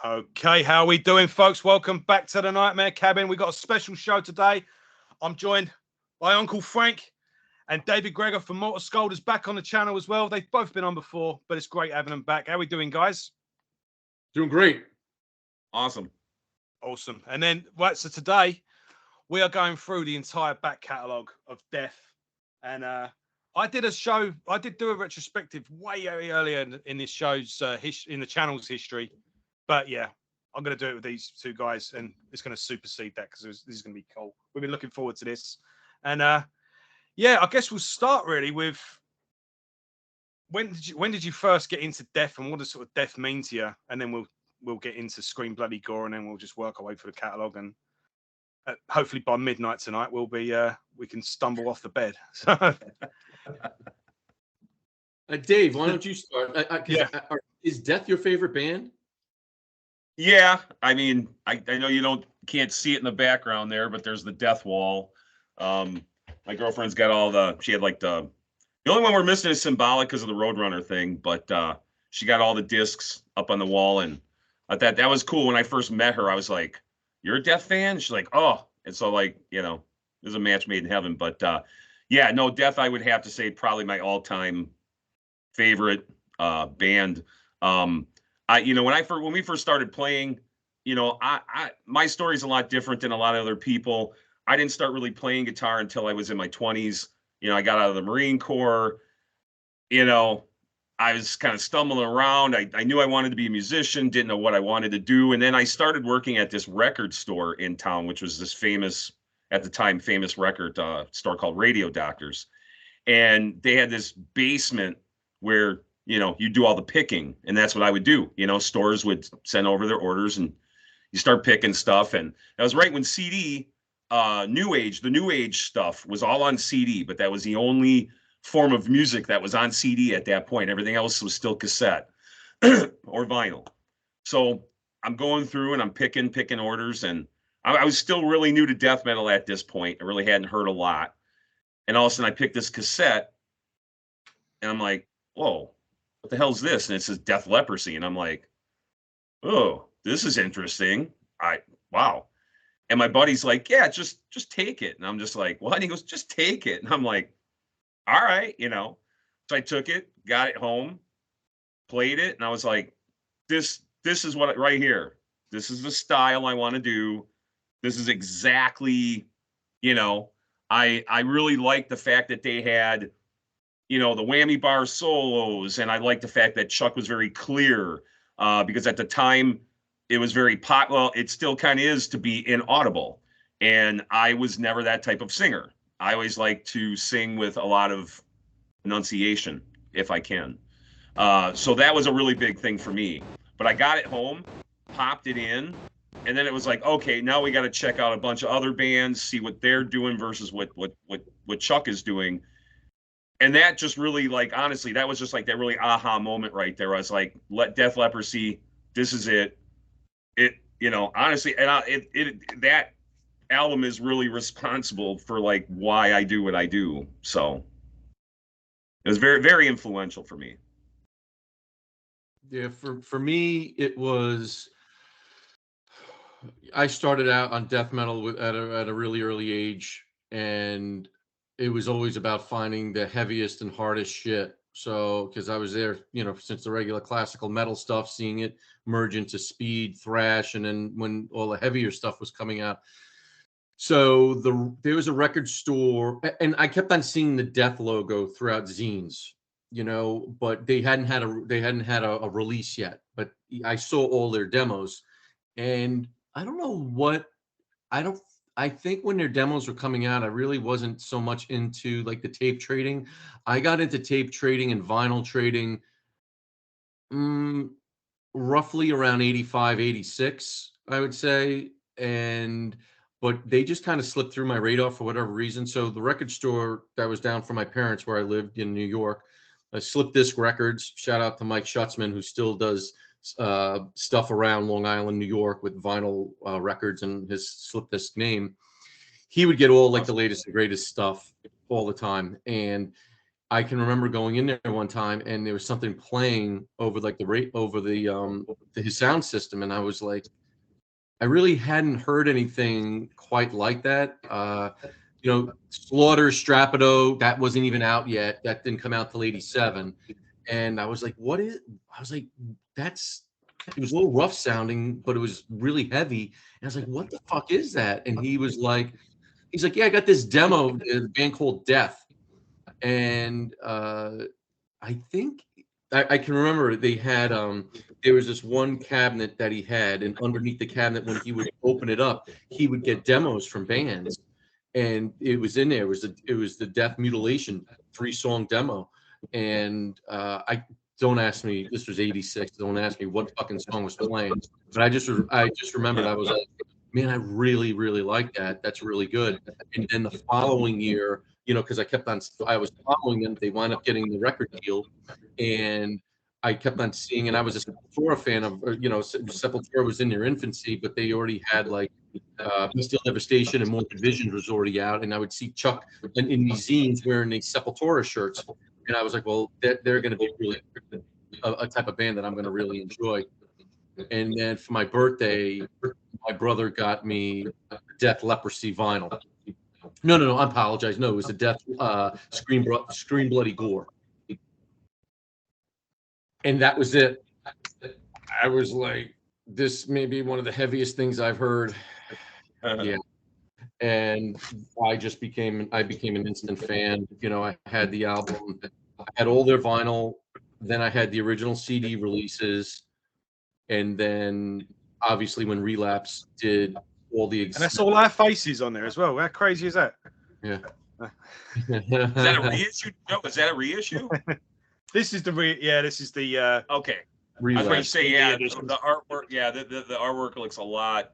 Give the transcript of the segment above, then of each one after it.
Okay, how are we doing, folks? Welcome back to the Nightmare Cabin. We've got a special show today. I'm joined by Uncle Frank, and David Gregor from Morta Skuld is back on the channel as well. They've both been on before, but it's great having them back. How are we doing, guys? Doing great. Awesome. And then, right, so today we are going through the entire back catalogue of Death. And I did do a retrospective way earlier in this show's, in the channel's history. But yeah, I'm going to do it with these two guys, and it's going to supersede that because this is going to be cool. We've been looking forward to this. And yeah, I guess we'll start really with when did you first get into death, and what does sort of death mean to you? And then we'll get into Scream Bloody Gore, and then we'll just work our way through the catalogue, and hopefully by midnight tonight we'll be we can stumble off the bed. So Dave, why don't you start? Yeah. Is Death your favorite band? Yeah, I mean, I know you can't see it in the background there, but there's the death wall. My girlfriend's got she had like the only one we're missing is Symbolic because of the Roadrunner thing, but she got all the discs up on the wall, and I thought that was cool. When I first met her, I was like, "You're a Death fan?" She's like, "Oh," and so like, there's a match made in heaven. But yeah, no, Death, I would have to say probably my all-time favorite band. When we first started playing, my story's a lot different than a lot of other people. I didn't start really playing guitar until I was in my 20s. I got out of the Marine Corps. I was kind of stumbling around. I knew I wanted to be a musician, didn't know what I wanted to do. And then I started working at this record store in town, which was this famous record store called Radio Doctors. And they had this basement where you do all the picking, and that's what I would do. Stores would send over their orders, and you start picking stuff. And that was right when CD, the New Age stuff was all on CD, but that was the only form of music that was on CD at that point. Everything else was still cassette or vinyl. So I'm going through and I'm picking orders, and I was still really new to death metal at this point. I really hadn't heard a lot. And all of a sudden I picked this cassette, and I'm like, whoa, what the hell's this? And it says Death Leprosy. And I'm like, oh, this is interesting. Wow. And my buddy's like, yeah, just take it. And I'm just like, what? And he goes, just take it. And I'm like, all right, So I took it, got it home, played it, and I was like, this is what right here. This is the style I want to do. This is exactly, I really like the fact that they had the whammy bar solos. And I like the fact that Chuck was very clear because at the time it was very well, it still kind of is to be inaudible. And I was never that type of singer. I always like to sing with a lot of enunciation if I can. So that was a really big thing for me. But I got it home, popped it in, and then it was like, okay, now we got to check out a bunch of other bands, see what they're doing versus what Chuck is doing. And that just really, like, honestly, that was just like that really aha moment right there. I was like, Death Leprosy, this is it. Honestly, and that album is really responsible for like why I do what I do. So it was very, very influential for me. Yeah, for me, it was. I started out on death metal at a really early age, and it was always about finding the heaviest and hardest shit. So, because I was there, since the regular classical metal stuff, seeing it merge into speed, thrash, and then when all the heavier stuff was coming out. So there was a record store, and I kept on seeing the Death logo throughout zines, but they hadn't had a release yet. But I saw all their demos, and I don't know what I think when their demos were coming out, I really wasn't so much into like the tape trading. I got into tape trading and vinyl trading roughly around 85, 86, I would say. But they just kind of slipped through my radar for whatever reason. So the record store that was down from my parents where I lived in New York, Slip Disc Records, shout out to Mike Schutzman, who still does stuff around Long Island, New York with vinyl records and his Slip Disc name. He would get all like the latest and greatest stuff all the time. And I can remember going in there one time and there was something playing over like the rate over his sound system, and I was like, I really hadn't heard anything quite like that. Slaughter, Strapido, that wasn't even out yet. That didn't come out till '87. And I was like, it was a little rough sounding, but it was really heavy. And I was like, what the fuck is that? And he's like, yeah, I got this demo of a band called Death. And I think I can remember they had there was this one cabinet that he had, and underneath the cabinet, when he would open it up, he would get demos from bands, and it was in there. It was the Death Mutilation 3-song demo, and I don't ask me. This was '86. Don't ask me what fucking song was playing, but I just remembered. I was like, man, I really like that. That's really good. And then the following year, because I was following them. They wound up getting the record deal, and I kept on seeing. And I was a Sepultura fan of, Sepultura was in their infancy, but they already had like Bestial Devastation and Morbid Visions was already out, and I would see Chuck in these zines wearing these Sepultura shirts, and I was like, well, they're going to be really a type of band that I'm going to really enjoy. And then for my birthday, my brother got me Death Leprosy vinyl. No, I apologize. No, it was a Death Scream Bloody Gore. And that was it. I was like, this may be one of the heaviest things I've heard. Yeah. And I became an instant fan. I had the album, I had all their vinyl, then I had the original CD releases, and then obviously when Relapse did all the and that's all our faces on there as well. How crazy is that? Yeah. Is that a reissue? No, is that a reissue? This is the okay. Relapse. I was going to say, yeah, the artwork. Yeah, the artwork looks a lot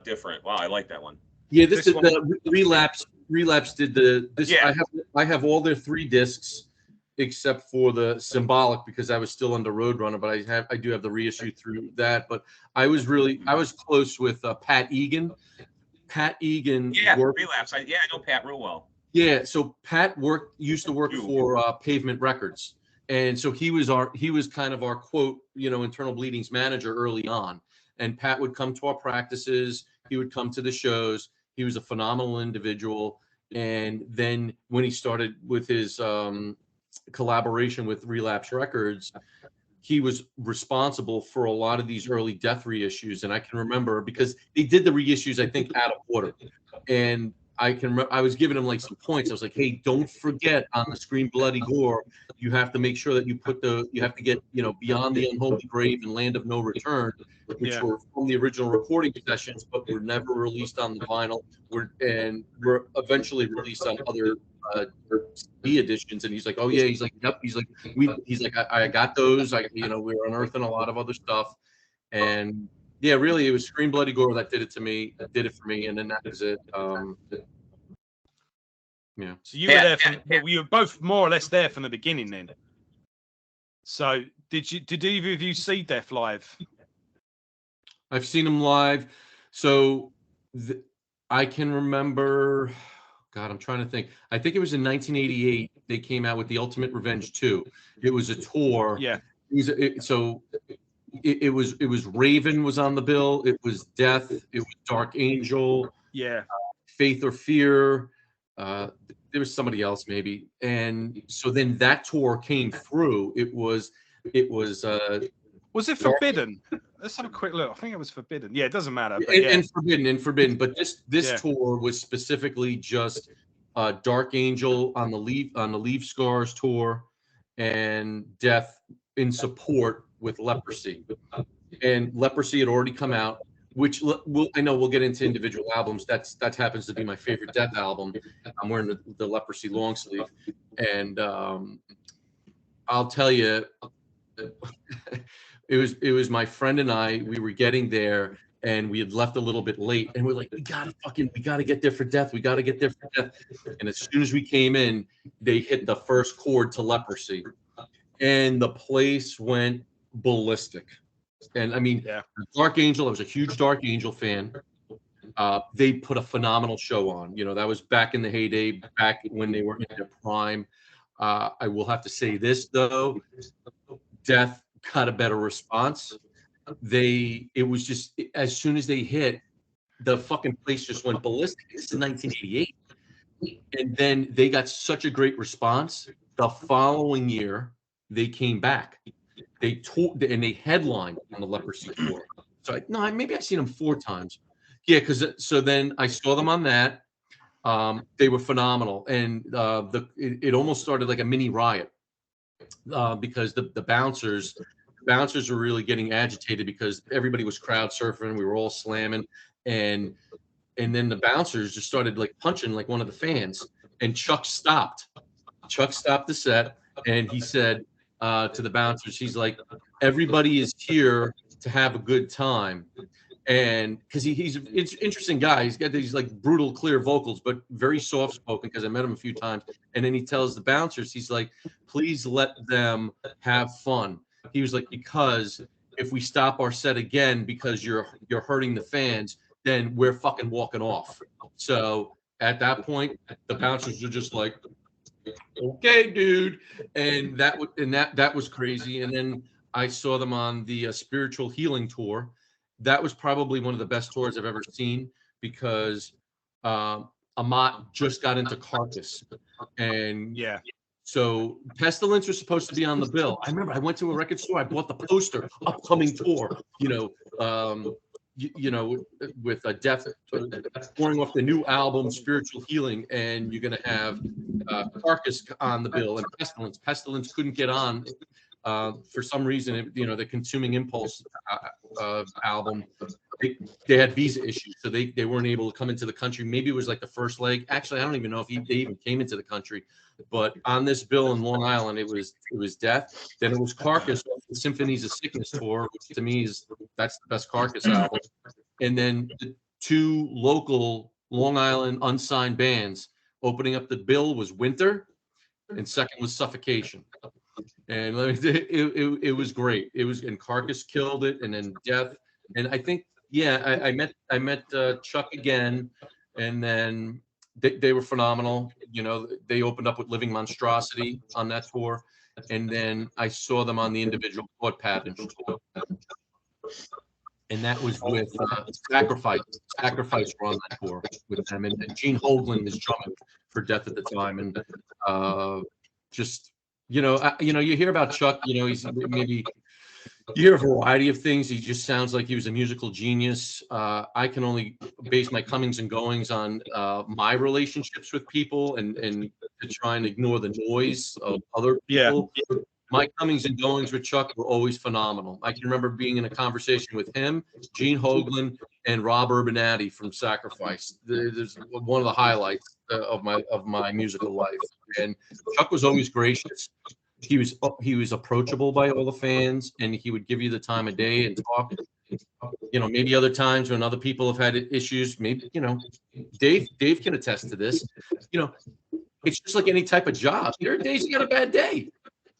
different. Wow, I like that one. Yeah, this is the Relapse. Relapse did this. Yeah. I have all their 3 discs except for the Symbolic, because I was still under Roadrunner, but I do have the reissue through that. But I was close with Pat Egan. Pat Egan. Yeah, Relapse. I know Pat real well. Yeah, so Pat used to work for Pavement Records, and so he was kind of our quote, Internal Bleeding's manager early on. And Pat would come to our practices. He would come to the shows. He was a phenomenal individual. And then when he started with his collaboration with Relapse Records, he was responsible for a lot of these early Death reissues. And I can remember, because they did the reissues, I think, out of order. And I was giving him like some points. I was like, hey, don't forget on the Scream Bloody Gore, you have to make sure that you have to get, Beyond the Unholy Grave and Land of No Return, which were from the original recording sessions, but were never released on the vinyl. Were eventually released on other CD editions. And he's like, oh yeah, he's like, yep. He's like, I got those. We were unearthing a lot of other stuff. And yeah, really, it was Scream Bloody Gore that did it for me, and then that was it. Yeah. So you were there we were both more or less there from the beginning then. So did either of you see Death live? I've seen them live. So I can remember, God, I'm trying to think. I think it was in 1988 they came out with The Ultimate Revenge 2. It was a tour. Yeah. It was Raven was on the bill. It was Death. It was Dark Angel. Yeah. Faith or Fear. There was somebody else maybe. And so then that tour came through. It was it Forbidden? Let's have a quick look. I think it was Forbidden. Yeah, it doesn't matter. But and Forbidden. But this tour was specifically just Dark Angel on the Leave Scars tour, and Death in support with Leprosy. And Leprosy had already come out, which I know we'll get into individual albums. That happens to be my favorite Death album. I'm wearing the Leprosy long sleeve, and I'll tell you, it was my friend and I. We were getting there, and we had left a little bit late, and we're like, we gotta get there for Death. We gotta get there for Death. And as soon as we came in, they hit the first chord to Leprosy, and the place went ballistic. And I mean, Dark Angel, I was a huge Dark Angel fan. They put a phenomenal show on. That was back in the heyday, back when they were in their prime. I will have to say this though, Death got a better response. It was just as soon as they hit, the fucking place just went ballistic. This is 1988. And then they got such a great response. The following year, they came back. They toured and they headlined on the Leprosy tour. So maybe I've seen them 4 times. Yeah, because so then I saw them on that. They were phenomenal, and it almost started like a mini riot because the bouncers were really getting agitated because everybody was crowd surfing. We were all slamming, and then the bouncers just started like punching like one of the fans, and Chuck stopped the set, and he said to the bouncers, he's like, everybody is here to have a good time. And because he's an interesting guy, he's got these like brutal, clear vocals, but very soft spoken. Because I met him a few times, and then he tells the bouncers, he's like, "Please let them have fun." He was like, "Because if we stop our set again because you're hurting the fans, then we're fucking walking off." So at that point, the bouncers are just like, "Okay, dude," and that was crazy. And then I saw them on the Spiritual Healing tour. That was probably one of the best tours I've ever seen because Amat just got into Carcass, and so Pestilence was supposed to be on the bill. I remember I went to a record store, I bought the poster, upcoming tour, with a Death pouring off the new album Spiritual Healing, and you're gonna have Carcass on the bill and Pestilence couldn't get on. For some reason, the Consuming Impulse album, they had visa issues, so they weren't able to come into the country. Maybe it was like the first leg. Actually, I don't even know if they even came into the country. But on this bill in Long Island, it was Death. Then it was Carcass, the Symphonies of Sickness tour, which to me that's the best Carcass album. And then the 2 local Long Island unsigned bands opening up the bill was Winter, and second was Suffocation. And it was great. And Carcass killed it, and then Death. And I think, I met Chuck again, and then they were phenomenal. They opened up with Living Monstrosity on that tour, and then I saw them on the individual Thought Patterns tour, and that was with Sacrifice. Sacrifice were on that tour with them, and Gene Hoglan was drumming for Death at the time, and just. You hear about Chuck, he's maybe you hear a variety of things. He just sounds like he was a musical genius. I can only base my comings and goings on my relationships with people and to try and ignore the noise of other people. Yeah. My comings and goings with Chuck were always phenomenal. I can remember being in a conversation with him, Gene Hoglan, and Rob Urbanati from Sacrifice. There's one of the highlights of my musical life. And Chuck was always gracious. He was approachable by all the fans, and he would give you the time of day and talk. Maybe other times when other people have had issues, maybe Dave can attest to this. It's just like any type of job. There are days you got a bad day.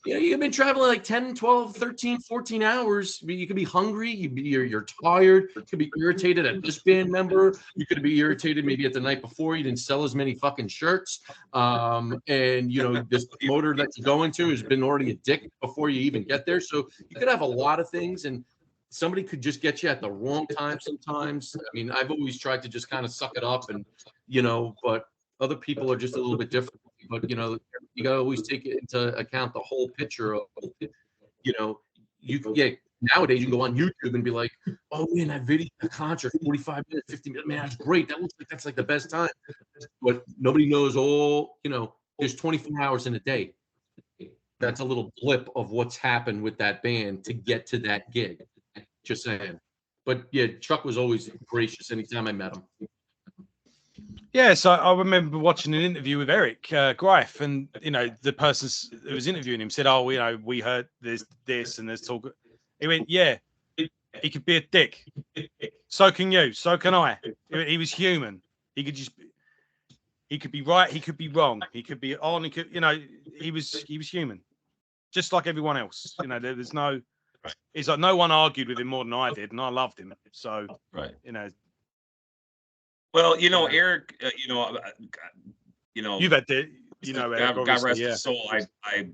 You've been traveling like 10, 12, 13, 14 hours. You could be hungry. You're tired. You could be irritated at this band member. You could be irritated maybe at the night before. You didn't sell as many fucking shirts. And, this promoter that you're going to has been already a dick before you even get there. So you could have a lot of things, and somebody could just get you at the wrong time sometimes. I mean, I've always tried to just kind of suck it up and, but other people are just a little bit different. But, you gotta always take into account the whole picture of, you can get nowadays you can go on YouTube and be like, oh man, that video, a concert, 45 minutes, 50 minutes, man, that's great. That looks like that's like the best time. But nobody knows there's 24 hours in a day. That's a little blip of what's happened with that band to get to that gig. Just saying. But yeah, Chuck was always gracious anytime I met him. Yeah, so I remember watching an interview with Eric Greif, and the person who was interviewing him said, "Oh, we heard there's this and there's talk." He went, "Yeah, he could be a dick. So can you. So can I. He was human. He could be right. He could be wrong. He could be on. He could, he was human, just like everyone else. There's no. It's like no one argued with him more than I did, and I loved him. So right, Well, Eric, you've had You know, God, Eric, God rest yeah. his soul. I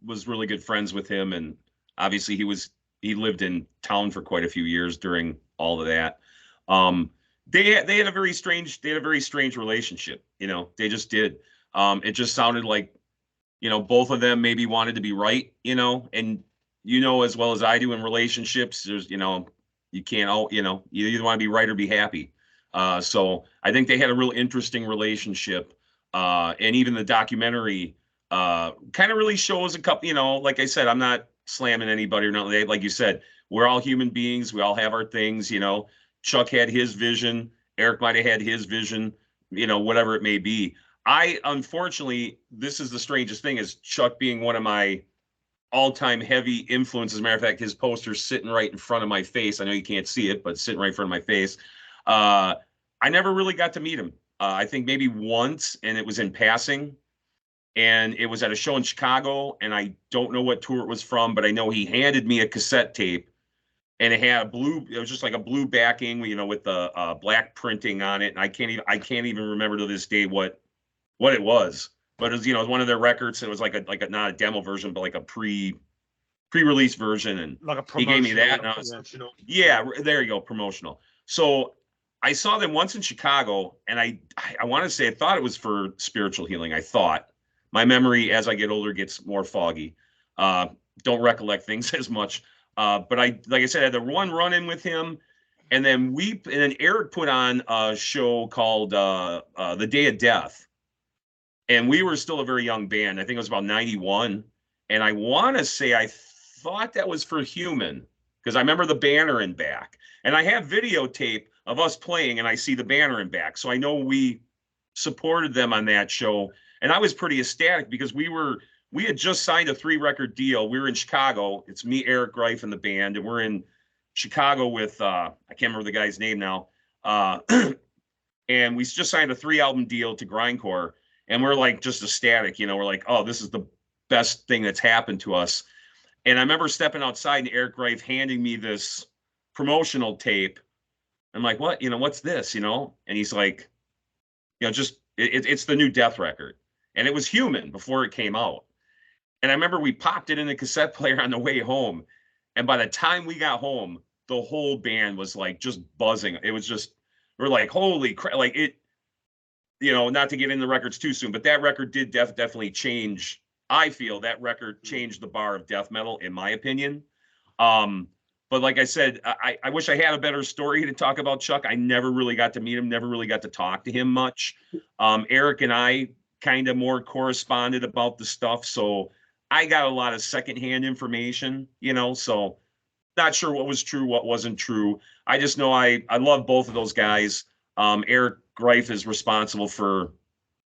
was really good friends with him, and obviously he lived in town for quite a few years during all of that. They had a very strange relationship. They just did. It just sounded like, both of them maybe wanted to be right. And as well as I do in relationships, there's you can't all you either want to be right or be happy. So I think they had a real interesting relationship. And even the documentary kind of really shows a couple, like I said, I'm not slamming anybody or nothing. Like you said, we're all human beings. We all have our things. Chuck had his vision. Eric might have had his vision, whatever it may be. Unfortunately, this is the strangest thing, is Chuck being one of my all-time heavy influences. As a matter of fact, his poster's sitting right in front of my face. I know you can't see it, but sitting right in front of my face. I never really got to meet him. I think maybe once, and it was in passing. And it was at a show in Chicago, and I don't know what tour it was from, but I know he handed me a cassette tape, and it had it was just like a blue backing, with the black printing on it. And I can't even remember to this day what it was, but it was, it was one of their records. It was like a not a demo version, but like a pre-release version. And like a he gave me that. And I was, yeah, there you go, promotional. So I saw them once in Chicago, and I want to say, I thought it was for spiritual healing. I thought. My memory as I get older gets more foggy. Don't recollect things as much. But like I said, I had the one run in with him, and then Eric put on a show called The Day of Death. And we were still a very young band. I think it was about 91. And I want to say, I thought that was for Human, because I remember the banner in back. And I have videotape of us playing, and I see the banner in back. So I know we supported them on that show. And I was pretty ecstatic, because we had just signed a 3-record deal. We were in Chicago. It's me, Eric Greif, and the band. And we're in Chicago with, I can't remember the guy's name now. And we just signed a 3-album deal to Grindcore. And we're like just ecstatic, we're like, oh, this is the best thing that's happened to us. And I remember stepping outside and Eric Greif handing me this promotional tape. I'm like, what? What's this? And he's like, it's the new Death record. And it was Human before it came out. And I remember we popped it in the cassette player on the way home. And by the time we got home, the whole band was like just buzzing. It was just, we're like, holy crap. Like it, not to get into the records too soon, but that record did definitely change. I feel that record changed the bar of death metal, in my opinion. But like I said, I wish I had a better story to talk about Chuck. I never really got to meet him, never really got to talk to him much. Eric and I kind of more corresponded about the stuff. So I got a lot of secondhand information, so not sure what was true, what wasn't true. I just know I love both of those guys. Eric Greif is responsible for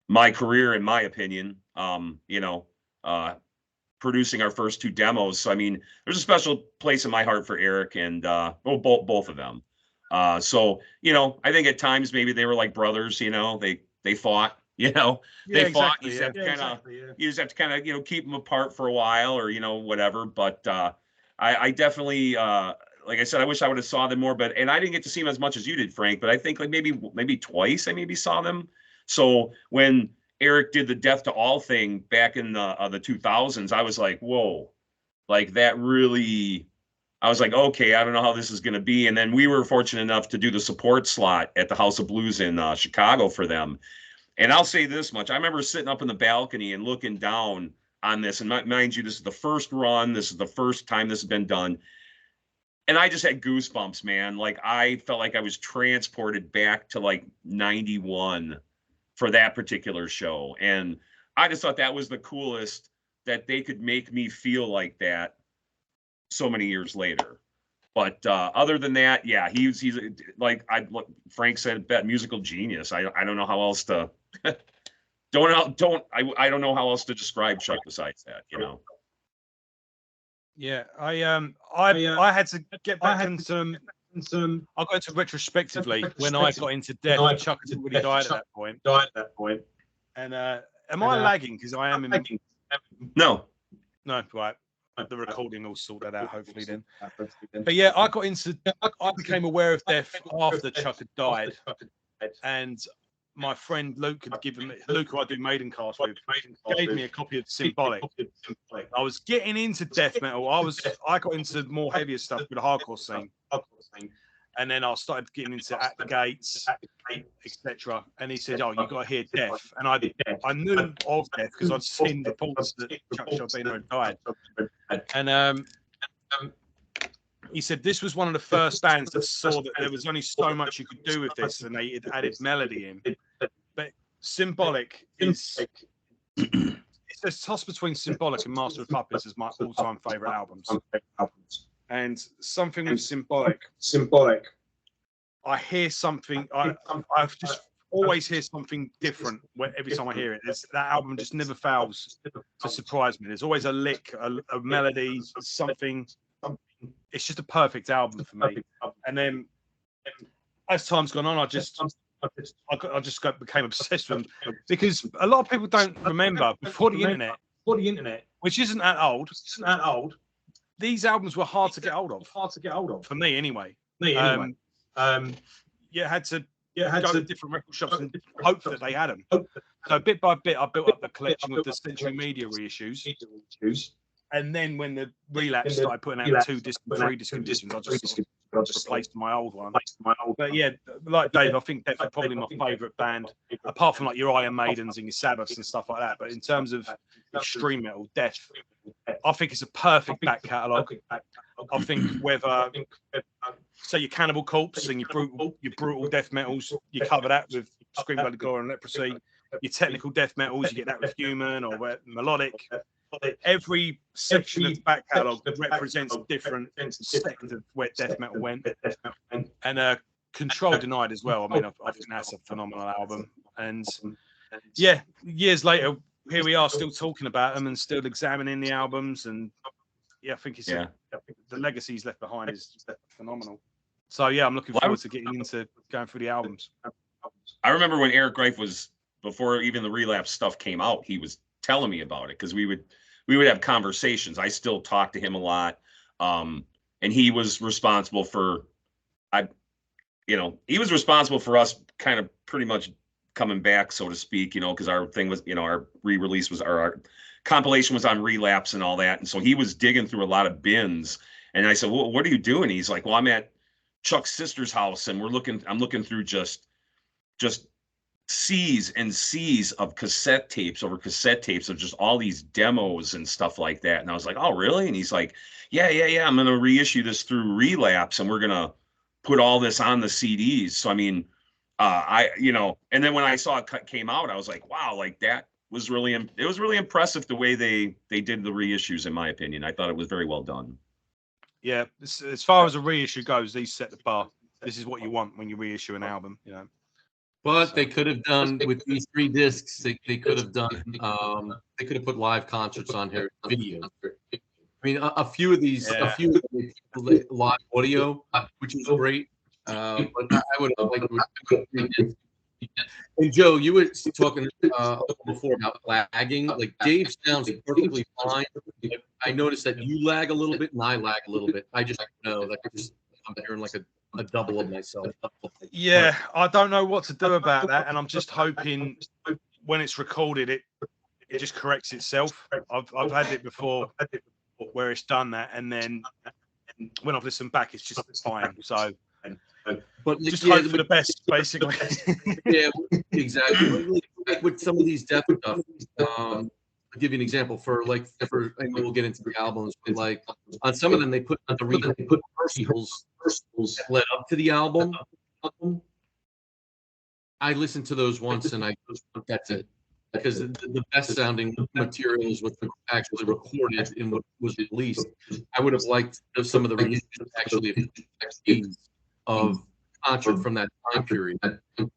my career, in my opinion, producing our first 2 demos. So, I mean, there's a special place in my heart for Eric and, both of them. So, I think at times maybe they were like brothers, they fought, they fought. Exactly, You just have to kind of, keep them apart for a while, or, whatever. But I definitely, like I said, I wish I would have saw them more, and I didn't get to see them as much as you did, Frank, but I think like maybe twice I maybe saw them. So when Eric did the Death to All thing back in the 2000s, I was like, whoa, like that really, I was like, okay, I don't know how this is going to be. And then we were fortunate enough to do the support slot at the House of Blues in Chicago for them. And I'll say this much. I remember sitting up in the balcony and looking down on this. And mind you, this is the first run. This is the first time this has been done. And I just had goosebumps, man. Like I felt like I was transported back to like 91 for that particular show. And I just thought that was the coolest, that they could make me feel like that so many years later. But other than that, yeah, he's like Frank said, musical genius. I don't know how else to I don't know how else to describe Chuck besides that, Yeah, I had to get back into some. I got into retrospectively when I got into death. Chuck had already died at that point. And am I lagging? Because I am in. No, right. The recording will sort that out hopefully then. But yeah, I became aware of death after Chuck had died, and my friend Luke had given me, Luke, who I do Maiden Cast with, gave me a copy of Symbolic. I was getting into death metal. I got into more heavier stuff with the hardcore scene. And then I started getting into At the Gates, etc. And he said, "Oh, you got to hear Death." And I knew of Death because I'd seen reports that Chuck Schuldiner had died. And he said this was one of the first bands that saw that there was only so much you could do with this, and they had added melody in. But Symbolic is it's a toss between Symbolic and Master of Puppets as my all-time favorite albums. And something with Symbolic, I hear something. I just always hear something different every time I hear it. That album just never fails to surprise me. There's always a lick, a melody, something. It's just a perfect album for me. And then as time's gone on, I just became obsessed with them, because a lot of people don't remember before the internet, which isn't that old. These albums were hard to get hold of. For me, anyway. You had to go to different record shops and hope that they had them. So bit by bit, I built up the collection with the Century Media reissues. And then when the Relapse started putting out 2 disc and 3 disc editions, I just replaced my old one. But yeah, like Dave, I think Death are probably my favourite band, apart from like your Iron Maidens and your Sabbaths and stuff like that. But in terms of extreme metal, Death, I think it's a perfect back catalogue. I think whether say your Cannibal Corpse and your brutal death metals, you cover that with Scream Bloody Gore and Leprosy. Your technical death metals, you get that with Human or Melodic. Every section of the back catalogue represents a different sect of where death metal went. And Control Denied as well. I mean, I think that's a phenomenal album. And yeah, years later, here we are still talking about them and still examining the albums. And yeah, I think the legacy he's left behind is phenomenal. So yeah, I'm looking forward to getting into going through the albums. I remember when Eric Greif was, before even the Relapse stuff came out, he was telling me about it, because we would have conversations. I still talk to him a lot. And he was responsible for, he was responsible for us kind of pretty much coming back, so to speak, because our thing was, our re-release was, our compilation was on Relapse and all that. And so he was digging through a lot of bins. And I said, well, what are you doing? He's like, well, I'm at Chuck's sister's house and I'm looking through just seas and seas of cassette tapes of just all these demos and stuff like that. And I was like, oh, really? And he's like, yeah. I'm going to reissue this through Relapse and we're going to put all this on the CDs. So, I mean, and then when I saw it came out, I was like, wow, like that was really impressive the way they did the reissues, in my opinion. I thought it was very well done. Yeah. As far as a reissue goes, these set the bar. This is what you want when you reissue an album, But they could have done with these 3 discs. They could have done. They could have put live concerts on here, video. I mean, a few of these live audio, which was great. But I would have liked to. And Joe, you were talking before about lagging. Like Dave sounds perfectly fine. I noticed that you lag a little bit and I lag a little bit. I just know that I'm hearing like a double of myself. Yeah, I don't know what to do about that, and I'm just hoping when it's recorded, it just corrects itself. I've had it before where it's done that, and then when I've listened back, it's just fine. So, but just hope for the best, basically. Yeah, exactly. Like with some of these death stuff, I'll give you an example. I know we'll get into the albums, but like on some of them, they put rehearsals led up to the album. I listened to those once, and that's it. Because the best sounding material is what's actually recorded in what was released. I would have liked some of the reissues actually of concert from that time period. And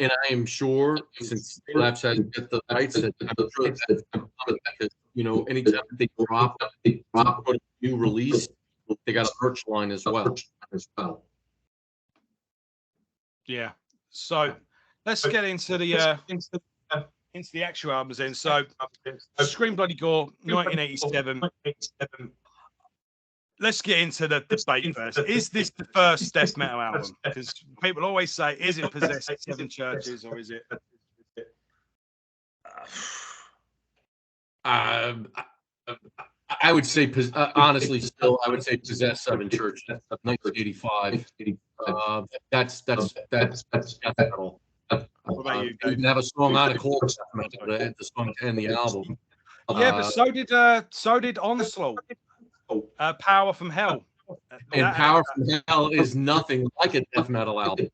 I am sure, since Relapse has get the rights, that I'm sure that's because anytime they drop a new release, they got a merch line as well. Yeah. So let's get into the actual albums then. So Scream Bloody Gore, 1987. let's get into the debate first. Is this the first death metal album? Because people always say, is it Possessed Seven Churches or is it? I would say, honestly, still, I would say Possessed Seven Churches, 1985. That's death metal. What about you, You Dave? can have a song on it called death metal, the song to end the album. Yeah, but so did Onslaught, Power from Hell. And Power from Hell is nothing like a death metal album.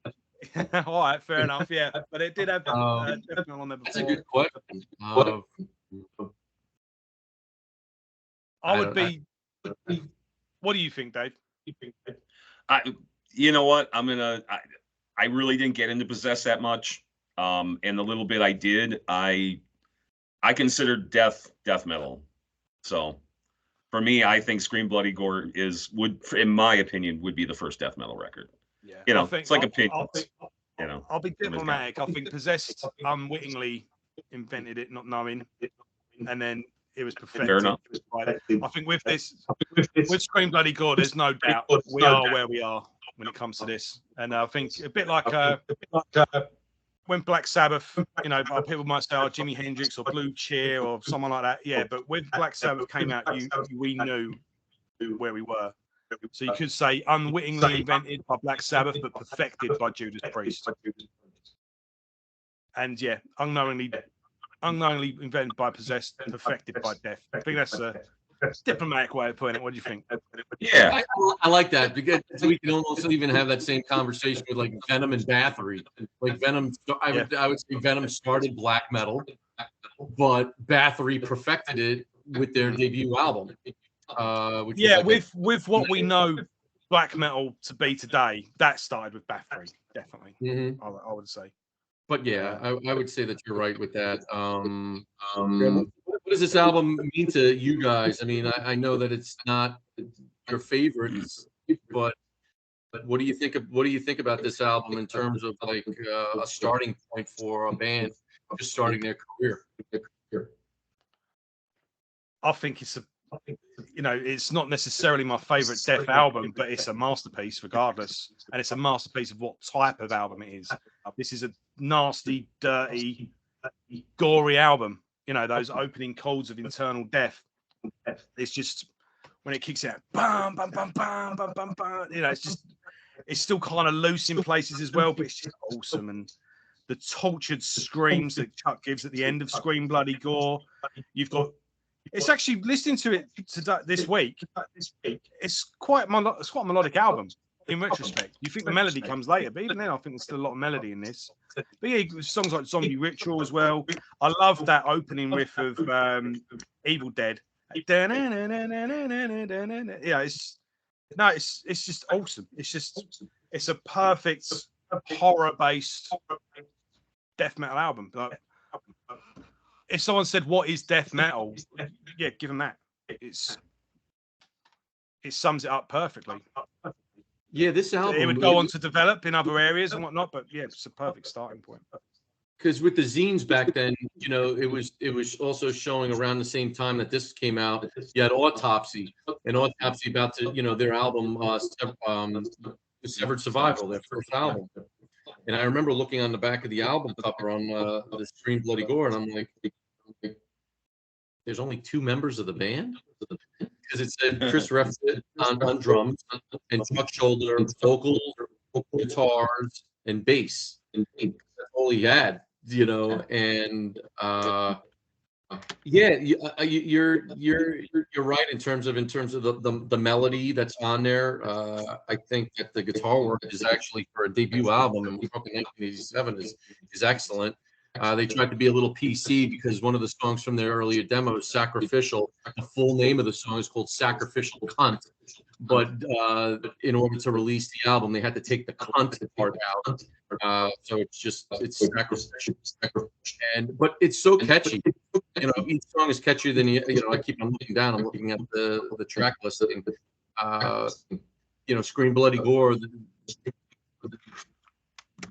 All right, fair enough. Yeah, but it did have death metal on there before. That's a good question. I would be. What do you think, Dave? You know what? I really didn't get into Possessed that much. And the little bit I did, I considered death metal. So for me, I think Scream Bloody Gore would, in my opinion, would be the first death metal record. Yeah, you know, it's like opinions. You know, I'll be diplomatic. I think Possessed unwittingly invented it, not knowing, and then it was perfected. Fair enough. I think with Scream Bloody Gore, there's no doubt we are where we are when it comes to this, and I think a bit like when Black Sabbath, you know, people might say, "Oh, Jimi Hendrix or Blue Cheer or someone like that." Yeah, but when Black Sabbath came out, we knew where we were. So you could say unwittingly invented by Black Sabbath, but perfected by Judas Priest. And yeah, unknowingly invented by Possessed, perfected by Death. I think that's a diplomatic way of putting it. What do you think? Yeah, I like that, because we can almost even have that same conversation with like Venom and Bathory. Like Venom, I would say Venom started black metal, but Bathory perfected it with their debut album. With what we know black metal to be today, that started with Bathory, definitely. Mm-hmm. I would say. But yeah, I would say that you're right with that. What does this album mean to you guys? I mean, I know that it's not your favorites, but what do you think about this album in terms of like a starting point for a band just starting their career? I think it's not necessarily my favorite Death album, but it's a masterpiece regardless, and it's a masterpiece of what type of album it is. This is a nasty, dirty, gory album. You know, those opening chords of Internal Death. It's just when it kicks out, bam, bam, bam, bam, bam, bam, bam. You know, it's still kind of loose in places as well, but it's just awesome. And the tortured screams that Chuck gives at the end of Scream Bloody Gore. It's actually listening to it this week. It's quite a melodic album in retrospect. You think the melody comes later, but even then, I think there's still a lot of melody in this. But yeah, songs like Zombie Ritual as well. I love that opening riff of Evil Dead. Yeah, it's just awesome. It's a perfect horror-based death metal album. Like, if someone said, "What is death metal?" Yeah, give them that. It sums it up perfectly. Yeah, this album. It would go on to develop in other areas and whatnot, but yeah, it's a perfect starting point. Because with the zines back then, you know, it was also showing around the same time that this came out. You had Autopsy about to, you know, their album Severed Survival, their first album. And I remember looking on the back of the album cover on the Scream Bloody Gore, and I'm like, there's only 2 members of the band? Because it said Chris Refsit on drums and Chuck Schuldiner vocals, guitars, and bass. And that's all he had, you know. And yeah, you're right in terms of the melody that's on there. I think that the guitar work is actually, for a debut album, and we're talking 1987, is excellent. They tried to be a little PC because one of the songs from their earlier demos, Sacrificial, the full name of the song is called Sacrificial Cunt. But in order to release the album, they had to take the cunt part out. So it's Sacrificial. But it's so catchy. You know, each song is catchier than I keep on looking down. I'm looking at the track listing. You know, Scream Bloody Gore,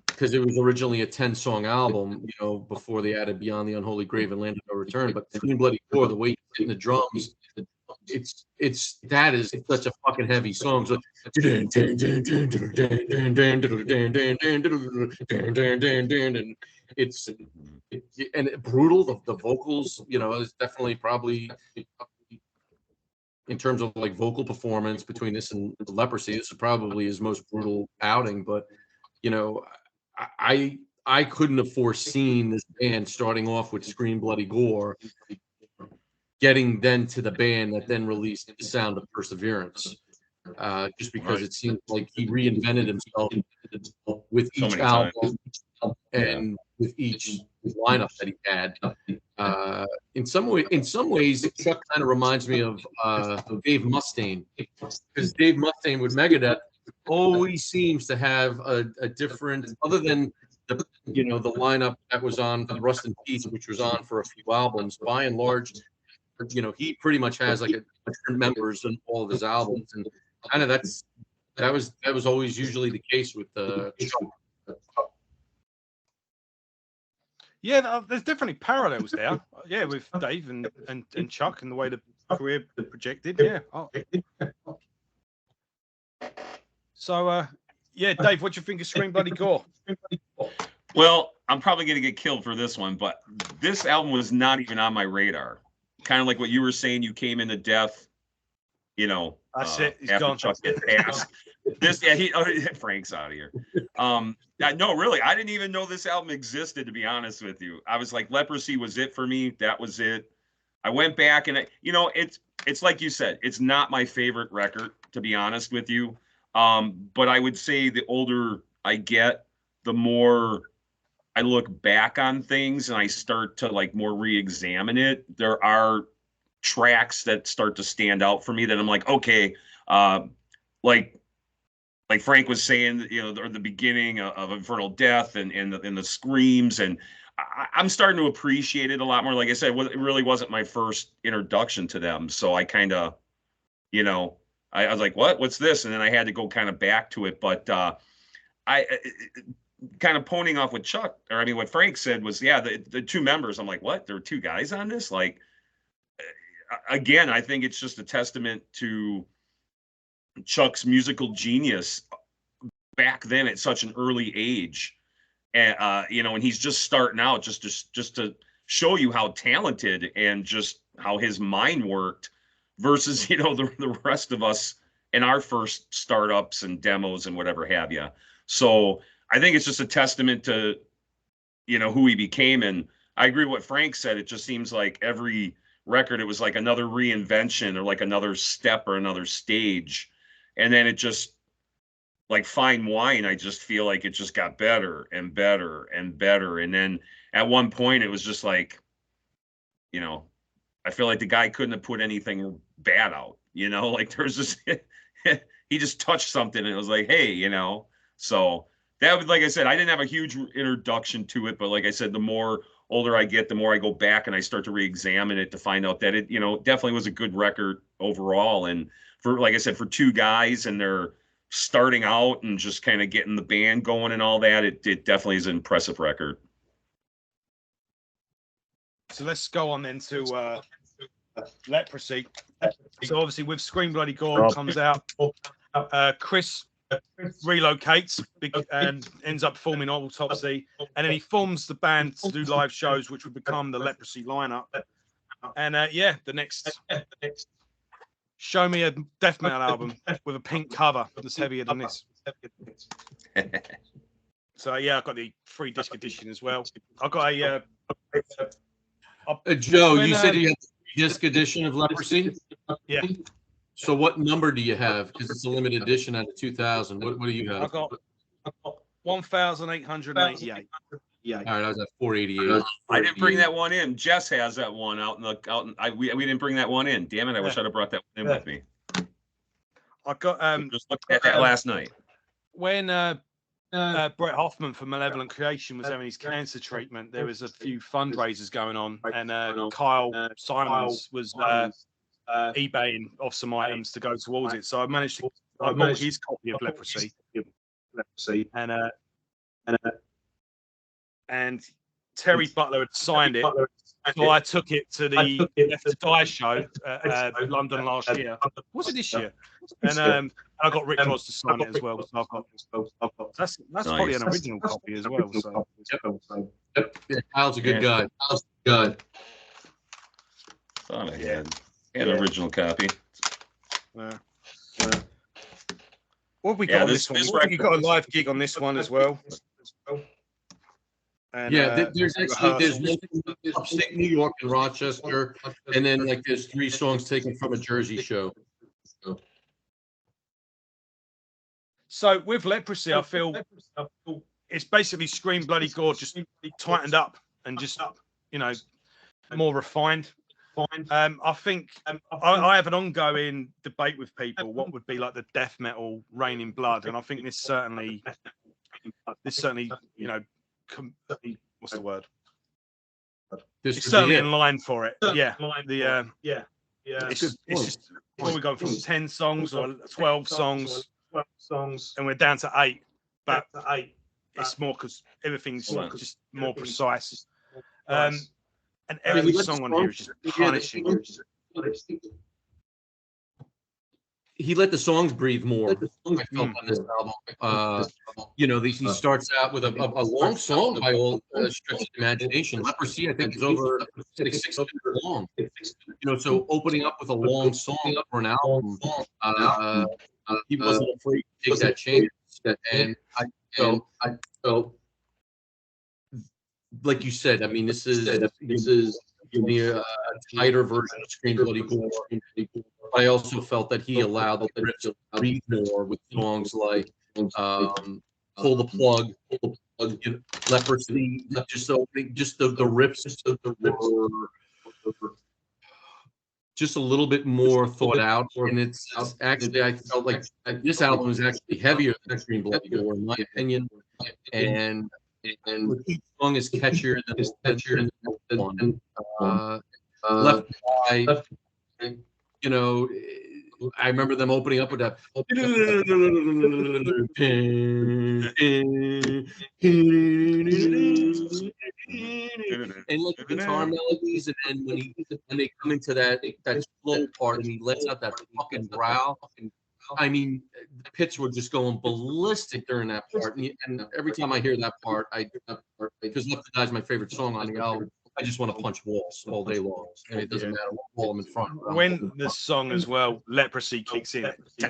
because it was originally a 10-song album, you know, before they added Beyond the Unholy Grave and Land of No Return. But Scream Bloody Gore, the way you hit the drums, that is such a fucking heavy song. So, and it's brutal. The vocals, you know, is definitely probably in terms of like vocal performance between this and Leprosy, this is probably his most brutal outing. But you know, I couldn't have foreseen this band starting off with Scream Bloody Gore, getting then to the band that then released The Sound of Perseverance. Just because it seems like he reinvented himself with each album and with each lineup that he had. In some ways, Chuck kind of reminds me of Dave Mustaine, because Dave Mustaine with Megadeth always seems to have a different, other than the lineup that was on Rust in Peace, which was on for a few albums. By and large, you know, he pretty much has like different members in all of his albums, and kind of that was always usually the case with Chuck. Yeah, there's definitely parallels there. Yeah, with Dave and Chuck and the way the career projected. Yeah. Oh. So, yeah, Dave, what do you think of Scream Bloody Gore? Well, I'm probably going to get killed for this one, but this album was not even on my radar. Kind of like what you were saying, you came into Death, you know, that's it. He's after gone. Chuck gets asked. Frank's out of here. No, really, I didn't even know this album existed, to be honest with you. I was like, Leprosy was it for me. That was it. I went back and it's like you said, it's not my favorite record, to be honest with you. But I would say the older I get, the more I look back on things and I start to like more re-examine it. There are tracks that start to stand out for me that I'm like, okay, like Frank was saying, you know, the beginning of Infernal Death and the screams, and I'm starting to appreciate it a lot more. Like I said, it really wasn't my first introduction to them, so I kind of, you know, I was like, what's this? And then I had to go kind of back to it, but I kind of poning off with Chuck, or I mean, what Frank said was, yeah, the two members. I'm like, what? There were two guys on this? Like, again, I think it's just a testament to Chuck's musical genius back then at such an early age. And, you know, and he's just starting out just to show you how talented and just how his mind worked versus, you know, the rest of us in our first startups and demos and whatever have you. So I think it's just a testament to, you know, who he became. And I agree with what Frank said. It just seems like every record, it was like another reinvention or like another step or another stage. And then it just, like fine wine, I just feel like it just got better and better and better. And then at one point it was just like, you know, I feel like the guy couldn't have put anything bad out, you know, like there's just, he just touched something and it was like, hey, you know. So that was, like I said, I didn't have a huge introduction to it, but like I said, the more older I get, the more I go back and I start to re-examine it to find out that it, you know, definitely was a good record overall. And for, like I said, for two guys and they're starting out and just kind of getting the band going and all that, it definitely is an impressive record. So let's go on then to Leprosy. So obviously with Scream Bloody Gore comes out, Chris relocates and ends up forming Autopsy, and then he forms the band to do live shows, which would become the Leprosy lineup. And yeah, the next show me a death metal album with a pink cover that's heavier than this. So yeah, I've got the 3-disc edition as well. I've got a Joe, you said you had the 3-disc edition of Leprosy? Yeah. So what number do you have? Because it's a limited edition out of 2000. What do you have? I've got 1,888. All right, I was at 488. I didn't bring that one in. Jess has that one out in we didn't bring that one in. Damn it! I wish I'd have brought that one in with me. I got just looked at that last night. When Brett Hoffman from Malevolent Creation was having his cancer treatment, there was a few fundraisers going on, and Kyle Simons was eBaying off some items to go towards it. So I managed to I bought his copy of Leprosy, and Terry Butler had signed it. So I took it to the Left to Die show at London last year. Was it this year? And I got Rick Ross to sign it as well. So that's probably an original copy as well. So yeah, Kyle's a good guy. Kyle's good. Thought I had an original copy. What have we got on this one? You got a live gig on this one as well. And, yeah, there's upstate New York and Rochester, and then like there's 3 songs taken from a Jersey show. So with Leprosy, I feel it's basically Scream Bloody Gore just tightened up and just, you know, more refined. I think I have an ongoing debate with people what would be like the death metal Rain in Blood, and I think this certainly, you know, what's the word? It's certainly in line for it. Yeah. It's just what we go from 10 songs or 12 songs, and we're down to 8. But it's more because everything's just more precise. And every song on here is just punishing. He let the songs breathe more. I felt on this album. You know, he starts out with a long song by all stretch of imagination. Leprosy, I think, is over 6 minutes long. You know, so opening up with a long song for an album, he wasn't afraid to take that chance. And I felt, like you said, I mean, this is a tighter version of Scream Bloody Gore. I also felt that he allowed the riffs to breathe more with songs like Pull the Plug, you know, Leprosy, just the riffs were just a little bit more thought out. And it's actually, I felt like this album is actually heavier than Scream Bloody Gore, in my opinion. And each song is catchier than the one. Left Eye, you know, I remember them opening up with that. And like the guitar melodies, and then when they come into that slow part, and he lets out that fucking growl. I mean, the pits were just going ballistic during that part, and every time I hear that part, because Left to Die is my favorite song on the album, I just want to punch walls all day long, and it doesn't matter what wall I'm in front of. When the song as well, Leprosy kicks in, so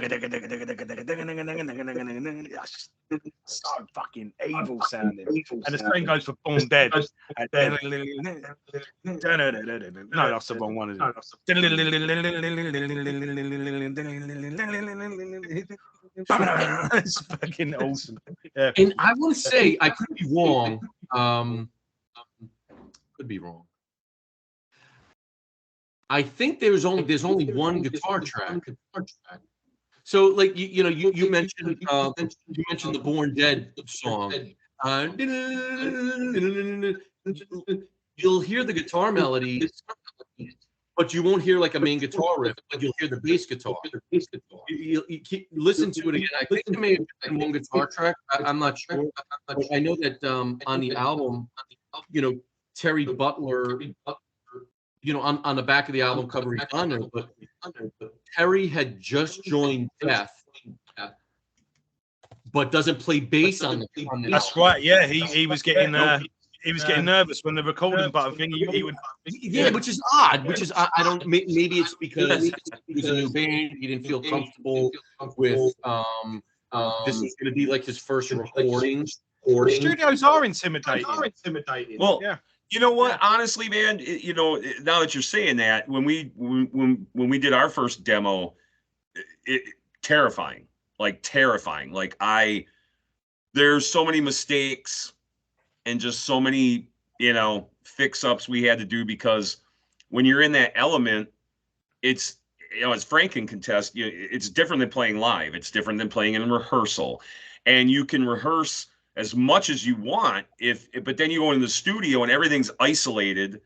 fucking evil sounding, and the same goes for Born Dead. No, that's the wrong one, isn't it? It's fucking awesome. Yeah. And I want to say, I could be wrong. Could be wrong. I think there's only one guitar track. So, like you mentioned the Born Dead song. You'll hear the guitar melodies, but you won't hear like a main guitar riff. But you'll hear the bass guitar. You listen to it again. I think it may have been one guitar track. I'm not sure. But I know that on the album, you know, Terry Butler, you know, on the back of the album cover, he's on there, but Terry had just joined Death, but doesn't play bass on the That's right. Yeah, he was getting nervous when the recording button thing. He would. Yeah, which is odd. I don't. Maybe it's because he was a new band. He didn't feel comfortable with this was going to be like his first recording. Studios are intimidating. Well, yeah. You know what? Honestly, man, you know, now that you're saying that, when we did our first demo, terrifying. Like there's so many mistakes and just so many, you know, fix-ups we had to do, because when you're in that element, it's, you know, as Frank can contest, it's different than playing live. It's different than playing in rehearsal. And you can rehearse as much as you want, but then you go in the studio and everything's isolated,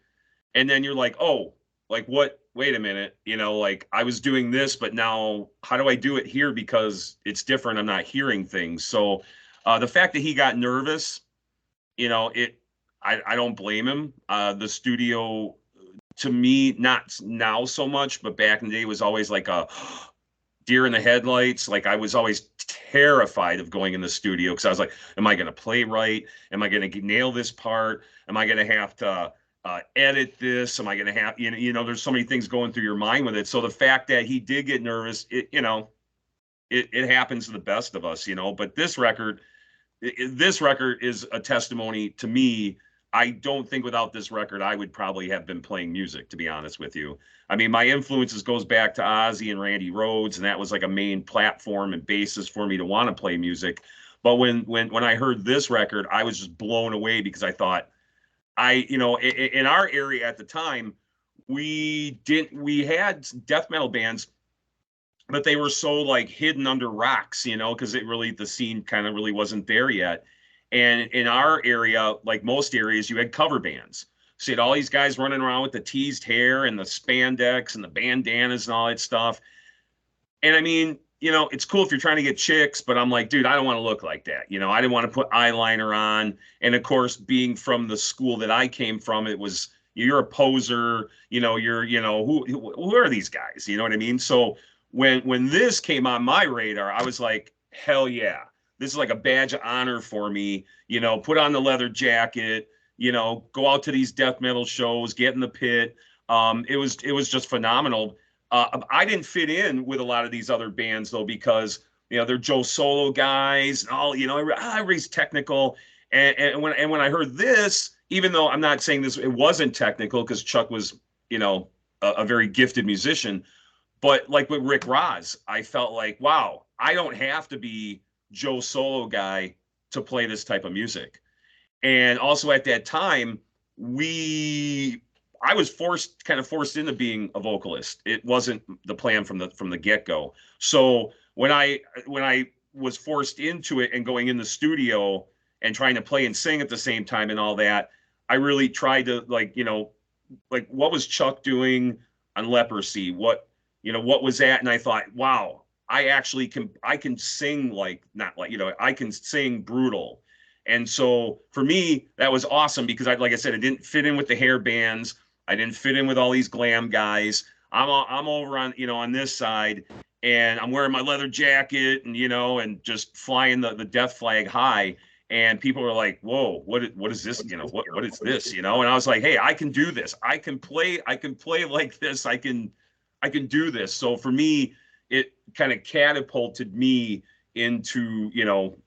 and then you're like, oh, like what? Wait a minute, you know, like I was doing this, but now how do I do it here, because it's different? I'm not hearing things. So the fact that he got nervous, you know, I don't blame him. The studio, to me, not now so much, but back in the day, was always like a deer in the headlights. Like I was always terrified of going in the studio because I was like, am I going to play right? Am I going to nail this part? Am I going to have to edit this? Am I going to have, there's so many things going through your mind with it. So the fact that he did get nervous, it happens to the best of us, but this record is a testimony to me. I don't think without this record, I would probably have been playing music, to be honest with you. I mean, my influences goes back to Ozzy and Randy Rhoads, and that was like a main platform and basis for me to want to play music. But when I heard this record, I was just blown away because I thought, in our area at the time, we had death metal bands, but they were so like hidden under rocks, because the scene kind of really wasn't there yet. And in our area, like most areas, you had cover bands. So you had all these guys running around with the teased hair and the spandex and the bandanas and all that stuff. And I mean, it's cool if you're trying to get chicks, but I'm like, dude, I don't want to look like that. I didn't want to put eyeliner on. And of course, being from the school that I came from, it was, you're a poser, who are these guys? You know what I mean? So when this came on my radar, I was like, hell yeah. This is like a badge of honor for me, put on the leather jacket, go out to these death metal shows, get in the pit. It was just phenomenal. I didn't fit in with a lot of these other bands though, because, they're Joe Solo guys and all, everybody's technical. And when I heard this, even though I'm not saying this, it wasn't technical because Chuck was, a very gifted musician, but like with Rick Ross, I felt like, wow, I don't have to be Joe Solo guy to play this type of music. And also at that time, I was forced into being a vocalist. It wasn't the plan from the get-go. So when I was forced into it and going in the studio and trying to play and sing at the same time and all that, I really tried to like what was Chuck doing on Leprosy? What was that? And I thought, wow, I can sing I can sing brutal. And so for me, that was awesome because like I said, it didn't fit in with the hair bands. I didn't fit in with all these glam guys. I'm over on, on this side and I'm wearing my leather jacket and, and just flying the death flag high. And people are like, whoa, what is this? What is this? And I was like, hey, I can do this. I can play like this. I can do this. So for me, it kind of catapulted me into,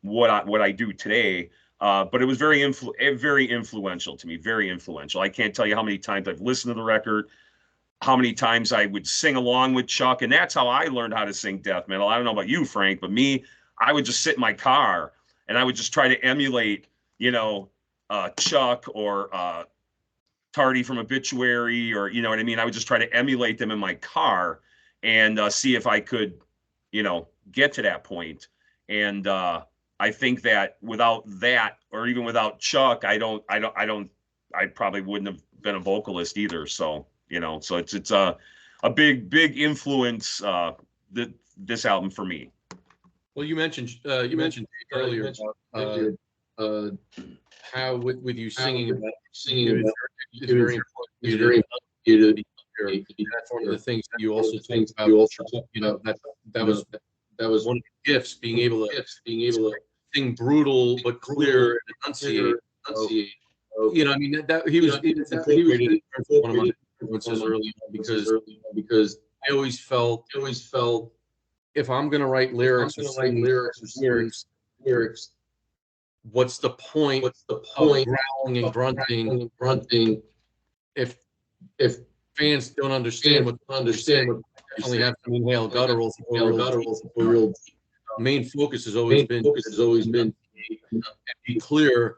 what I do today. But it was very influential to me, very influential. I can't tell you how many times I've listened to the record, how many times I would sing along with Chuck. And that's how I learned how to sing death metal. I don't know about you, Frank, but me, I would just sit in my car and I would just try to emulate, Chuck or Tardy from Obituary, or, you know what I mean? I would just try to emulate them in my car and see if I could, get to that point. And I think that without that, or even without Chuck, I probably wouldn't have been a vocalist either. So, so it's a big influence, this album for me. Well, you mentioned earlier about how with you singing about it's very important to be clear. That's one of the things that you also talked about. That was one of the gifts, being able to sing brutal but clear and enunciate. So, I mean that he was one of my influences early on because I always felt if I'm going to write lyrics what's the point of growling and grunting if fans don't understand what definitely have to inhale gutturals. Real main focus has always been be clear.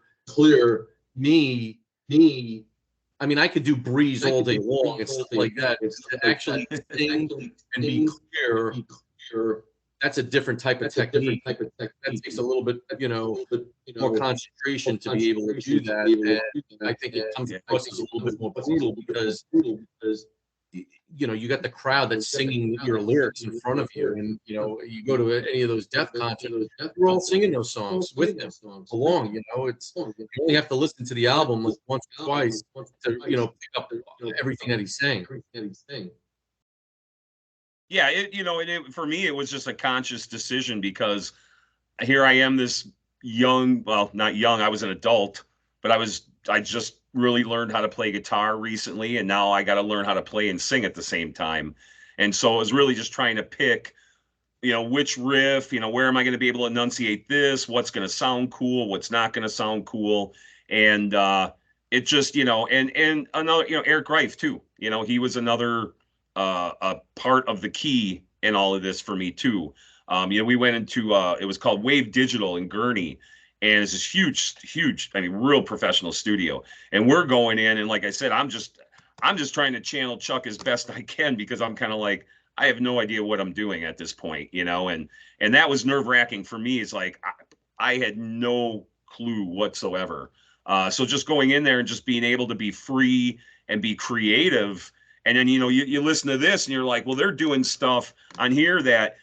Me. I mean, I could do breeze all day long and stuff like that. To actually sing and be clear, that's a different type of technique. That takes a little bit, more concentration to be able to do that. And I think it comes across as a little bit more brutal because you got the crowd that's singing your lyrics in front of you, and you go to any of those death concerts, we're all singing those songs with them along. It's you only have to listen to the album like once or twice to pick up everything that he's saying. Yeah, for me it was just a conscious decision, because here I am, this young, well, not young, I was an adult, but I just really learned how to play guitar recently, and now I got to learn how to play and sing at the same time. And so it was really just trying to pick, which riff, where am I going to be able to enunciate this, what's going to sound cool, what's not going to sound cool. And it just, and another, Eric Greif too, he was another a part of the key in all of this for me too. We went into it was called Wave Digital in Gurney, and it's this huge, real professional studio. And we're going in, and like I said, I'm just trying to channel Chuck as best I can, because I'm kind of like, I have no idea what I'm doing at this point, and that was nerve-wracking for me. It's like I had no clue whatsoever. So just going in there and just being able to be free and be creative. And then, you listen to this and you're like, well, they're doing stuff on here that,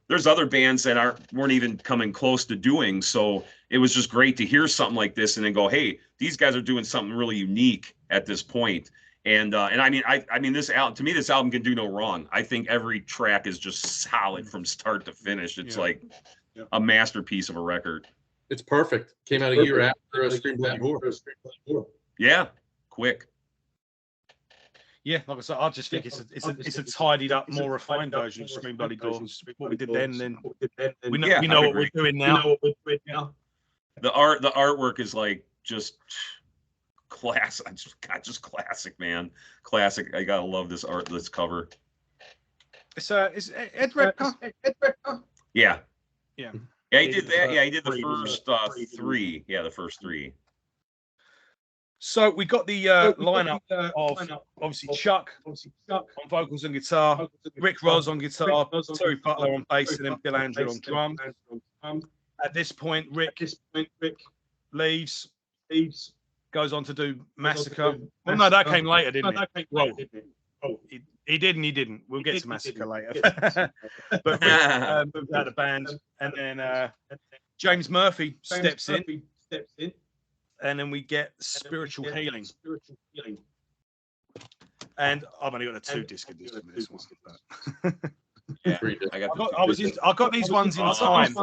there's other bands that weren't even coming close to doing. So it was just great to hear something like this and then go, hey, these guys are doing something really unique at this point. And this album, to me, this album can do no wrong. I think every track is just solid from start to finish. It's like a masterpiece of a record. It's perfect. Came out a year after Scream Bloody Whore. Yeah, quick. Yeah, like I said, I just think it's a tidied up, more refined version of Scream Bloody Doors. What we did then we know what we're doing now. The artwork is like just classic. Just classic, man. Classic. I gotta love this cover. It's Ed Repka. Yeah. Yeah. Yeah, he did that. Yeah, he did the first three. Yeah, the first three. So we got the lineup of obviously Chuck on vocals and guitar, Rick Ross on guitar, Terry Butler on bass, and then Bill Andrew on drums. At this point, Rick leaves, goes on to do Massacre. Well, no, that came later, didn't it? Well, he did and he didn't. We'll get to Massacre later. But Rick moved out of the band, and then James Murphy steps in. And then we get Spiritual Healing. And I've only got a 2-disc edition of this one. Yeah, I got these ones in time.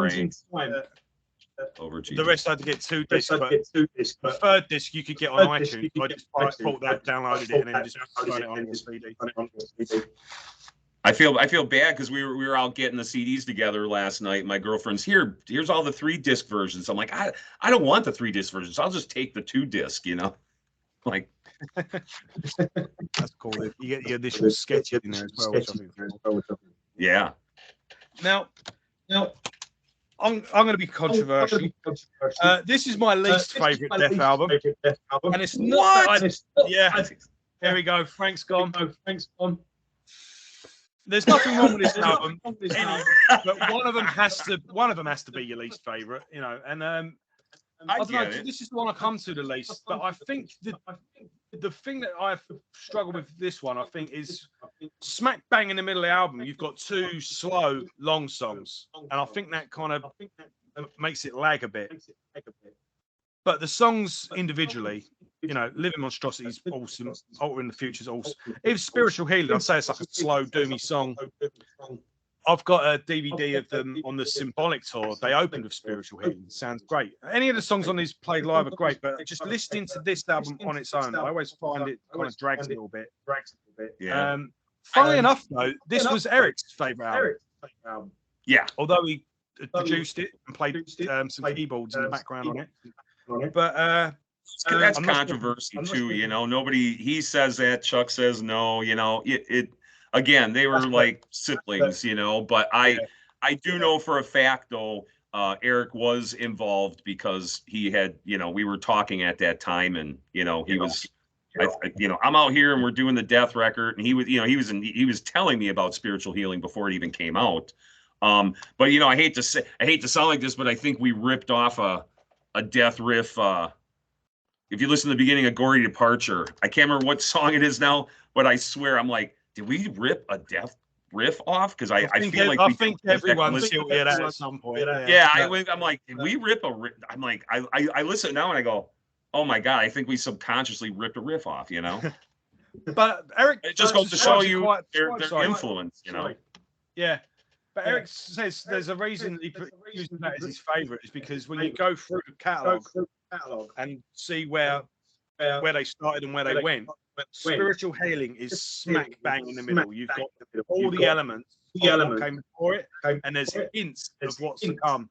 Over the rest I had to get 2 discs, but the 3rd disc you could get on iTunes. I just bought that, downloaded it, and then just put it on your CD. I feel bad because we were out getting the CDs together last night. My girlfriend's here's all the 3-disc versions. I'm like, I don't want the 3-disc versions. I'll just take the 2-disc, like. That's cool. You get the additional sketches in there as well. Which I think is cool. Yeah. Now, I'm going to be controversial. This is my least favorite Death album, and it's not. Yeah. There we go. Frank's gone. There's nothing wrong with this album, but one of them has to be your least favorite, and I don't know. This is the one I come to the least, but I think the thing that I've struggled with this one, I think, is smack bang in the middle of the album. You've got 2 slow, long songs, and I think that kind of makes it lag a bit. But the songs individually, Living Monstrosity is awesome. Altering the Future is awesome. Even Spiritual Healing, I'd say it's like a slow, doomy song. I've got a DVD of them on the Symbolic tour. They opened with Spiritual Healing. Sounds great. Any of the songs on these played live are great, but just listening to this album on its own, I always find it kind of drags a little bit. Yeah. Funnily enough, though, this was Eric's favorite album. Yeah. Although he produced it and played some keyboards in the background on it. But that's controversy too, Nobody, he says that, Chuck says no, it again, they were like siblings, but I do know for a fact though, Eric was involved because he had, we were talking at that time, and he was, I'm out here and we're doing the Death record, and he was telling me about Spiritual Healing before it even came out. But I hate to sound like this, but I think we ripped off a Death riff, if you listen to the beginning of Gory Departure, I can't remember what song it is now, but I swear I'm like, did we rip a Death riff off? Because I feel like I think everyone's guilty of that at some point. Yeah, I'm like, did we rip a riff? I'm like, I listen now and I go, oh my God, I think we subconsciously ripped a riff off, you know? But Eric, it just goes to show you their influence, you know? Yeah. But Eric says there's a reason he uses that as his favourite, is because when you go through the catalogue and see where they started and where they went, spiritual healing is smack bang in the middle. You've got all the elements of what came before it, and there's hints of what's to come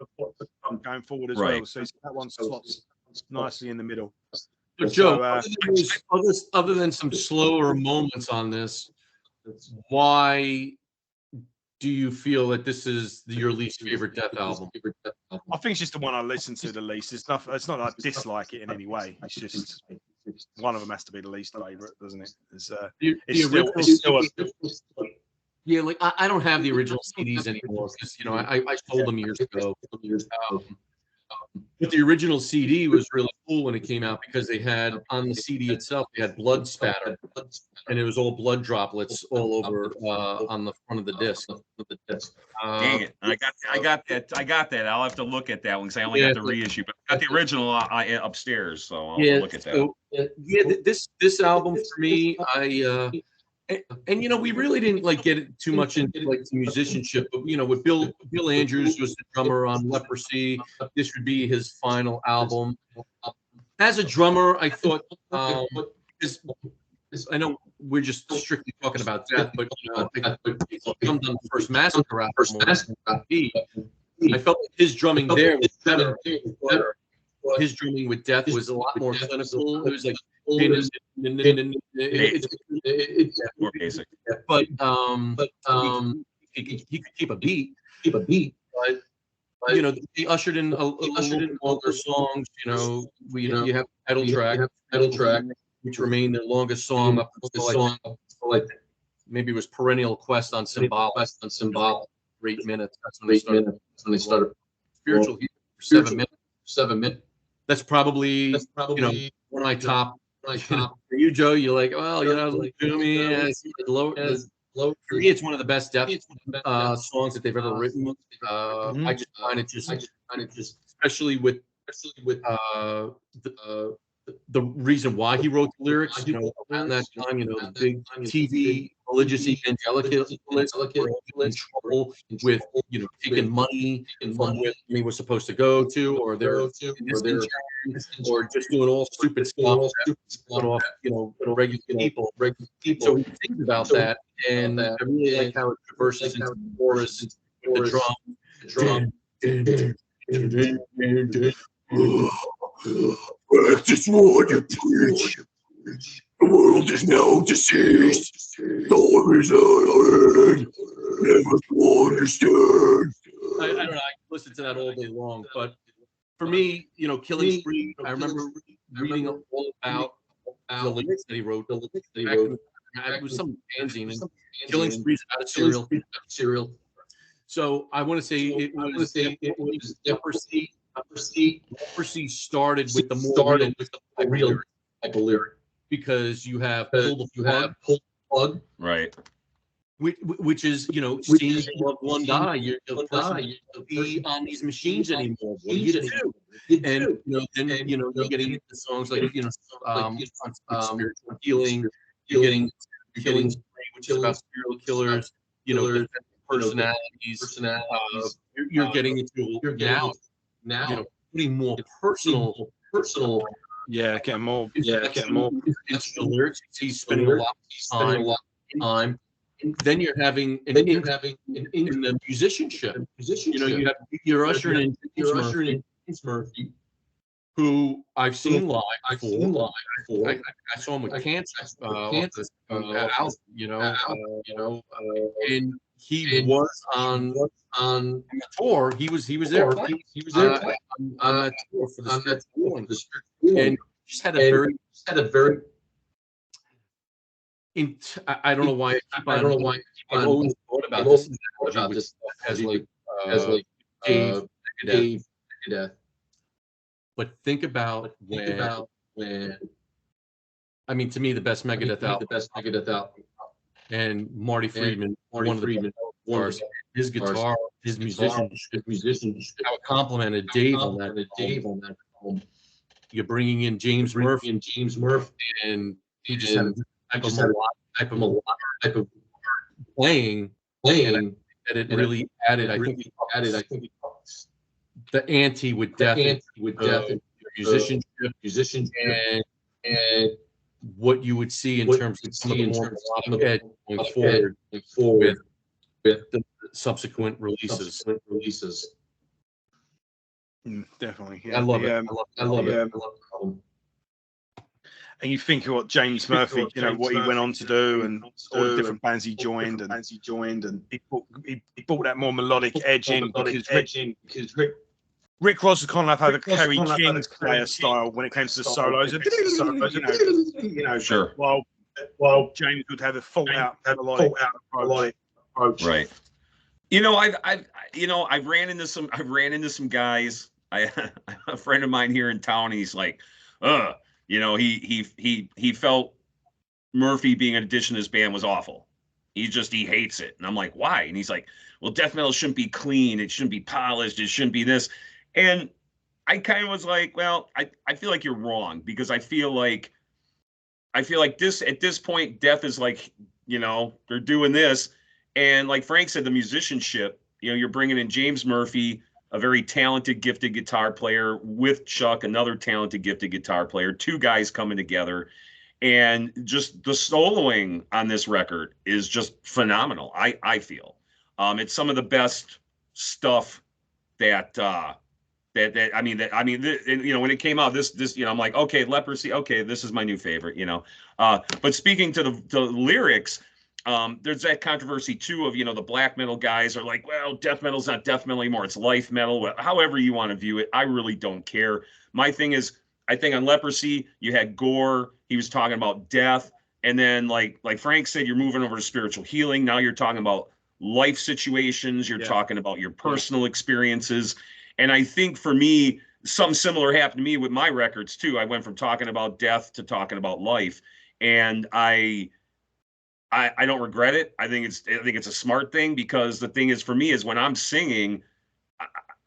going forward as well. So that one slots nicely in the middle. But Joe, other than some slower moments on this, why do you feel that this is your least favorite Death album? I think it's just the one I listen to the least. It's not that I dislike it in any way. It's just one of them has to be the least favorite, doesn't it? It's still yeah, like I don't have the original CDs anymore because I sold them years ago. But the original CD was really cool when it came out because they had on the CD itself, they had blood spatter, and it was all blood droplets all over on the front of the disc. Dang it! I got that. I'll have to look at that one because I only got the reissue, but I got the original upstairs, so I'll look at that. So, this album for me, and we really didn't get too much into the musicianship, but with Bill Andrews was the drummer on Leprosy. This would be his final album. As a drummer, I thought, I know we're just strictly talking about Death, but he comes on the first Massacre album. I felt like his drumming there was better. His drumming with Death was a lot more clinical. It was like it's more basic, but he could keep a beat. But they ushered in a little longer songs. You have title track, which remained their longest song up until like maybe it was Perennial Quest on Symbolic. 8 minutes. That's when they started. Spiritual Healing for 7 minutes. That's probably one of my top. For you, Joe, you're like, well, like Jimmy, low. For me, it's one of the best Death songs that they've ever written. I just find it just, especially with the reason why he wrote the lyrics. Around that time, the big TV religious evangelicals were in trouble with taking money from where he was supposed to go to, or they're or just doing all stupid stuff off regular people. So he thinks about that, and I really like how it traverses into the chorus, the drum. Practice what you preach. The world is now deceased. Time is unheard. Never to understand. I don't know. I listen to that all day long, but for me, Killing Spree, I remember reading all about the lyrics that he wrote. It was some fanzine, and Killing Spree is about a serial. So I want to say it was Leprosy started with the real type of lyric, because you have pull the plug, right? Which is seeing loved one die. You're be on these machines anymore. What do you do? And then you're getting into songs like spiritual healing. You're getting Killing Spree, which is about serial killers. Personalities. You're getting into now putting more personal. Getting more Intentional lyrics. He's spending a lot of time. And then you're having in the musicianship. You're ushering in James Murphy, who I've seen live. I saw him with Cancer. And he was on the tour. He was there. He was there on that tour for the Spiritual, and just had a very. I don't know why. I've always thought about this as like Dave. But think about when And I mean, to me, the best Megadeth album. And Marty Friedman, one of the stars, his guitar, his musicianship, how it complimented Dave on that album. You're bringing in James Murphy, and he just had a type of playing, and it really added. I think the ante with Death, musicianship, and what you would see in terms of some of the more melodic edge going forward with the subsequent releases. Definitely, yeah. I love it. I love it. And you think of what James Murphy, what he went on to do, and all the different bands he joined, and he brought that more melodic edge in because Rick Ross kind of had a Kerry King's player style when it came to the solos. Sure. While James would have a full out approach. Right. I've ran into some guys. A friend of mine here in town, he's like, he felt Murphy being an addition to his band was awful. He hates it. And I'm like, why? And he's like, well, death metal shouldn't be clean. It shouldn't be polished. It shouldn't be this. And I kind of was like, well, I feel like you're wrong, because I feel like this at this point, death is like, they're doing this. And like Frank said, the musicianship, you're bringing in James Murphy, a very talented, gifted guitar player, with Chuck, another talented, gifted guitar player, two guys coming together. And just the soloing on this record is just phenomenal. I feel it's some of the best stuff that when it came out, this I'm like, okay, Leprosy, okay, this is my new favorite, But speaking to the lyrics, there's that controversy too of, the black metal guys are like, well, death metal's not death metal anymore, it's life metal. However you want to view it, I really don't care. My thing is, I think on Leprosy, you had gore, he was talking about death, and then like Frank said, you're moving over to spiritual healing. Now you're talking about life situations, you're talking about your personal experiences. And I think for me, something similar happened to me with my records too. I went from talking about death to talking about life, and I don't regret it. I think it's a smart thing, because the thing is, for me, is when I'm singing,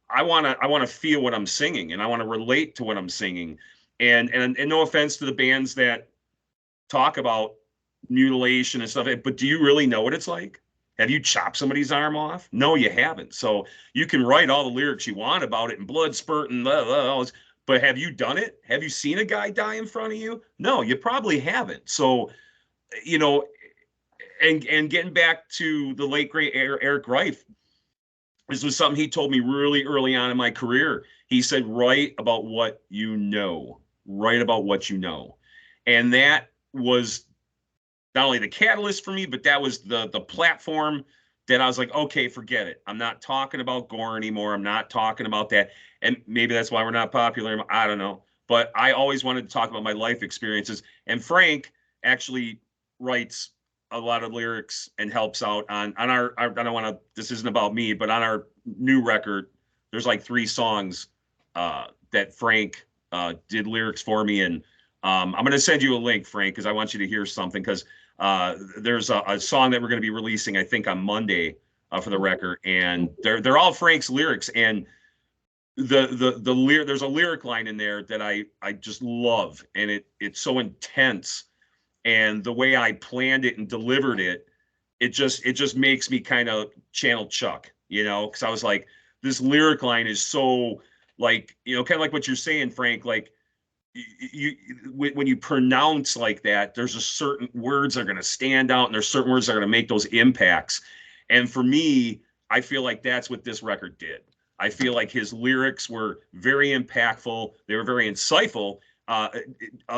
I want to feel what I'm singing, and I want to relate to what I'm singing. And no offense to the bands that talk about mutilation and stuff, but do you really know what it's like? Have you chopped somebody's arm off? No, you haven't. So you can write all the lyrics you want about it and blood spurting, but have you done it? Have you seen a guy die in front of you? No, you probably haven't. So, and getting back to the late great Eric Reif, this was something he told me really early on in my career. He said, write about what you know. Write about what you know. And that was not only the catalyst for me, but that was the platform that I was like, okay, forget it. I'm not talking about gore anymore. I'm not talking about that. And maybe that's why we're not popular. I don't know. But I always wanted to talk about my life experiences. And Frank actually writes a lot of lyrics and helps out on our, I don't want to, this isn't about me, but on our new record, there's like 3 songs that Frank did lyrics for me. And I'm going to send you a link, Frank, because I want you to hear something, because there's a song that we're going to be releasing, I think, on Monday for the record, and they're all Frank's lyrics. And there's a lyric line in there that I just love, and it's so intense, and the way I planned it and delivered it, it just makes me kind of channel Chuck, because I was like, this lyric line is so like, kind of like what you're saying, Frank, like, when you pronounce like that, there's a certain words that are going to stand out, and there's certain words that are going to make those impacts. And for me, I feel like that's what this record did. I feel like his lyrics were very impactful. They were very insightful,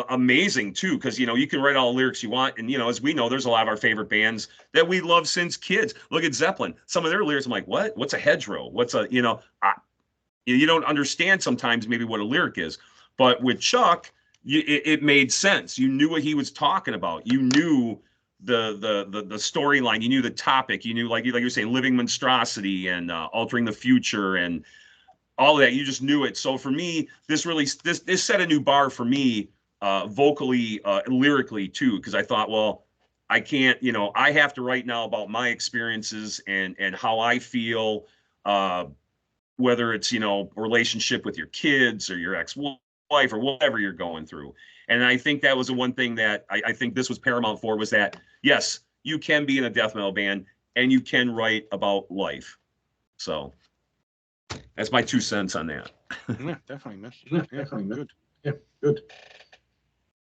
amazing too, because you can write all the lyrics you want, and as we know, there's a lot of our favorite bands that we love since kids. Look at Zeppelin. Some of their lyrics, I'm like, what's a hedgerow? What's a you don't understand sometimes maybe what a lyric is. But with Chuck, it made sense. You knew what he was talking about. You knew the storyline. You knew the topic. You knew, like you were saying, living monstrosity and altering the future and all of that. You just knew it. So for me, this set a new bar for me vocally, lyrically too, because I thought, well, I can't, I have to write now about my experiences and how I feel, whether it's, relationship with your kids or your ex-wife or whatever you're going through. And I think that was the one thing that I think this was paramount for, was that, yes, you can be in a death metal band and you can write about life. So that's my 2 cents on that. Yeah, definitely, man. Yeah, Definitely good. Yeah, good.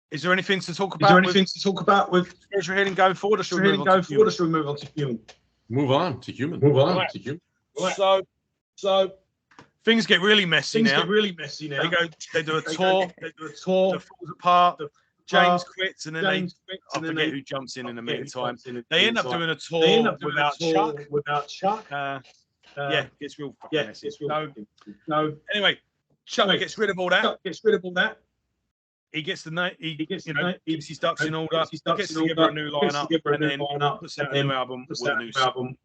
Is there anything to talk about? With spiritual healing going forward, or should we move on to human? Move on to human. Right. So things get really messy now. They do a tour. It falls apart. James quits, and then I forget who jumps in the meantime. They end up doing a tour without Chuck. Yeah, gets real fucking messy. So anyway, Chuck gets rid of all that. He gets the name. He gets his ducks in order. He gets together a new lineup, and then puts out a new album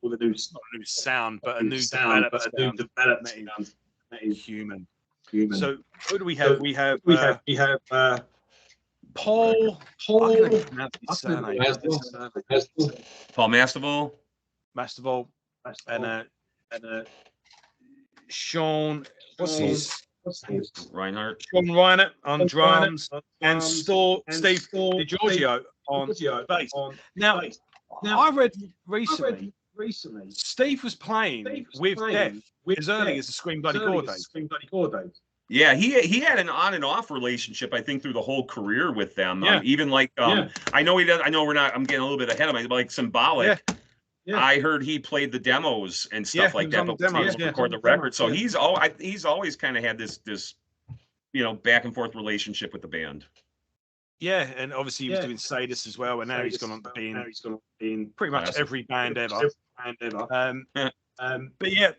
with a new not a new sound, but a new developed sound. That is human. So who do we have? We have Paul. Paul Masterval, and Sean. What's his? Reinhardt. Sean Reinhardt on drums, and Steve DiGiorgio on bass. Now, I read recently, Steve was playing with Death as early as the Scream Bloody Gore days. Yeah, he had an on and off relationship, I think, through the whole career with them. Yeah. Even like, I know he does. I know I'm getting a little bit ahead of myself, but like Symbolic. Yeah. Yeah. I heard he played the demos and stuff like that, but he didn't record the record. So he's always kind of had this back and forth relationship with the band. Yeah, and obviously he was doing Sadist as well, and now he's gone on to being pretty much every band ever. But yeah,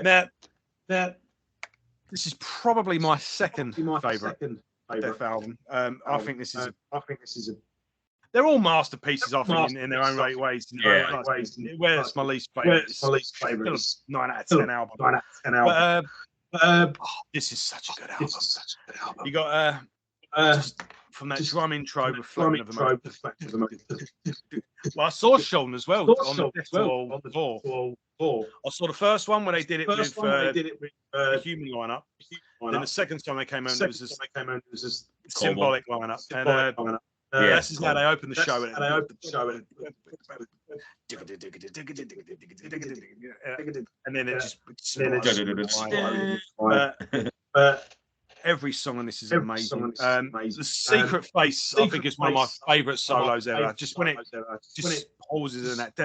now this is probably my second favorite Death album. I think this is a. They're all masterpieces, I think, in their own right ways. Where's my least favorite? It's 9 out of 10 album. But this is such a good album. You got just from that drum intro, reflecting of the moment. Well, I saw Sean as well on the festival tour. I saw the first one where they did it with the human lineup. Then the second time they came home, there was this Symbolic lineup. And this is how they opened the show. And then it just. Every song on this is amazing. The Secret Face, I think, is one of my favourite solos ever. Just when it just pauses in that.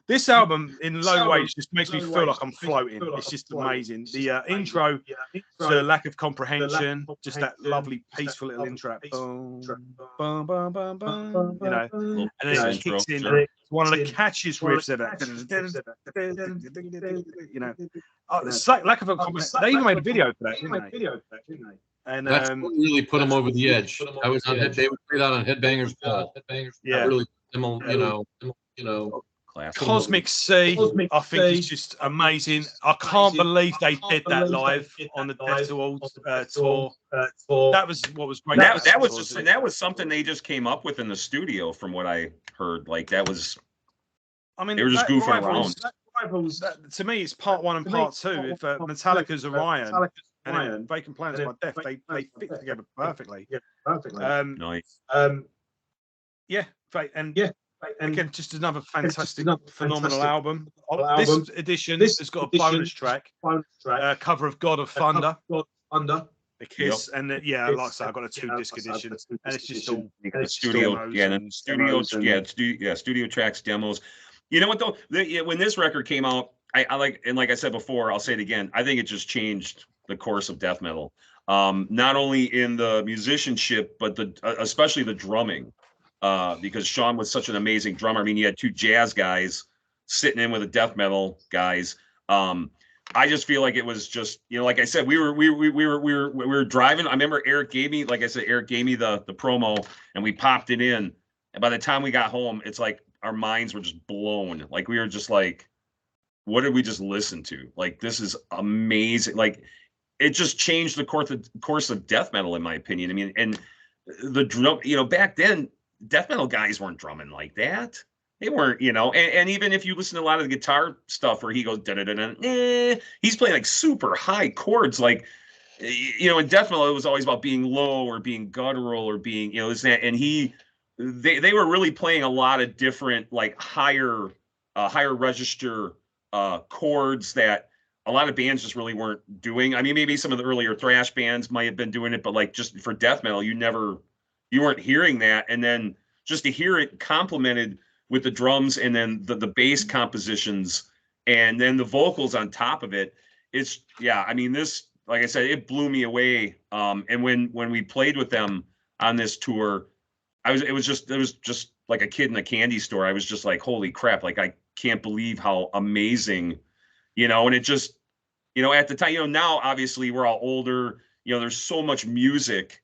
This album, in low ways, just makes me feel like I'm floating. It's just amazing. The intro to Lack of Comprehension, just that lovely, peaceful little intro. Boom, boom, boom, boom, boom, and then it kicks in. It's one of the catchiest riffs ever. Lack of Comprehension. They even made a video for that, didn't they? And that's what really put them over the edge. I was on they would play that on Headbangers Ball. Yeah, really, you know. Cosmic Sea, I think is just amazing. I can't believe they did that live on the Death tour. That was what was great. That was something they just came up with in the studio, from what I heard. Like that was. I mean, they were just goofing around. To me, it's part 1 and part 2. If Metallica's Orion and Vacant Planets by Death, they fit together perfectly. Nice. And again, just another fantastic, phenomenal album. This edition has got a bonus track, cover of God of Thunder. The Kiss, and like I say, I've got a 2-disc edition, and it's just all studio tracks, demos. You know what though? When this record came out, I like, and like I said before, I'll say it again. I think it just changed the course of death metal, not only in the musicianship, but especially the drumming. Because Sean was such an amazing drummer. I mean, you had 2 jazz guys sitting in with the death metal guys. I just feel like it was just, like I said, we were driving. I remember Eric gave me the promo, and we popped it in. And by the time we got home, it's like our minds were just blown. Like we were just like, what did we just listen to? Like, this is amazing. Like, it just changed the course of death metal, in my opinion. I mean, and the drum, back then, death metal guys weren't drumming like that. They weren't, and even if you listen to a lot of the guitar stuff where he goes da da da da, he's playing like super high chords, like, in death metal it was always about being low or being guttural or being, this and that, and they were really playing a lot of different like higher register chords that a lot of bands just really weren't doing. I mean, maybe some of the earlier thrash bands might have been doing it, but like just for death metal, you weren't hearing that. And then just to hear it complemented with the drums and then the bass compositions and then the vocals on top of it, I mean, this, like I said, it blew me away. And when we played with them on this tour, it was just like a kid in a candy store. I was just like, holy crap. Like, I can't believe how amazing, and it just, at the time, now obviously we're all older, there's so much music,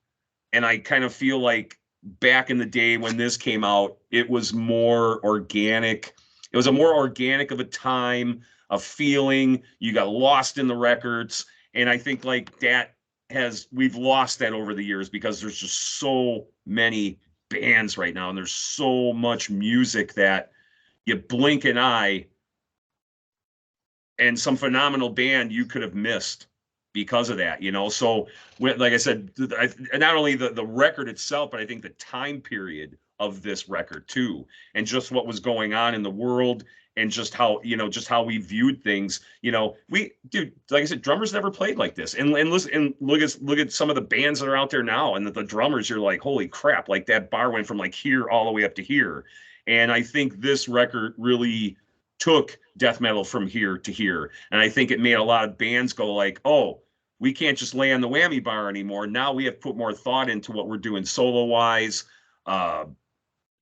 and I kind of feel like back in the day when this came out, it was more organic. It was a more organic of a time, a feeling. You got lost in the records. And I think like we've lost that over the years because there's just so many bands right now. And there's so much music that you blink an eye and some phenomenal band you could have missed because of that, So like I said, not only the record itself, but I think the time period of this record too, and just what was going on in the world and just how, just how we viewed things, like I said, drummers never played like this. And listen, and look at some of the bands that are out there now, and the drummers, you're like, holy crap, like that bar went from like here all the way up to here. And I think this record really took death metal from here to here. And I think it made a lot of bands go like, oh, we can't just lay on the whammy bar anymore. Now we have put more thought into what we're doing solo wise,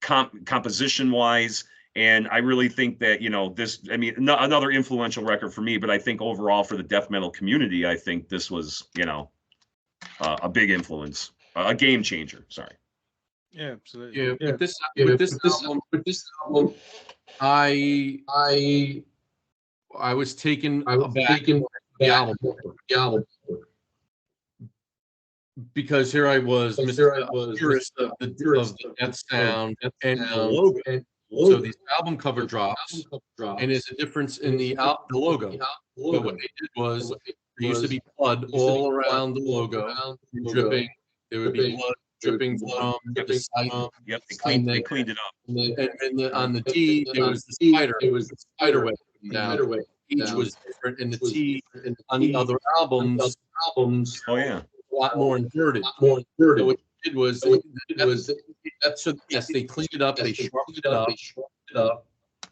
composition wise. And I really think that, this, I mean, another influential record for me, but I think overall for the death metal community, I think this was, a big influence, a game changer. Sorry. Yeah, absolutely. Yeah, yeah. With this album, I was taken aback the album because here I was, purist of the death sound and the logo. So these album cover drops, and there's a difference in the logo. But what they did was there used to be blood all around the logo, dripping. There would be blood dripping from the side. Yep, they cleaned it up. And on the T, there was the spider. It was the spider web down. Each was different, and the T on the other albums. Oh yeah, a lot more inverted. So what they did was yes, they cleaned it up. They sharpened it up.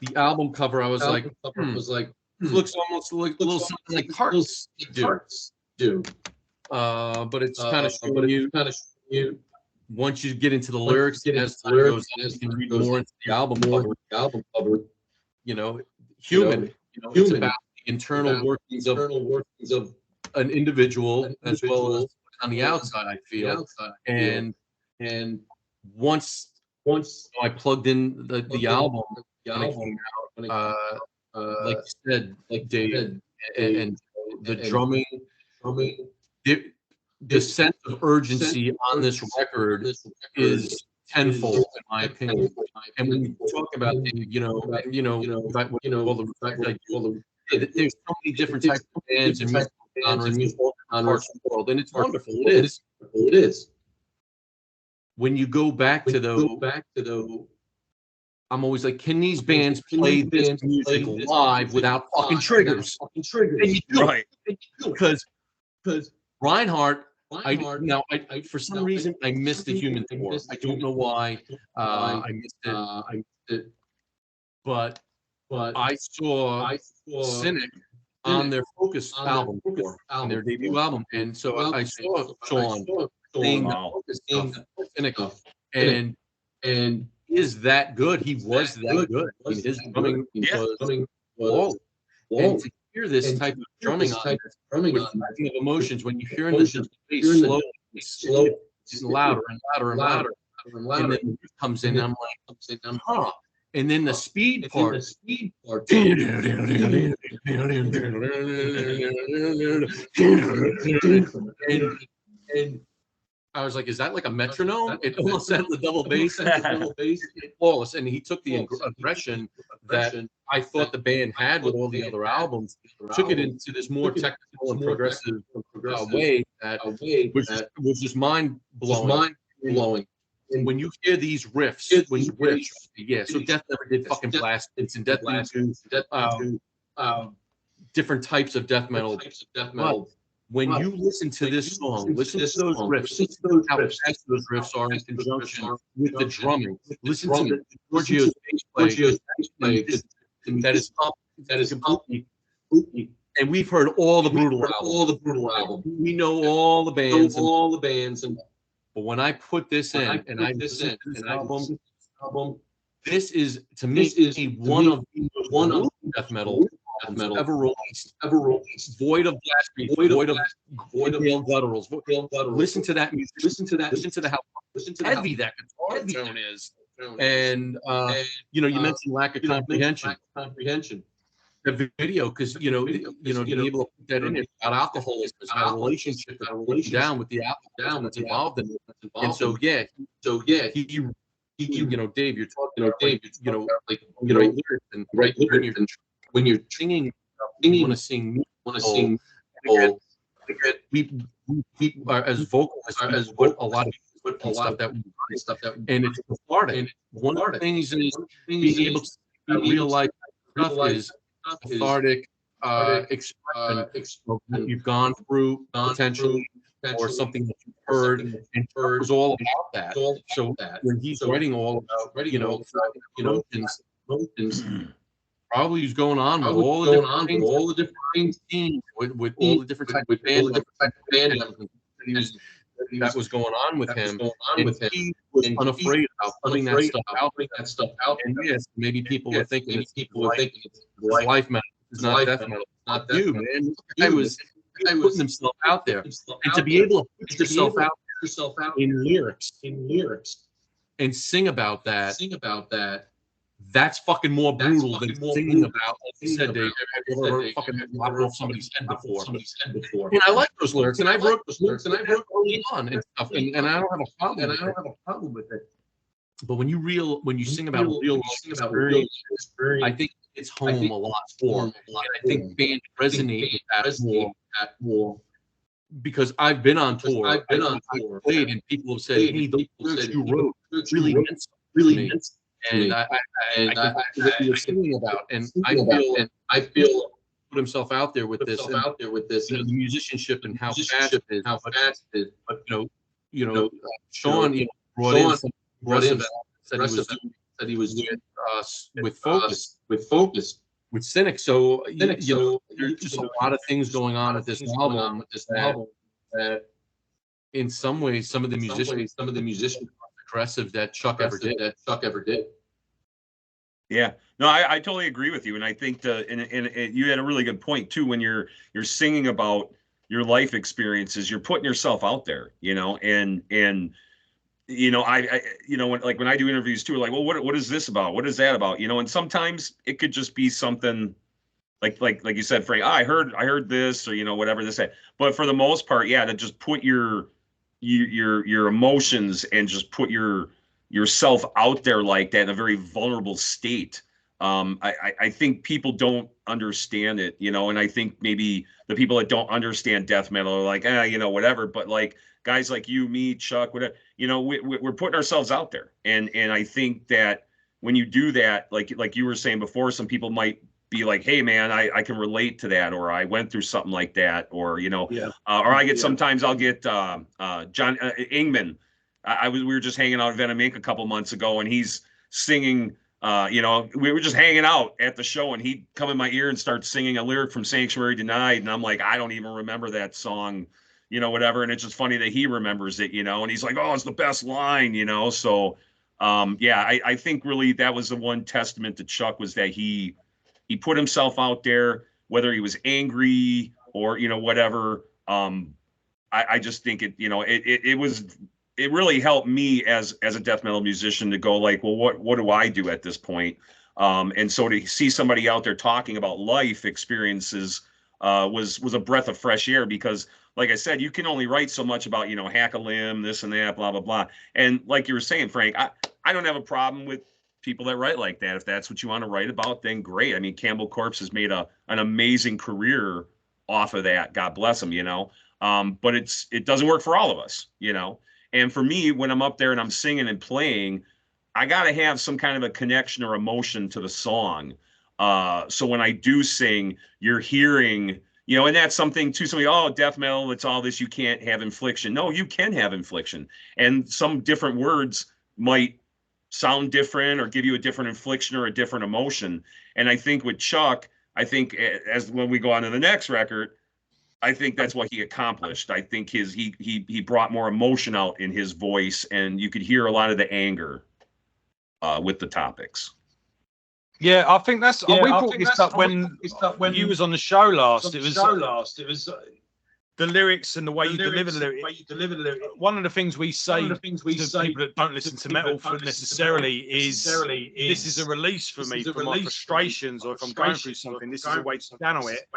The album cover, I was like, looks almost like a little something like Hearts do. But it's kind of showing you. Once you get into the lyrics, as time goes on, you can read more into the album cover. Human. It's about the internal workings of an individual as well as on the outside. I feel, and once I plugged in the album, when it came out, like you said, like Dave, and the drumming. The sense of urgency on this record is tenfold, in my opinion. And when you talk about there's so many different types of bands and musical genres and musical parts of the world, and it's wonderful. It is. When you go back to the, I'm always like, can these bands play this music live without fucking triggers? And you do, right? Because Reinhardt, I for some reason I missed the Human tour. I don't know why I missed it. But I saw Cynic on their Focus album tour, on their debut album, and so I saw Sean playing Cynic, and is that good? He was that good. I mean, his drumming was and to hear this type of drumming on with of emotions, when you hear this bass slowly, it's louder and louder and louder, and then it comes in, and I'm like, huh. And then the speed part. And I was like, is that like a metronome? It almost sounded the double bass. Flawless. And he took the aggression that I thought the band had with all the other albums, took it into this more technical and progressive way that was just mind blowing. And when you hear these riffs, so Death never did fucking blast. It's in Death different types of death metal. When you listen to this song, listen to those riffs, how fast those riffs are in conjunction with the drumming. Listen to Giorgio's bass play. That is completely. And we've heard all the brutal albums. We know all the bands, but when I put this in, and I listen to this album, this is to me one of death metal ever released, void of blasphemy, void of gutturals. Listen to that music. Listen to how heavy that guitar tone is. And you mentioned lack of comprehension. The video, because to be able to put that in, it's about alcoholism, it's about a relationship, down with the alcohol that's involved in it. And so Dave, you're talking about when you're singing, you want to sing. We are as vocalists as what a lot of stuff that and it's cathartic. One of the things is being able to real life stuff is cathartic expression of what you've gone through potentially, or something that you've heard, and it was all about that. So when he's writing all about emotions, probably he's going on with all the different things, with all the different types of band that was going on with him, and he was unafraid about putting that stuff out. And yes, maybe people were thinking it's life metal, it's not death metal. Not you, man. He was putting himself out there, and to be able to put yourself out in lyrics, and sing about that. That's fucking more brutal than singing about, like you said, Dave. Have you ever heard fucking lop off somebody's head before? And I like those lyrics, and I wrote those lyrics, and I wrote early on and stuff, and I don't have a problem with it. But when you sing about real experience, I think it's home a lot more. And I think bands resonate with that more. Because I've been on tour, I've played, and people have said, "Hey, those lyrics you wrote really meant something." And I what you were singing about, and I feel put himself out there with this, the musicianship and how fast it is. But Sean, brought in some progressive, said he was with Focus, with Cynic. So there's just a lot of things going on with this album. That in some ways, some of the musicians aggressive that Chuck ever did. Yeah, no, I totally agree with you, and I think and you had a really good point too. When you're singing about your life experiences, you're putting yourself out there, and when I do interviews too, like, well, what is this about? What is that about? And sometimes it could just be something like you said, Frank. I heard this, or whatever this. But for the most part, yeah, to just put your emotions and just put yourself out there like that in a very vulnerable state. I think people don't understand it, and I think maybe the people that don't understand death metal are like, whatever. But like guys like you, me, Chuck, whatever, we're putting ourselves out there, and I think that when you do that, like you were saying before, some people might be like, hey man, I can relate to that, or I went through something like that, or or I get sometimes I'll get John Ingman. We were just hanging out at Venom Inc. a couple months ago, and he's singing. We were just hanging out at the show, and he'd come in my ear and start singing a lyric from Sanctuary Denied, and I'm like, I don't even remember that song, whatever. And it's just funny that he remembers it, and he's like, oh, it's the best line, So, I think really that was the one testament to Chuck, was that he put himself out there, whether he was angry or whatever. I just think it was it really helped me as a death metal musician to go like, well, what do I do at this point? And so to see somebody out there talking about life experiences was a breath of fresh air, because like I said, you can only write so much about, you know, hack a limb, this and that, blah, blah, blah. And like you were saying, Frank, I don't have a problem with people that write like that. If that's what you want to write about, then great. I mean, Campbell Corpse has made an amazing career off of that. God bless him, you know. But it doesn't work for all of us, you know. And for me, when I'm up there and I'm singing and playing, I got to have some kind of a connection or emotion to the song. So when I do sing, you're hearing, you know, and that's something too. Somebody, oh, death metal, it's all this. You can't have infliction. No, you can have infliction. And some different words might sound different or give you a different infliction or a different emotion. And I think with Chuck, I think as when we go on to the next record, I think that's what he accomplished. I think he brought more emotion out in his voice, and you could hear a lot of the anger with the topics. Yeah, I think that's. We brought this up when you was on the show last. It was the lyrics and the way you deliver the lyrics. One of the things we say to people that don't listen to metal necessarily is this is a release for me from my frustrations, or if I'm going through something, this is a way to channel it.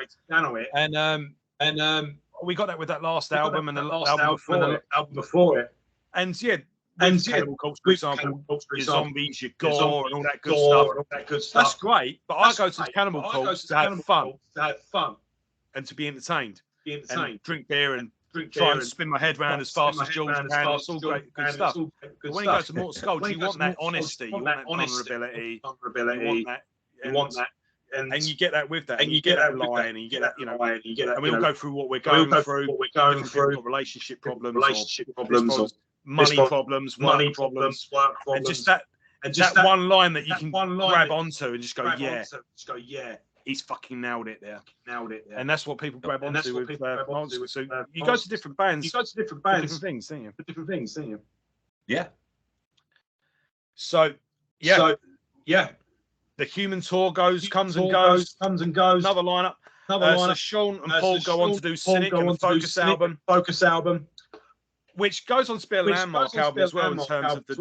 And we got that with that last album and the last album before it. And yeah. And Cannibal Corpse, for example, your zombies, your gore, and all that good stuff. That's great, but I go to Cannibal Corpse to have fun and to be entertained. And drink beer and try and spin my head around as fast as Jules can. It's all great, good stuff. But when you go to Morta Skuld, you want that honesty, you want that vulnerability, you want that. And you get that with that, and you get that line, and you get that, you know, and we all go through what we're going through, relationship problems, money problems, work problems, and just that one line that you can grab onto and just go, yeah, he's fucking nailed it there. And that's what people grab onto with Morta Skuld. So you go to different bands, for different things, don't you? Yeah. So yeah. The Human Tour comes and goes. Another lineup. So Sean and Paul go on to do Cynic and the Focus album, which goes on to be a landmark album as well in terms of the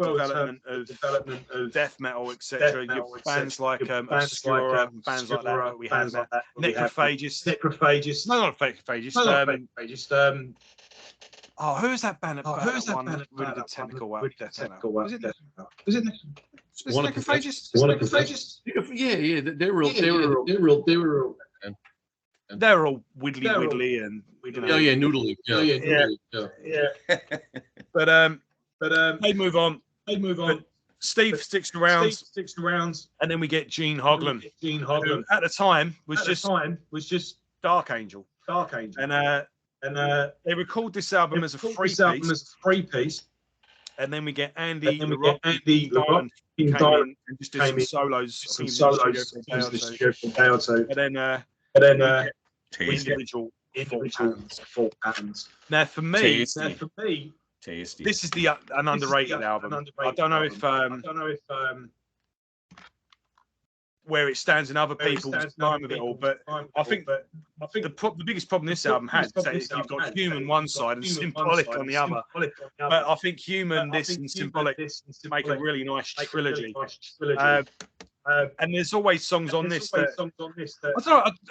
development of death metal, etc. Bands like Obscura and bands like that we had that. Necrophagist. No, not Necrophagist. Oh, who's that band? Who's that band? Really good technical work. Was it Necrophagist? Yeah. They were real. They're all widdly and noodly. Yeah. But they move on. But Steve sticks around, and then we get Gene Hoglan. Who at the time was just Dark Angel. And they record this album as a three piece. And then we get Andy LaRocque came in and just did some solos. And then individual full patterns. Now for me, tasty. This is an underrated album. I don't know if where it stands in other people's time of it all, but I think the biggest problem this album has is that you've got Human one side and Symbolic on the other. But I think Human, this and Symbolic make a really nice trilogy. And there's always songs on this that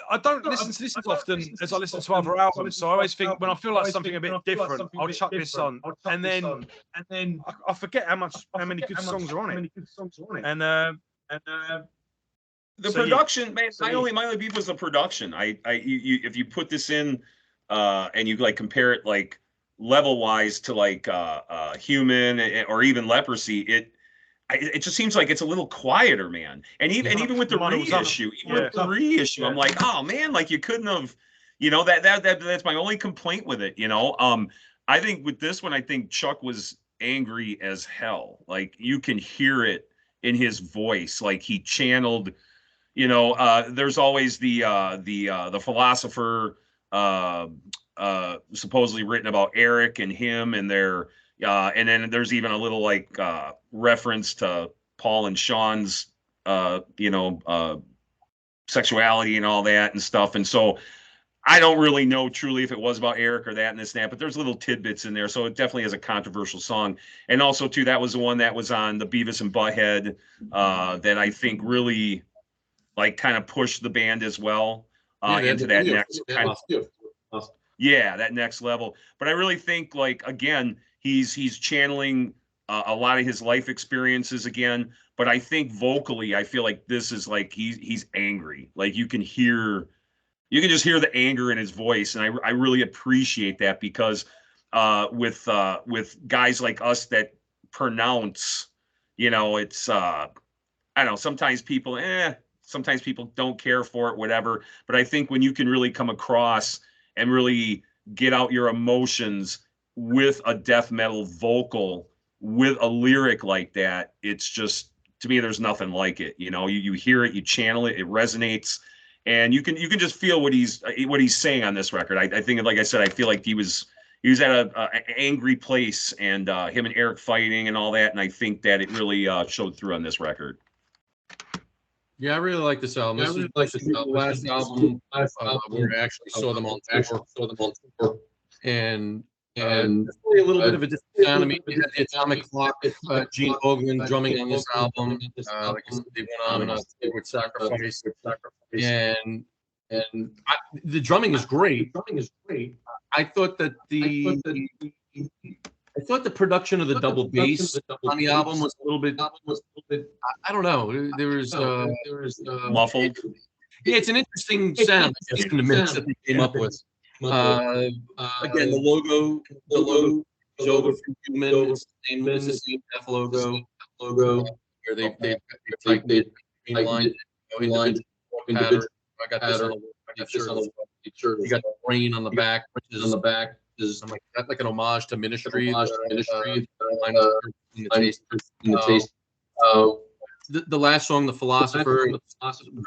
I don't listen to this as often as I listen to other albums. So I always think when I feel like something a bit different, I'll chuck this on, and then I forget how many good songs are on it. And the production, man. My only beef was the production. If you put this in, and you like compare it like level wise to like Human or even Leprosy, it just seems like it's a little quieter, man. And even with the reissue, I'm like, oh man, like you couldn't have, you know, that's my only complaint with it, you know. I think with this one, I think Chuck was angry as hell. Like you can hear it in his voice, like he channeled. You know, there's always the philosopher supposedly written about Eric and him and their and then there's even a little like reference to Paul and Sean's sexuality and all that and stuff. And so I don't really know truly if it was about Eric or that and this and that, but there's little tidbits in there. So it definitely is a controversial song. And also, too, that was the one that was on the Beavis and Butthead that I think really like kind of pushed the band as well into that next kind of that next level. But I really think like again, he's channeling a lot of his life experiences again. But I think vocally, I feel like this is like he's angry. Like you can just hear the anger in his voice, and I really appreciate that because with guys like us that pronounce, it's I don't know, sometimes people don't care for it, whatever. But I think when you can really come across and really get out your emotions with a death metal vocal with a lyric like that, it's just, to me, there's nothing like it. You hear it, you channel it, it resonates, and you can just feel what he's saying on this record. I think, like I said, I feel like he was at an angry place, and him and Eric fighting and all that, and I think that it really showed through on this record. Yeah, I really like this album. This is like the last album where I actually saw them on tour. And definitely a little bit of a different sound. I mean, they had the Atomic Clock, Gene Hoglan drumming on this album. Like I said, they went on with Sacrifice. And the drumming is great. I thought that I thought the production of the double bass on the album was a little bit. I don't know. There was muffled. Yeah, it's an interesting sound in the mix that they came up with. Again, the logo is over from Human. It's the same Death logo. Where they tightened it, streamlined it, individual. I got this on the shirt. You got the brain on the back, which is I'm like that's like an homage to Ministry. The last song, The Philosopher,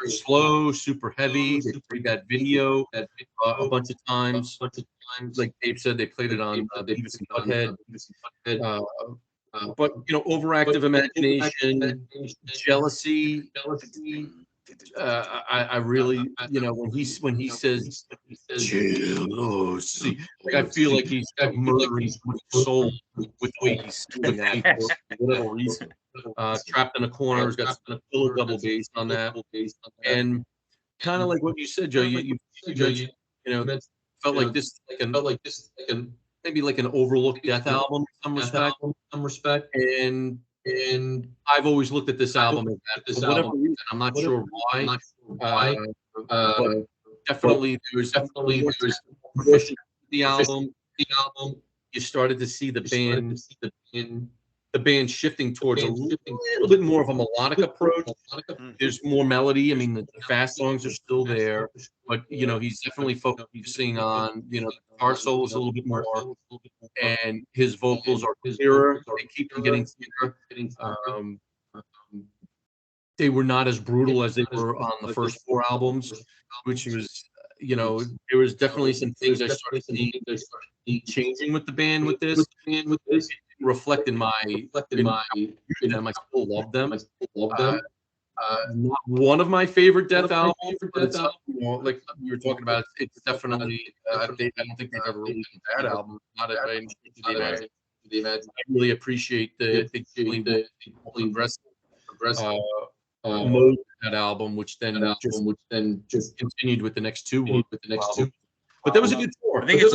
slow, super heavy. They played that video a bunch of times. Like Dave said, they played it on Beavis and Butthead. But overactive imagination, jealousy. I really, when he says jealousy, like I feel like he's murdering his soul with the way he's saying that for whatever reason. Trapped in a corner, he's got a killer double bass on that, and kind of like what you said, Joe. You felt like this, maybe like an overlooked Death album in some respect, and I've always looked at this album as that. For whatever reason, I'm not sure why. But definitely there was proficient the album. You started to see the band shifting towards a little bit more of a melodic approach. There's more melody. I mean, the fast songs are still there, but he's definitely focusing on the guitar solos a little bit more, and his vocals are clearer. They keep getting clearer. They were not as brutal as they were on the first 4 albums, which was there was definitely some things I started seeing changing with the band with this. Reflect in my them. I still love them. Not one of my favorite Death albums, but it's like we were talking about. It's definitely. I don't think they've ever released a bad album. I really appreciate the progressive mode of that album, which then just continued with the next 2. But that was a good tour. I think that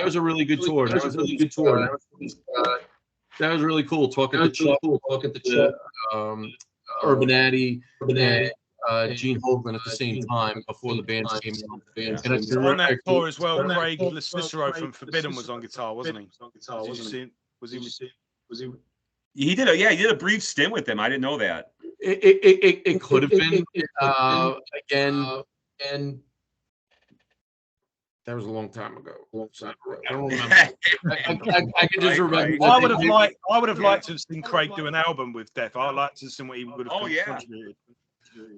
was a really good tour. That was a really good tour. That was really cool. Talking to Chuck, Urbanati, and Gene Hoglan at the same time before the band came out. And on that tour as well, Craig Cicero from Forbidden was on guitar, wasn't he? Was he? He did a brief stint with them. I didn't know that. It could have been again. That was a long time ago. I don't remember. I can just remember. I would have liked to have seen Craig do an album with Death. I'd like to have seen what he would have contributed.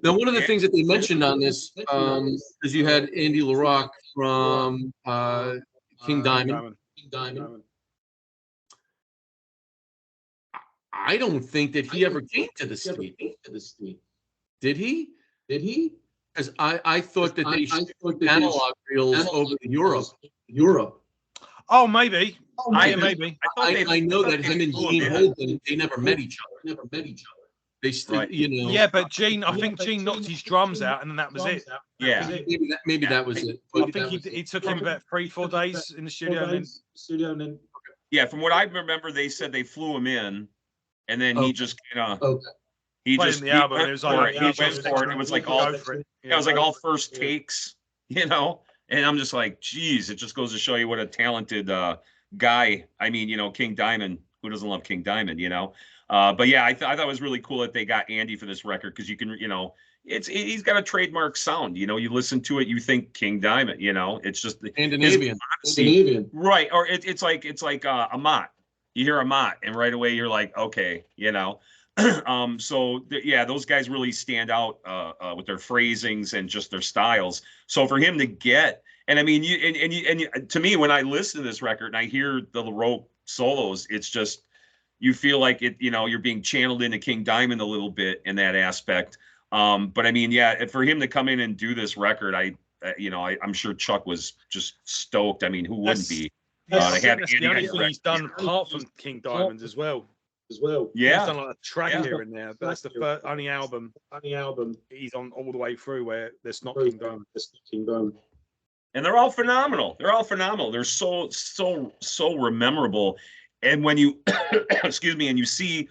Now, one of the things that they mentioned on this is you had Andy LaRocque from King Diamond. I don't think that he ever came to the state. Did he? Because I thought that they should analog reels over to Europe. Oh, maybe. Maybe. I know that him and Gene Holden, they never met each other. They still, Right. Yeah, but Gene, I think Gene knocked his drums out, and then that was it. Yeah. Maybe that was it. I think he took him about 3-4 days in the studio, and then. Yeah, from what I remember, they said they flew him in, and then he just kind of he played just in the album. went It was for like it. He went for it. It was like all it was like all first takes, you know. And I'm just like, geez, it just goes to show you what a talented guy. I mean, you know, King Diamond. Who doesn't love King Diamond, you know? But yeah, I thought it was really cool that they got Andy for this record because you can, you know, he's got a trademark sound. You know, you listen to it, you think King Diamond. You know, it's just Scandinavian, right? Or it's like a Mott. You hear a Mott, and right away you're like, okay, you know. Yeah, those guys really stand out with their phrasings and just their styles. So for him to get, and I mean, to me, when I listen to this record and I hear the LaRoque solos, it's just, you feel like it, you know, you're being channeled into King Diamond a little bit in that aspect. But I mean, yeah, for him to come in and do this record, I'm sure Chuck was just stoked. I mean, who wouldn't be? That's the only thing he's done apart from King Diamond as well. Yeah, he's done like a track here and there, but that's the only album he's on all the way through where there's not King Diamond. And they're all phenomenal. They're so memorable. And when you, excuse me, and you see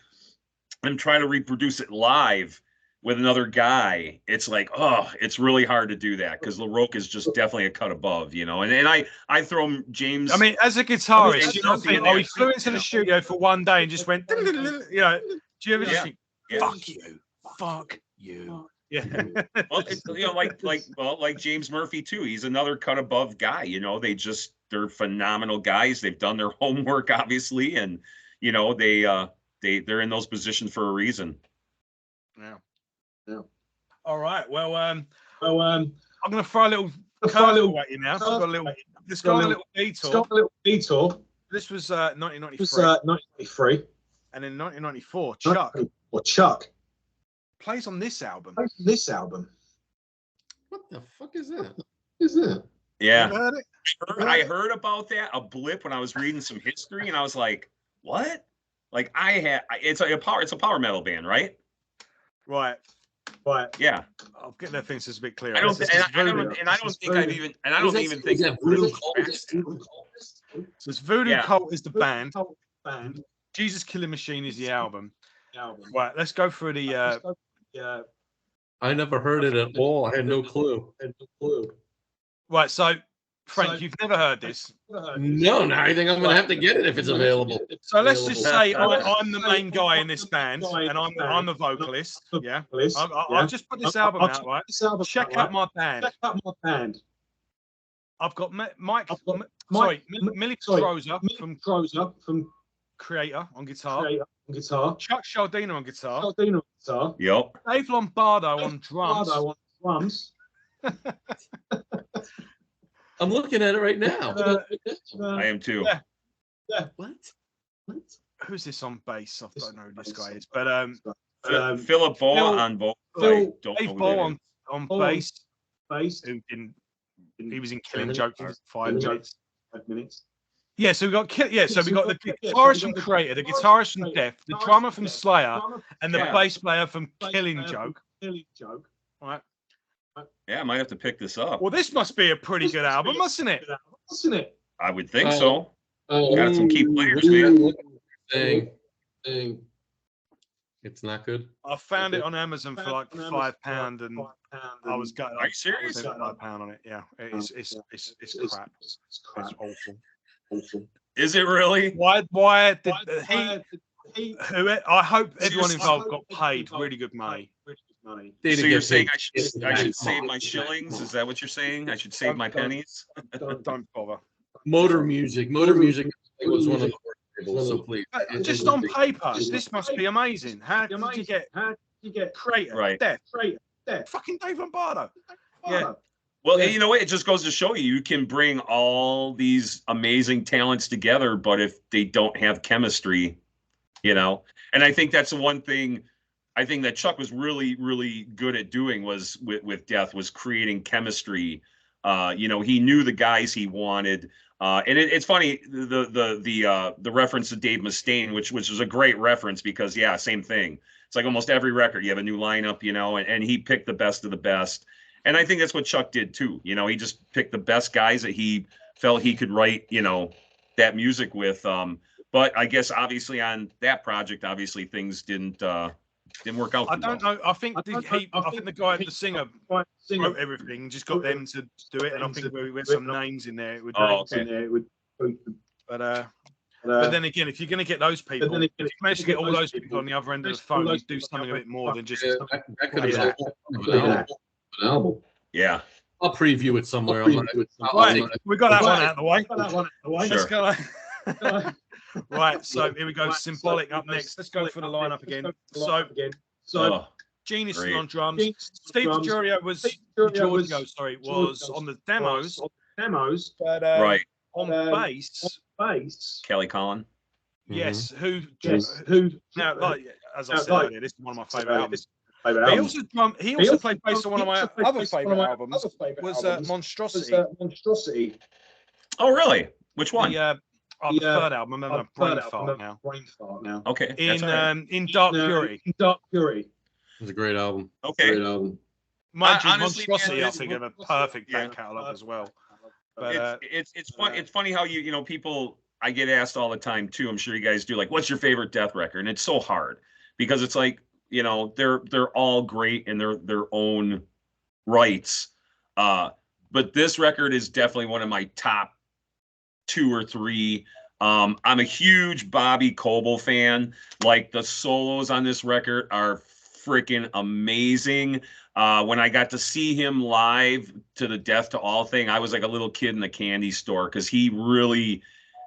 them try to reproduce it live with another guy, it's like, oh, it's really hard to do that because LaRoque is just definitely a cut above, you know. And I throw James. I mean, as a guitarist, you don't think, he flew into the studio for one day and just went, you know, do you ever just think, fuck you? Yeah. Well, it's, you know, like James Murphy too. He's another cut above guy. You know, they're phenomenal guys. They've done their homework, obviously, and you know they're in those positions for a reason. Yeah. All right. Well, I'm gonna throw a little curveball at you now. So I've got a little detour. This was 1993. And in 1994, Chuck plays on this album. What the fuck is that? Yeah. You heard it? I heard about that, a blip when I was reading some history, and I was like, what? Like it's a power metal band, right? Right. Yeah. I'll get that thing so it's a bit clearer. I don't think Voodoo Cult. So Voodoo Cult is the band. Jesus Killing Machine is the album. Right, let's go through the I never heard it at all. I had no clue. Right, so Frank, you've never heard this. No, I think I'm gonna have to get it if it's available. So let's just say I'm the main guy in this band, and I'm a vocalist. Yeah, I'll just put this album out, right? Check out my band. I've got Millie Crozer from Creator on guitar. Chuck Schuldiner on guitar. Yep. Dave Lombardo on drums. I'm looking at it right now. I am too. Yeah. What? Who's this on bass? I don't know who this guy is, but Philip Boa on both. Dave Boa on bass. He was in Killing Joke for 5 minutes. Yeah, so we got the guitarist from Creator, the guitarist from Death, the drummer from Slayer, and the bass player from Killing Joke. Right. Yeah, I might have to pick this up. Well, this must be a pretty good album, mustn't it? I would think so. Got some key players, man. It's not good. I found it on Amazon for like £5, and I was gutted. Are you serious? £5 on it. Yeah, it's crap. It's awful. Is it really? Why did I hope everyone involved got paid really good money. So you're saying I should save my shillings? Is that what you're saying? I should save my pennies? Don't bother. Motor Music was one of the labels, so please. Just on paper, this must be amazing. How did you get Creator, right? Death, fucking Dave Lombardo. Yeah. Well, you know what? It just goes to show you can bring all these amazing talents together, but if they don't have chemistry, you know. And I think that's the one thing I think that Chuck was really, really good at doing was with Death was creating chemistry. You know, he knew the guys he wanted. And it's funny the reference to Dave Mustaine, which was a great reference because yeah, same thing. It's like almost every record you have a new lineup, you know, and he picked the best of the best. And I think that's what Chuck did too. You know, he just picked the best guys that he felt he could write, you know, that music with. But I guess obviously on that project, obviously things didn't work out. I don't know. I think the guy, the singer, wrote everything. Just got them to do it, and I think we had some names in there. It would. But then again, if you're going to get those people, if you manage to get all those people on the other end of the phone, you do something a bit more than just. That could have been an album. Yeah. I'll preview it somewhere. Right, we got that one out of the way. Let's go. Right, so here we go. Symbolic up next. Let's go for the lineup again. So Genius on drums. Steve DiGiorgio was on the demos. But, right. On bass. Kelly Collin. Yes, who now, like as I said earlier, this is one of my favourite albums. He also played bass on one of my other favourite albums. Was Monstrosity. Oh, really? Which one? The third album. I remember brain fart now. Okay. In Dark Fury. It was a great album. Okay. Monstrosity, I think, have a perfect back catalogue as well. But, it's funny how you know people. I get asked all the time too. I'm sure you guys do. Like, what's your favorite Death record? And it's so hard because it's like, you know, they're all great in their own rights. But this record is definitely one of my top 2 or 3. I'm a huge Bobby Coble fan. Like the solos on this record are freaking amazing. When I got to see him live to the Death to All thing, I was like a little kid in the candy store because he really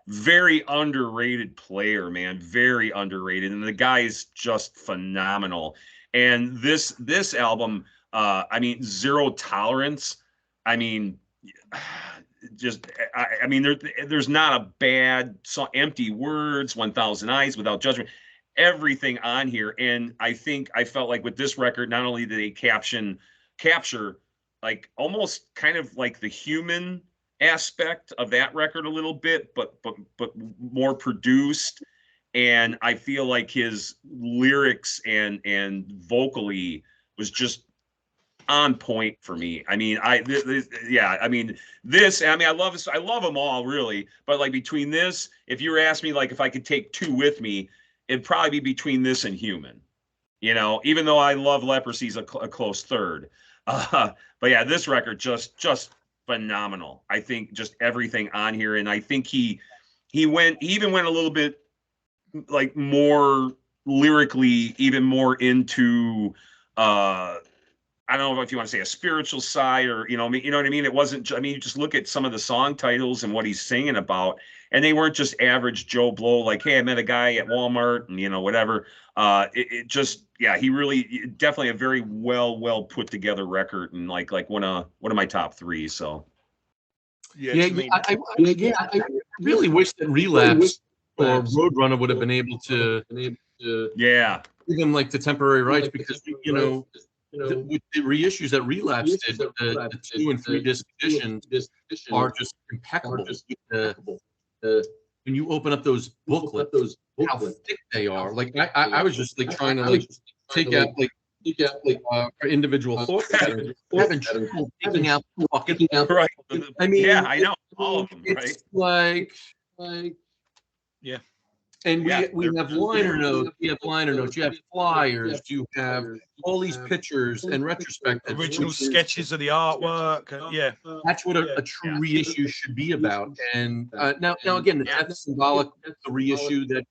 very underrated player, man, very underrated. And the guy is just phenomenal. And this album, I mean, Zero Tolerance. I mean, just, I mean, there's not a bad song. Empty Words, 1,000 Eyes, Without Judgment, everything on here. And I felt like with this record, not only did they capture like almost kind of like the human aspect of that record a little bit, but more produced. And I feel like his lyrics and vocally was just on point for me. I mean, I love them all really, but like between this, if you were asking me like if I could take 2 with me, it'd probably be between this and Human. You know, even though I love Leprosy's a close third. But yeah, this record just phenomenal. I think just everything on here, and I think he even went a little bit like more lyrically, even more into I don't know if you want to say a spiritual side or you know what I mean. It wasn't. I mean, you just look at some of the song titles and what he's singing about, and they weren't just average Joe Blow like, hey, I met a guy at Walmart and you know whatever. It just he really definitely a very well put together record and like one of my top 3. So I really wish that Relapse or Roadrunner would have been able to give him like the temporary rights because you know the reissues that Relapse did, the 2 and 3 disc editions are just impeccable. When you open up those booklets, how thick they are. Like I was just like trying to like take out individual thoughts, having trouble taking out fucking right. I mean, I know all of them, right? Like And we have liner notes. You have flyers. You have all these pictures and retrospectives, original sketches of the artwork. That's what a true reissue should be about. And now again, that's symbolic. The reissue that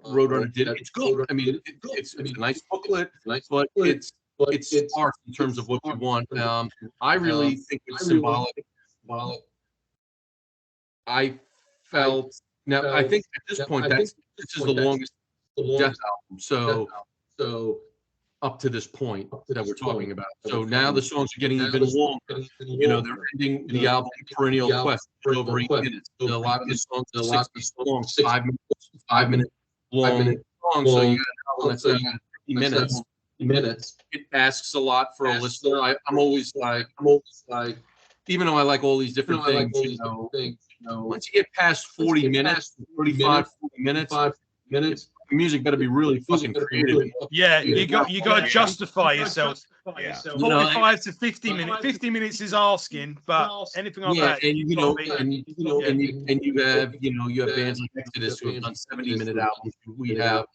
Roadrunner did. It's good. I mean, it's a nice booklet, but it's sparse in terms of what you want. I really think it's symbolic. I felt. Now, I think at this point, this is the longest Death album. So up to this point that we're talking about. So now the songs are getting even longer. You know, they're ending the album Perennial Quest for over 8 minutes. A lot of these songs are 60 songs, 5 minutes long long, so you got that's 50 minutes. It asks a lot for a listener. I'm always like, even though I like all these different things, you know, once you get past 40 minutes, 35, 40 minutes, the music better be really fucking creative. Yeah, you got to justify yourself. Yeah. 45 to 50 minutes. 50 minutes is asking, but anything like that. And you have bands like Exodus who have done 70-minute albums. We have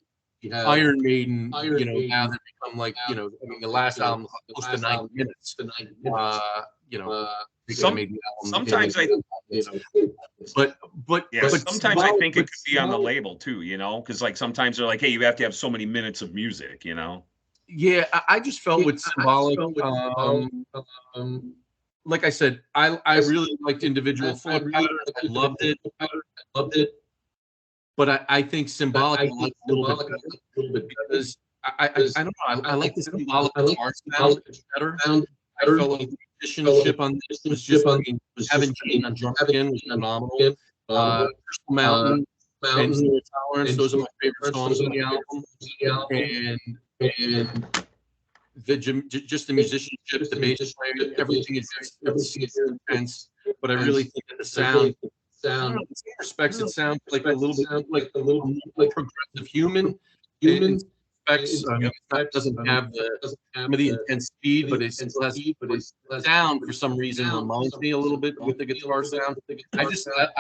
Iron Maiden, now they've become like, I mean, the last album was close to 90 minutes. Sometimes I, but sometimes I think it could be on the label too, because like sometimes they're like, hey, you have to have so many minutes of music, Yeah, I just felt with Symbolic, like I said, I really liked individual flow patterns. I loved it. But I think Symbolic I like a little bit because I don't know. I like the Symbolic guitar sound better. I felt like the musicianship on this was just, having Jane on drum again was phenomenal. Crystal Mountain and Zero Tolerance, those are my favorite songs on the album. And just the musicianship, the bass player, everything is intense. But I really think that the sound, in some respects, it sounds like a little more progressive human. In respects, it doesn't have the intense speed, but it's sound for some reason reminds me a little bit with the guitar sound. I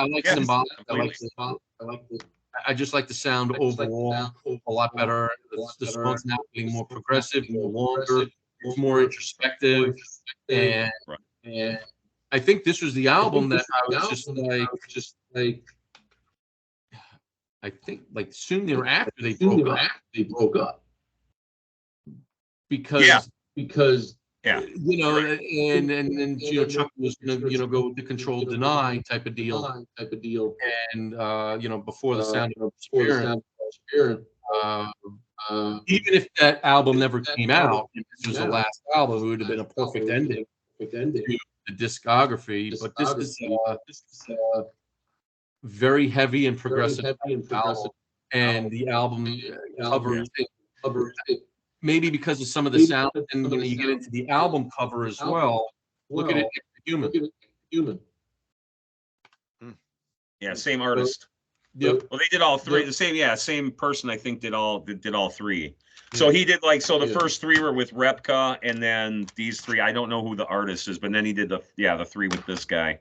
like Symbolic. I just like the sound overall a lot better. The song's now getting more progressive, more longer, more introspective, and I think this was the album that I was just like. I think like soon thereafter they broke up because and Chuck was gonna go with the Control Deny type of deal, and before the Sound of Disappearance, even if that album never came out, if this was the last album, it would have been a perfect ending to the discography. But this is very heavy and progressive album, and the album covers it. Maybe because of some of the sound, and when you get into the album cover as well, look at it, Human. Yeah, same artist. Yep. Well, they did all three. Same person I think did all three. So he did the first three were with Repka, and then these three, I don't know who the artist is, but then he did the three with this guy.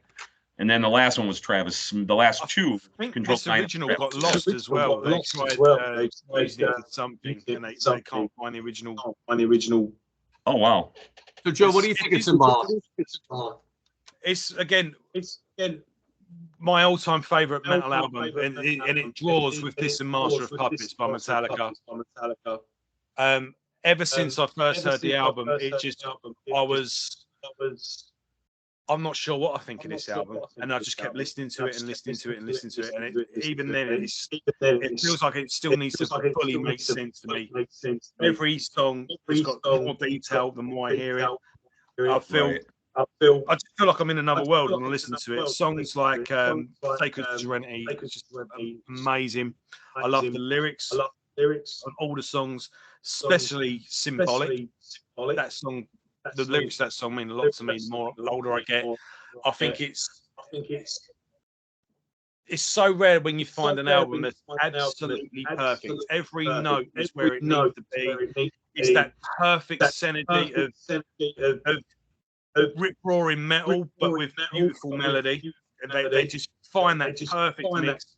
And then the last one was Travis. The last two. I think this original got lost as well. They tried using it for something, and they can't find the original. Oh wow! So Joe, what do you think it's Symbolic? It's again my all-time favorite metal album, and it draws with this and Master of Puppets by Metallica. Ever since I first heard the album, I'm not sure what I think of this album, and I just kept listening to it, and even then, it feels like it still needs to fully make sense to me. Every song has got more detail the more I hear it. I just feel like I'm in another world when I listen to it. Songs like Sacred Serenity, it's just amazing. I love the lyrics on all the songs, especially Symbolic. That song. The lyrics of that song mean a lot to me the more older I get. I think it's so rare when you find an album that's absolutely perfect. Every note is where it needs to be. It's that perfect synergy of rip-roaring metal, but with beautiful melody. And they just find that perfect mix.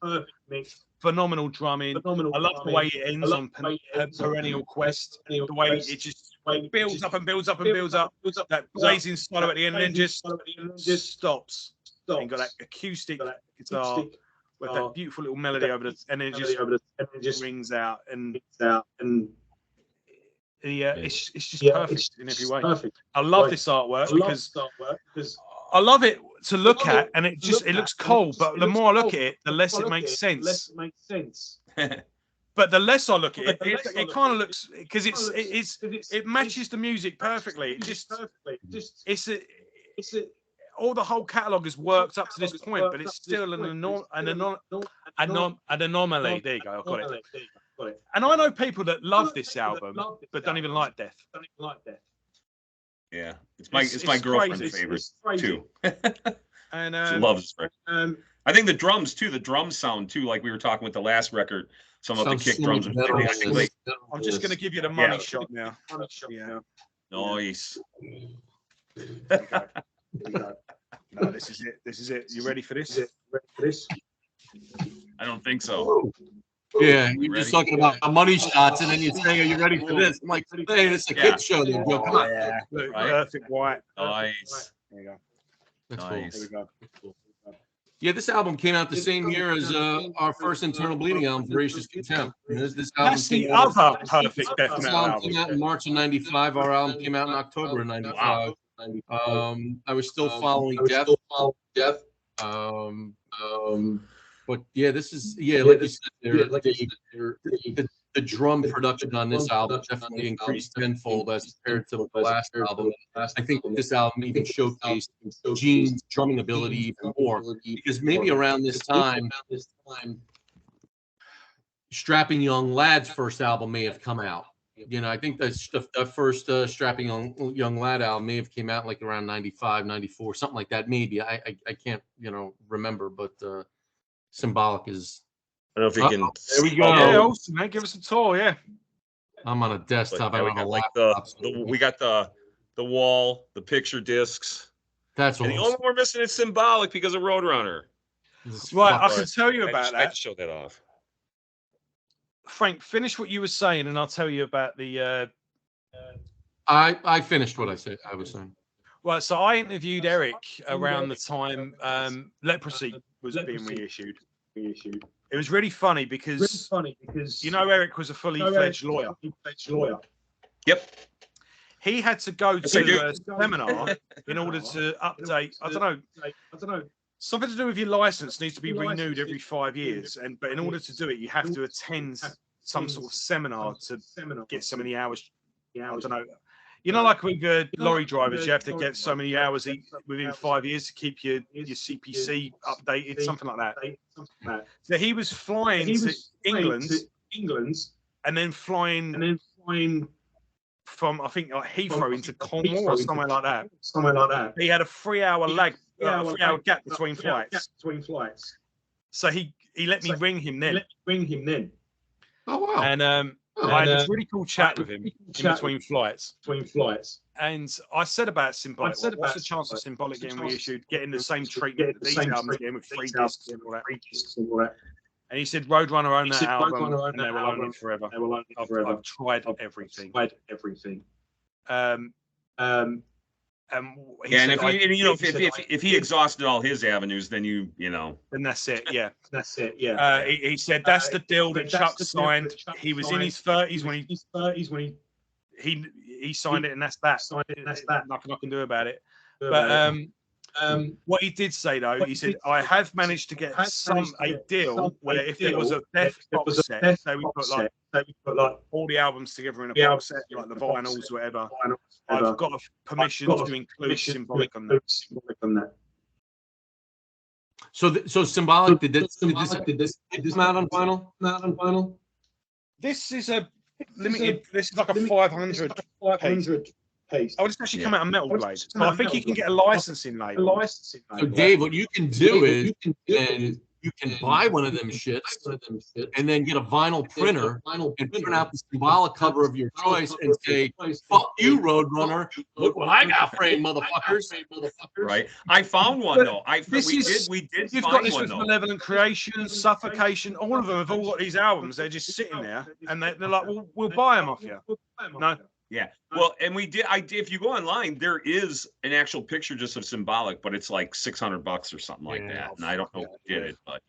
Phenomenal drumming. I love the way it ends on Perennial Quest. The way it just builds up and builds up and builds up. That blazing solo at the end, and then just stops. And you got that acoustic guitar with that beautiful little melody over it, and then it just rings out. And it's just perfect in every way. I love this artwork because I love it to look at, and it looks cold. But the more I look at it, the less it makes sense. But the less I look at it, it kind of looks, because it matches the music perfectly. All the whole catalogue is worked up to this point, but it's still an anomaly. There you go, I got it. And I know people that love this album, but don't even like Death. Yeah, it's my girlfriend's favorite too. And she loves this record. I think the drums too. The drums sound too, like we were talking with the last record. Some of the kick drums. I'm just going to give you the money shot now. Yeah. Nice. No, this is it. This is it. You ready for this? I don't think so. Yeah, you're just talking about money shots, and then you're saying, "Are you ready for this?" I'm like, "Hey, it's a kid show." Then Joe, come on. Yeah, right? Perfect white. Nice. There you go. That's Nice. There we go. Yeah, this album came out the same year as our first Internal Bleeding album, Voracious Contempt. This album That's the other perfect death This metal album album. came out in March of '95. Our album came out in October of '95. I was still following Death. But yeah, this is like you said, the drum production on this album definitely increased tenfold as compared to the last album. I think this album even showcased Gene's drumming ability even more, because maybe around this time, Strapping Young Lad's first album may have come out. You know, I think the first Strapping Young Lad album may have came out like around 95, 94, something like that. Maybe I can't remember, but Symbolic is. I don't know if you can. There we go. Yeah, awesome, man. Give us a tour. Yeah. I'm on a desktop. Yeah, we got like we got the wall, the picture discs. That's and awesome. the only one we're missing is Symbolic because of Roadrunner. Right, I can tell you about that. I just showed that off. Frank, finish what you were saying, and I'll tell you about the. I finished what I said. I was saying. Well, so I interviewed Eric around the time Leprosy was being reissued. It was really funny because Eric was a fully fledged lawyer. Yep. He had to go to a seminar in order to update. I don't know. Something to do with your license needs to be renewed every 5 years, but in order to do it, you have to attend some sort of seminar to get so many hours. I don't know. You know, like with lorry drivers, you have to get so many hours within 5 years to keep your CPC updated, something like that. So he was flying to England, and then flying from, I think, like Heathrow into Cornwall or somewhere like that. He had a 3-hour lag, 3-hour gap between flights. So he let me ring him then. Oh wow! And I had a really cool chat with him in between flights. And I said about Symbolic, what's the chance of Symbolic getting reissued, getting the same treatment that these albums get with 3 discs and all that? And he said Roadrunner owned that album, and they will own it forever. I've tried everything. If he exhausted all his avenues, then then that's it. Yeah, he said that's the deal that Chuck signed. He was in his 30s when he signed it, and that's that. Nothing I can do about it. But what he did say though, he said, I have managed to get a deal where if there was a Death box set, so we put like all the albums together in a box set, like the vinyls, whatever. I've got permission to include Symbolic on that. So Symbolic did this come out on vinyl? This is a limited. This is like a 500 piece. Oh, it's actually come out on Metal Blade. So I think you can get a licensing label. So Dave, what you can do is you can buy one of them shits and then get a vinyl printer and print out the Symbolic cover of your choice and say, "Fuck you, Roadrunner! Look what I got framed, motherfuckers!" Right. I found one though. We did. You've got this with Malevolent Creation, Suffocation. All of them have all got these albums. They're just sitting there, and they're like, "Well, we'll buy them off you." No. Yeah. Well, and we did. If you go online, there is an actual picture just of Symbolic, but it's like $600 or something like that. And I don't know who did it, but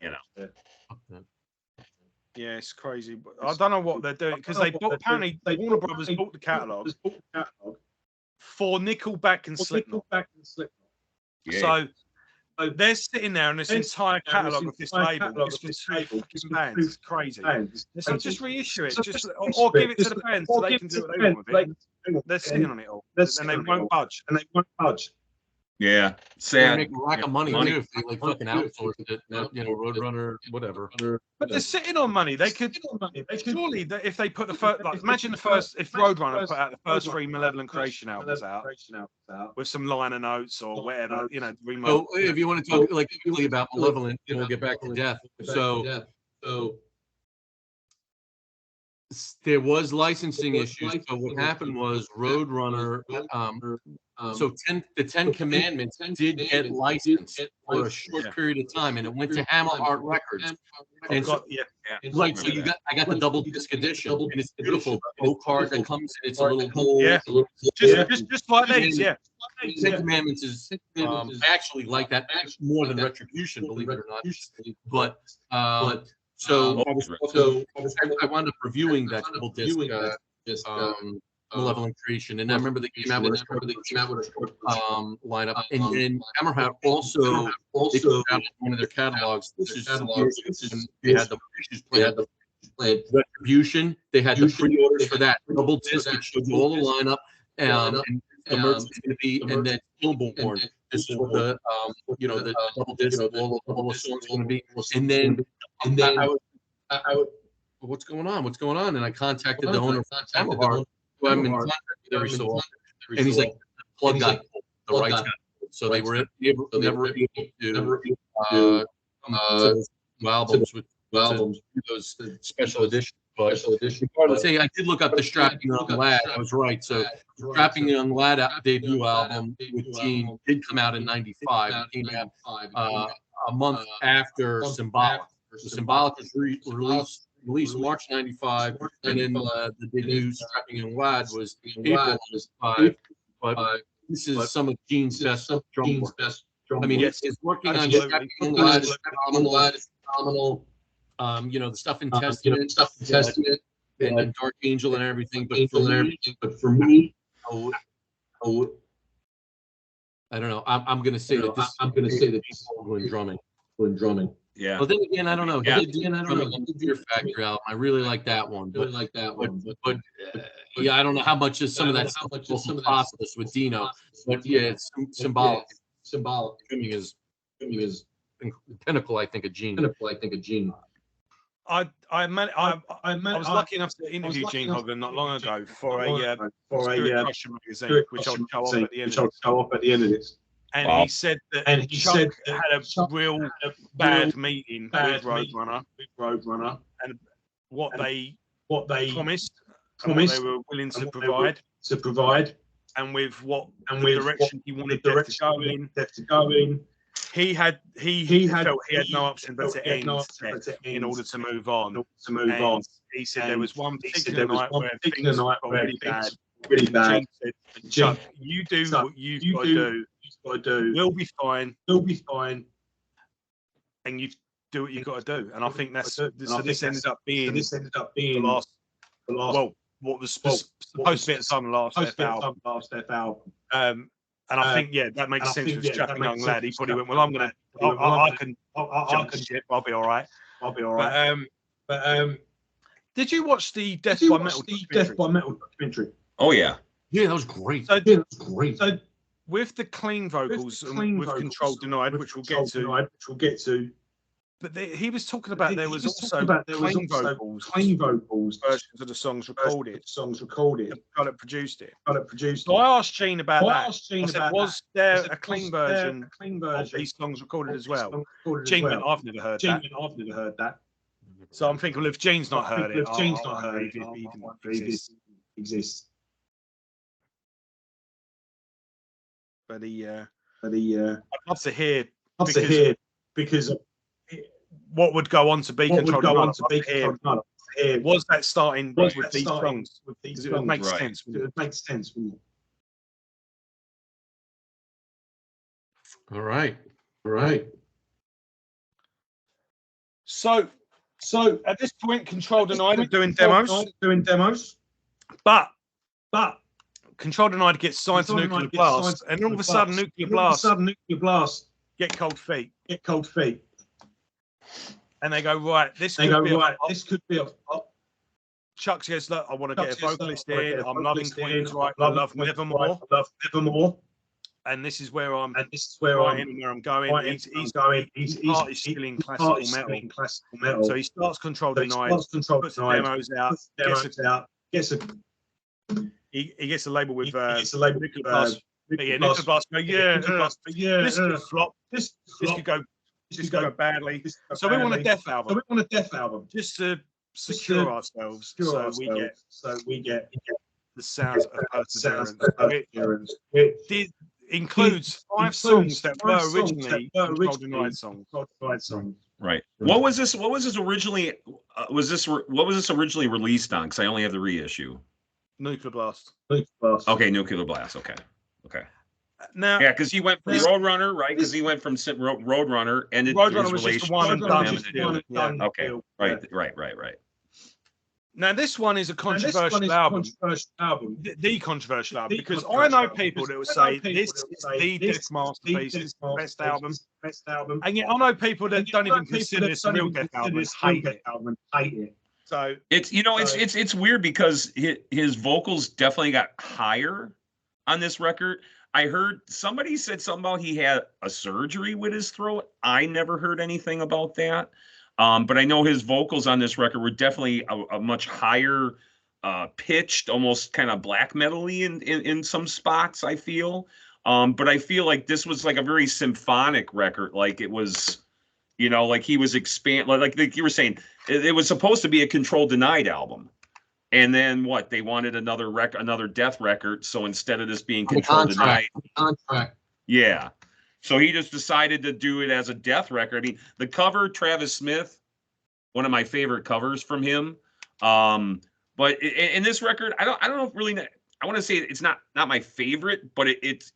Yeah, it's crazy. But I don't know what they're doing because apparently Warner Brothers bought the catalog for Nickelback and Slipknot. Yeah. So they're sitting there in this entire catalog of this label just for 2 fucking bands. It's crazy. So just reissue it, or give it to the bands so they can do what they want with it. They're sitting on it all, and they won't budge. Yeah, They sad. make a rack of money Money. too if they like fucking outsourced it. You know, Roadrunner, whatever. But they're sitting on money. They could surely, if they put the first, like, imagine the first, if Roadrunner put out the first 3 Malevolent Creation albums out with some liner notes or whatever, you know. So if you want to talk like quickly about Malevolent, we'll get back to Death. So there was licensing issues. So what happened was Roadrunner, so the 10 Commandments did get licensed for a short period of time, and it went to Hammerheart Records. And so, right, so I got the double disc edition, and it's beautiful. Oak card that comes in, it's a little gold. Yeah, just like these, yeah. 10 Commandments is actually like that more than Retribution, believe it or not. But so I wound up reviewing that double disc Malevolent Creation, and I remember they came out with a short lineup, and then Hammerheart also they put out one of their catalogs. This is they had the planned Retribution. They had the pre-orders for that double disc, which showed you all the lineup, and the merch is going to be, and then Stillborn. This is what the the double disc, all the songs going to be, and then I would, what's going on? What's going on? And I contacted the owner of Hammerheart, who I'm in contact with every so often, and he's like, the plug got pulled, the rights got pulled. So they were never able to do albums with those special editions. But regardless, hey, I did look up the Strapping Young Lad. I was right. So Strapping Young Lad debut album with Gene did come out in '95. It came out a month after Symbolic. So Symbolic was released March '95, and then the debut Strapping Young Lad was April '95. But this is some of Gene's best drum work. I mean, it's working on Strapping Young Lad is phenomenal. The stuff in Testament, and Dark Angel and everything. But for me, I don't know. I'm going to say that this when drumming. Yeah. Well, then again, I don't know. I love Fear Factory album. I really like that one. But yeah, I don't know how much is some of that stuff from Process with Dino. But yeah, it's symbolic. Drumming is the pinnacle, I think, of Gene. I was lucky enough to interview Gene Hoglan not long ago for a Spirit Crusher magazine, which I'll show off at the end of this. And he said that Chuck had a real bad meeting with Roadrunner, and what they promised, and what they were willing to provide, and with the direction he wanted Death to go in. He felt he had no option but to end in order to move on. He said there was one particular night where things got really bad. Said, Chuck, you do what you've got to do. We'll be fine. And you do what you've got to do. And I think that's so. This ended up being the last. Well, what was supposed to be at the time the last Death album. And I think, that makes sense with Strapping Young Lad. He probably went, well, I can jump ship. I'll be all right. But did you watch the Death by Metal documentary? Oh, yeah. Yeah, that was great. So, so with the clean vocals, with Control Denied, which we'll get to. But he was talking about there was also clean vocals versions of the songs recorded. Got it produced it. So I asked Gene about that. I said, was there a clean version of these songs recorded as well? Gene went, I've never heard that. So I'm thinking, well, if Gene's not heard it, it exists. But I'd love to hear because what would go on to be Control Denied? Was that starting with these songs? Because it would make sense. It makes sense. All right. So at this point, Control Denied are doing demos. But Control Denied gets signed to Nuclear Blast, and all of a sudden, Nuclear Blast get cold feet. And they go, right, this could be a Chuck says, look, I want to get a vocalist in. I'm loving Queen's right. I love Nevermore. and this is where I'm going. going. He's part is still in classical metal. So he starts Control Denied, puts the demos out, he gets a label with Nicholas. Nicholas. This could flop. This could go badly. So we want a death album. Just to secure ourselves. So we get the sounds of Perseverance. It includes 5 songs that were originally Control Denied songs. Right. What was this originally? What was this originally released on? Because I only have the reissue. Nuclear Blast. Okay, Nuclear Blast. Okay. Now, yeah, because he went from Roadrunner, right? Because he went from Roadrunner, and Roadrunner was just one and done. Yeah. Okay. Right. Now, this one is a controversial album. The controversial album, because I know people that will say this is the death masterpiece, this is the best album. And yet I know people that don't even consider this a real death album and hate it. So it's it's weird because his vocals definitely got higher on this record. I heard somebody said something about he had a surgery with his throat. I never heard anything about that. But I know his vocals on this record were definitely a much higher pitched, almost kind of black metal-y in some spots, I feel. But I feel like this was like a very symphonic record. Like it was, like he was like you were saying, it was supposed to be a Control Denied album. And then what? They wanted another death record. So instead of this being Control Denied, yeah. So he just decided to do it as a death record. I mean, the cover, Travis Smith, one of my favorite covers from him. But in this record, I don't know if really. I want to say it's not my favorite, but it's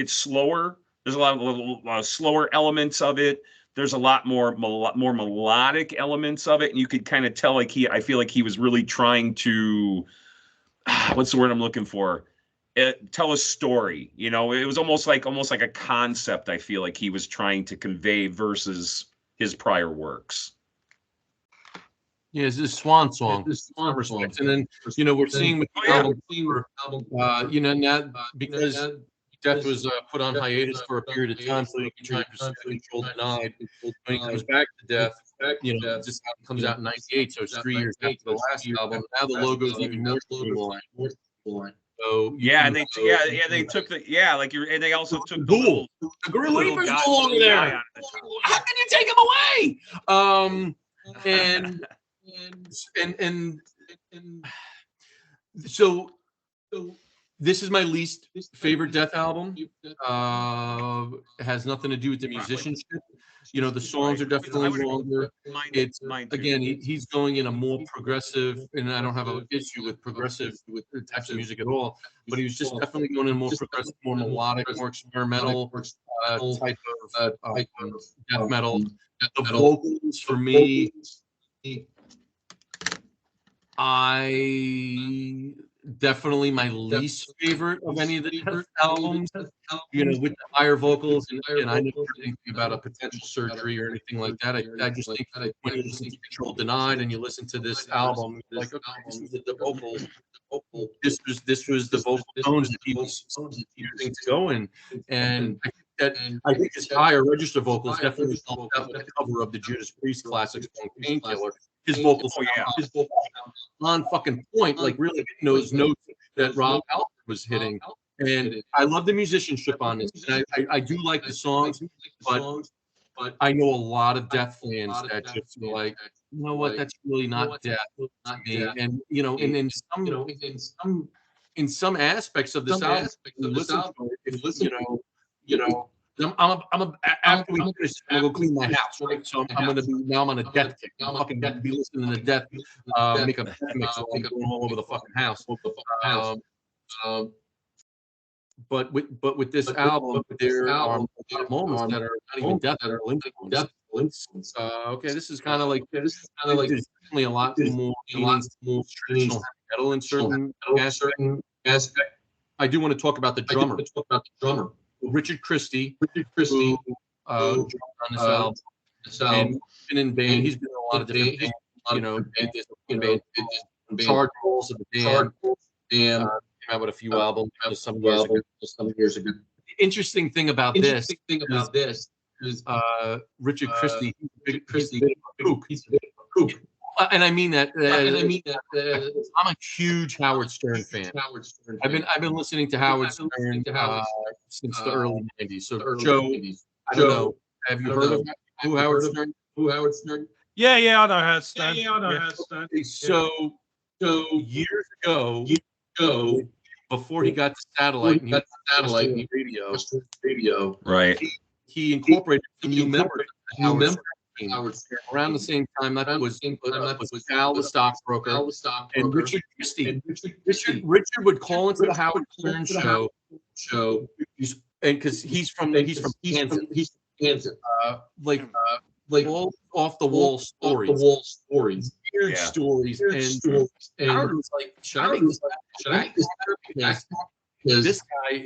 slower. There's a lot of slower elements of it. There's a lot more melodic elements of it, and you could kind of tell I feel like he was really trying to. What's the word I'm looking for? Tell a story. It was almost like a concept. I feel like he was trying to convey versus his prior works. Yeah, it's this swan song. And then we're seeing with the album, now because Death was put on hiatus for a period of time, so he can try to pursue Control Denied. When he comes back to Death, this album comes out in '98, so it's 3 years after the last album. Now the logo's even more streamlined. So and they took and they also took the Gorilla Reaper's no longer there. How can you take him away? And so this is my least favorite Death album. It has nothing to do with the musicianship. The songs are definitely longer. It's again, he's going in a more progressive, and I don't have an issue with progressive with the types of music at all. But he was just definitely going in more progressive, more melodic, more experimental type of death metal. The vocals for me, definitely my least favorite of any of the Death albums, with the higher vocals, and I never heard anything about a potential surgery or anything like that. I just think that when you listen to Control Denied and you listen to this album, like, okay, this was the vocals. This was the vocal tones that he was using to go in, and I think his higher register vocals definitely helped out the cover of the Judas Priest classic song Painkiller. His vocals, on fucking point, like really hitting those notes that Rob Halford was hitting. And I love the musicianship on this. And I do like the songs, but I know a lot of Death fans that just feel like, you know what, that's really not Death to me. And in some aspects of this album, after we finish, I'm gonna go clean my house, right? So I'm on a Death kick. I'm fucking gonna be listening to Death, make a mix going all over the fucking house. But with this album, there are moments that are not even Death, that are influenced. Okay, this is kind of like there's definitely a lot more traditional metal in certain aspects. I do want to talk about the drummer. Richard Christie, who on this album, and he's been in band. He's been in a lot of different bands. Charge Rolls of the band. Came out with a few albums some years ago. interesting thing about this is Richard Christie. He's a bit of a kook. And I mean that. I'm a huge Howard Stern fan. I've been listening to Howard Stern since the early '90s. So Joe, I don't know. Have you heard of who Howard Stern? Yeah, I know Howard Stern. So years ago, before he got to satellite, and radio, Right. he incorporated some new members. Around the same time, that was Al, the stockbroker, and Richard Christie. Richard would call into the Howard Stern show, and because he's from Kansas, like all off the wall stories, weird stories, and Howard was like, should I make this better? Because this guy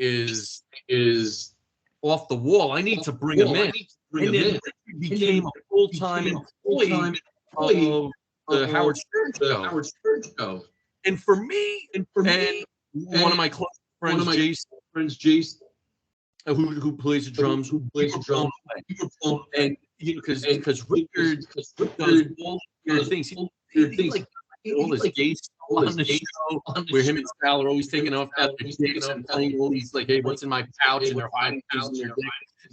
is off the wall. I need to bring him in. And then he became a full-time employee of the Howard Stern show. And for me, one of my close friends, Jason, who plays the drums, and because Richard does all weird things. He like all this gay stuff on the show, where him and Sal are always taking off after gigs and playing all these like, hey, what's in my pouch? And they're hiding things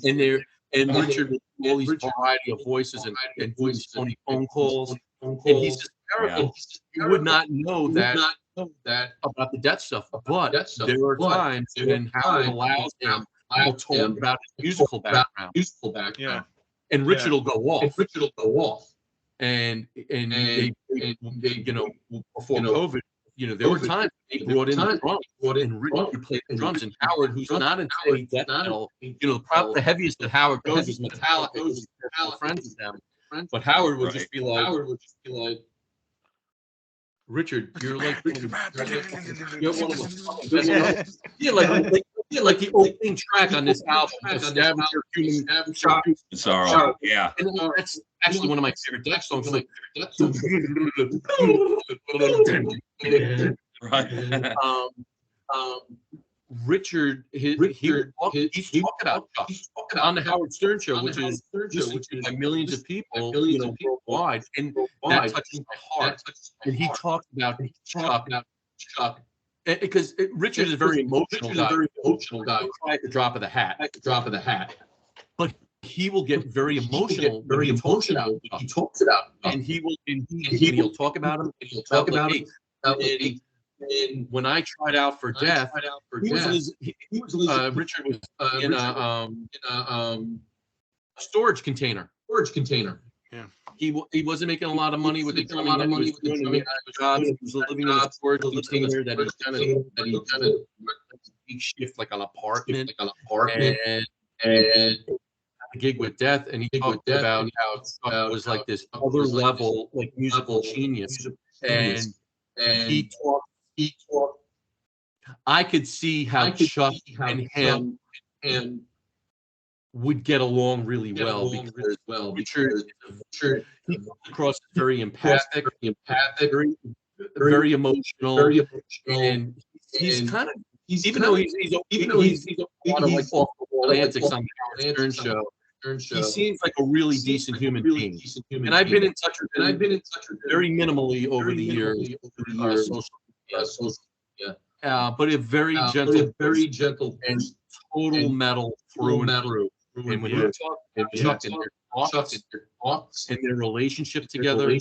in their dick. And Richard with all these variety of voices and doing these phony phone calls. And he's hysterical. You would not know that about the death stuff. But there are times when Howard allows him to talk about his musical background. Yeah. And Richard will go off. And they before COVID, there were times they brought in the drums, and Richard played the drums, and Howard, who's not into any death metal, probably the heaviest that Howard goes is Metallica, because he's friends with them. But Howard would just be like, Richard, you're like one of the like the opening track on this album, Sorrow. Yeah. And that's actually one of my favorite death songs. I'm like, Right. Richard, he's talking about Chuck on the Howard Stern show, which is listened by millions of people, worldwide, and that touches my heart. And he talks about Chuck, because Richard is a very emotional guy. Cry at the drop of the hat. But he will get very emotional. He talks about, and he'll talk about him. He'll talk about it. And when I tried out for death, Richard was in a storage container. Yeah. He wasn't making a lot of money with the drumming that he was doing. He was living in a storage container that he kind of shift like an apartment. And a gig with death, and he talked about how it was like this other level, like musical genius. And he talked. I could see how Chuck and him would get along really well because Richard he comes across as very empathic, very emotional, and he's kind of even though he's a lot of like off the wall antics on the Howard Stern show. He seems like a really decent human being, and I've been in touch with him very minimally over the years, social media. But a very gentle and total metal through and through. And when you talk to Chuck and their thoughts and their relationship together,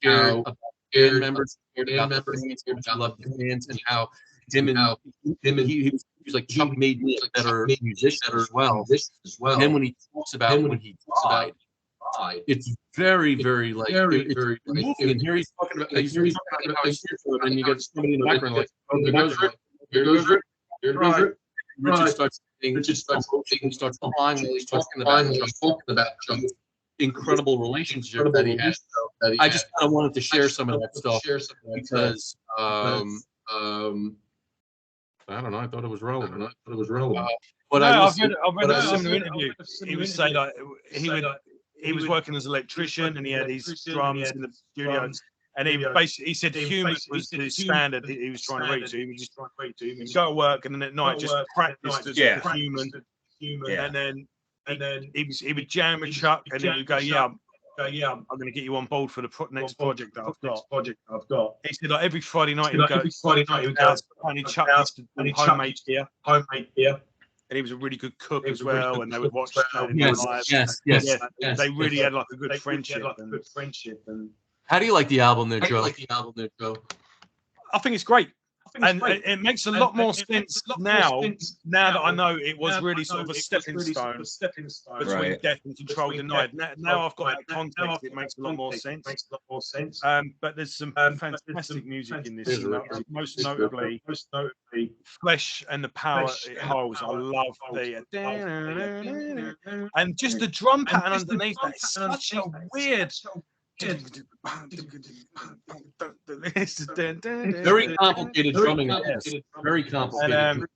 how about band members, about the fans, how much love the fans, and how him and he was like, Chuck made me a better musician as well. And then when he talks about when he died, it's very, very like very moving. And here he's talking about how he's spiritual, and you get somebody in the background like, oh, here goes Rick. Richard starts crying while he's talking about Chuck's incredible relationship that he has. I just kind of wanted to share some of that stuff because I don't know. I thought it was relevant. But I've read a similar interview. He was saying like he was working as an electrician and he had his drums in the studio, And he basically said human was the standard he was trying to reach. So he was just trying to reach. He'd go to work and then at night just practice the human. And then he would jam with Chuck, and then you go, I'm going to get you on board for the next project that I've got. He said like every Friday night he would go. Only Chuck used to do homemade beer. And he was a really good cook as well, and they would watch. Yes. They really had like a good friendship. How do you like the album there, Joe? I think it's great. And it makes a lot more sense now that I know it was really sort of a stepping stone between Death and Control Denied. Now I've got that context, it makes a lot more sense. But there's some fantastic music in this, most notably Flesh and the Power It Holds. I love the and just the drum pattern underneath that is such a weird. Very complicated drumming. Very complicated.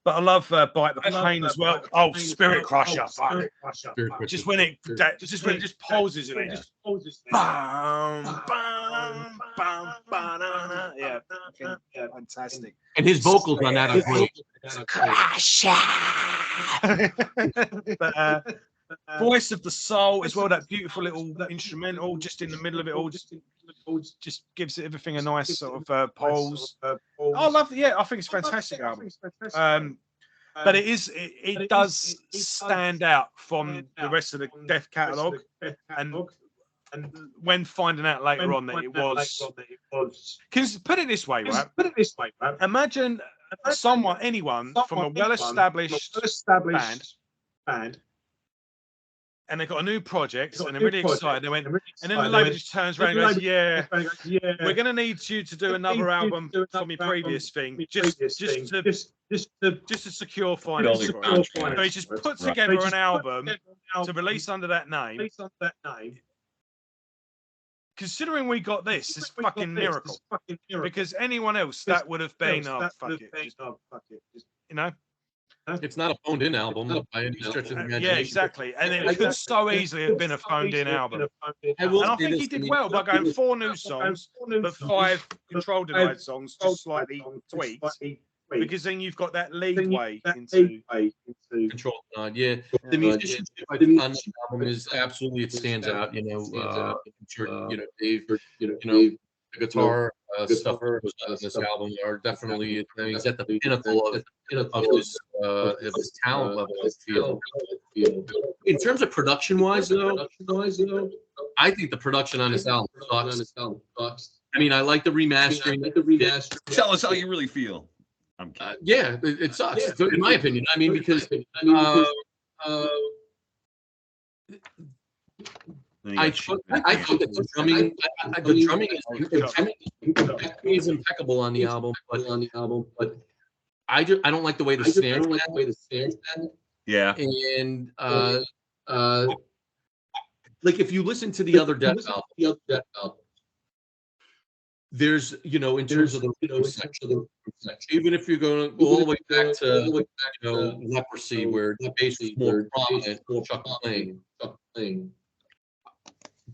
But I love Bite the Pain as well. Oh, Spirit Crusher. Just when it just pauses in it. Bam, bam, bam, bam. Yeah, fantastic. And his vocals on that are great. But Voice of the Soul as well, that beautiful little instrumental just in the middle of it all, just gives everything a nice sort of pulse. I love it. I think it's a fantastic album. But it does stand out from the rest of the Death catalogue, and when finding out later on that it was, because put it this way, right? Imagine anyone from a well-established band. And they got a new project, and they're really excited. They went, and then the label just turns around and goes, "Yeah, we're going to need you to do another album from your previous thing, just to secure finance." So he just put together an album to release under that name. Considering we got this, it's fucking miracle. Because anyone else, that would have been, fuck it, you know. It's not a phoned-in album by any stretch of the imagination. Yeah, exactly. And it could so easily have been a phoned-in album. And I think he did well by going 4 new songs, but 5 Control Denied songs, just slightly tweaked. Because then you've got that leadway into Control Denied. Yeah, the musicianship on this album is absolutely, it stands out. You know, Dave, the guitar stuff in this album are definitely, he's at the pinnacle of his talent level, I feel. In terms of production wise though, I think the production on this album sucks. I mean, I like the remastering. Tell us how you really feel. Yeah, it sucks, in my opinion. I mean, because I think that the drumming is impeccable on the album, but I don't like the way the snares. Yeah. And like if you listen to the other Death album, there's, in terms of the rhythm section, even if you're going all the way back to Leprosy, where the bass was more prominent, Chuck playing.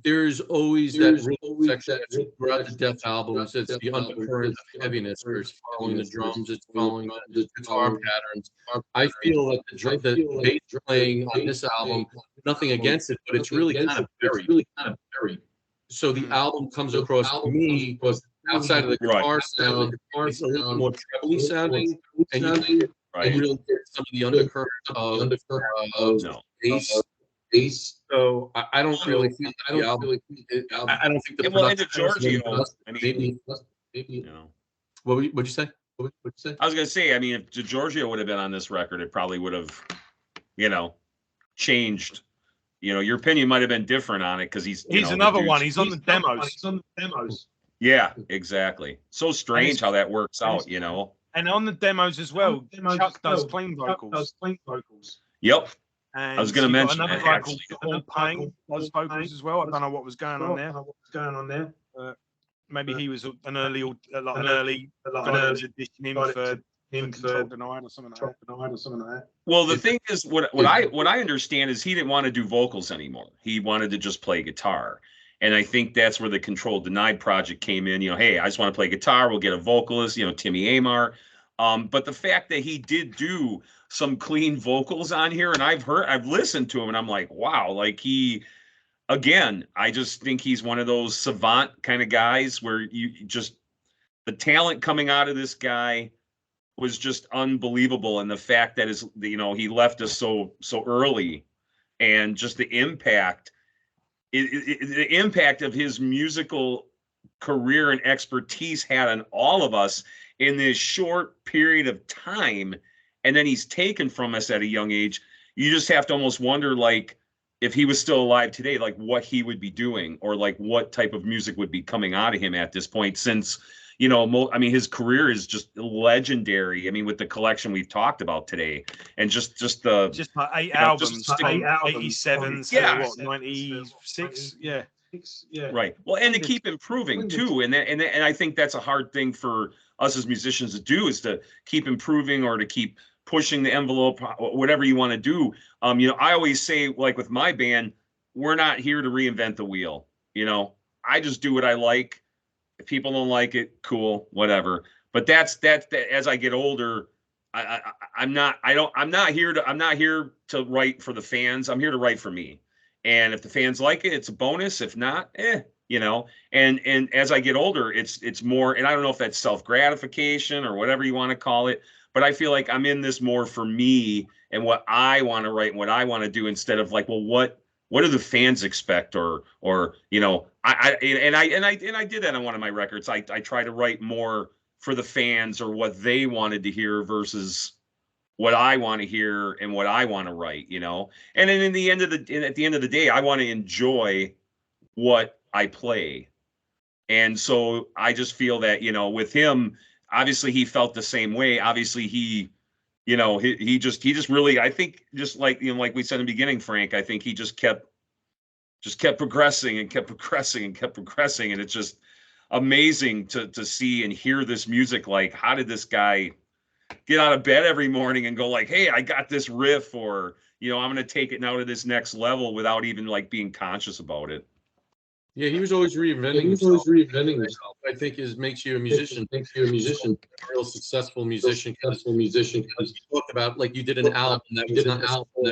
There's always that rhythm section throughout the Death albums. It's the undercurrent of heaviness, where it's following the drums, it's following the guitar patterns. I feel that the bass playing on this album, nothing against it, but it's really kind of buried. So the album comes across to me outside of the guitar sound, it's a little more trebly sounding, and you really get some of the undercurrent of bass. So I don't really feel the album. I don't think the production. Giorgio, maybe. What'd you say? I was gonna say, I mean, if Giorgio would have been on this record, it probably would have, changed. Your opinion might have been different on it, because he's another one. He's on the demos. Yeah, exactly. So strange how that works out, And on the demos as well, Chuck does clean vocals. Yep. And I was going to mention another guy called Paul Payne does vocals as well. I don't know what was going on there. Maybe he was an early guy auditioning for Control Denied or something like that. Well, the thing is, what I understand is he didn't want to do vocals anymore. He wanted to just play guitar. And I think that's where the Control Denied project came in. You know, hey, I just want to play guitar. We'll get a vocalist, you know, Timmy Amar. But the fact that he did do some clean vocals on here, and I've listened to him, and I'm like, wow, like again, I just think he's one of those savant kind of guys where you just, the talent coming out of this guy was just unbelievable. And the fact that he left us so early, and just the impact, the impact of his musical career and expertise had on all of us in this short period of time. And then he's taken from us at a young age. You just have to almost wonder, like, if he was still alive today, like what he would be doing, or like what type of music would be coming out of him at this point, since, you know, I mean, his career is just legendary. I mean, with the collection we've talked about today, and just like 8 albums, 87, yeah, what, 96, yeah. Right. Well, and to keep improving too, and I think that's a hard thing for us as musicians to do, is to keep improving, or to keep pushing the envelope, whatever you want to do. You know, I always say, like with my band, we're not here to reinvent the wheel. You know, I just do what I like. If people don't like it, cool, whatever. But that's as I get older, I'm not here to write for the fans. I'm here to write for me. And if the fans like it, it's a bonus. If not, you know. And as I get older, it's more, and I don't know if that's self-gratification or whatever you want to call it, but I feel like I'm in this more for me and what I want to write and what I want to do, instead of like, well, what do the fans expect, or you know, I did that on one of my records. I try to write more for the fans, or what they wanted to hear, versus what I want to hear and what I want to write, you know. And then at the end of the day, I want to enjoy what I play. And so I just feel that, you know, with him, obviously he felt the same way. Obviously he, you know, he just really, I think, just like, you know, like we said in the beginning, Frank, I think he just kept progressing and kept progressing and kept progressing. And it's just amazing to see and hear this music. Like, how did this guy get out of bed every morning and go like, hey, I got this riff, or, you know, I'm going to take it now to this next level, without even like being conscious about it. Yeah, he was always reinventing himself. I think makes you a musician. A real successful musician. Because you talked about, like, you did an album that was not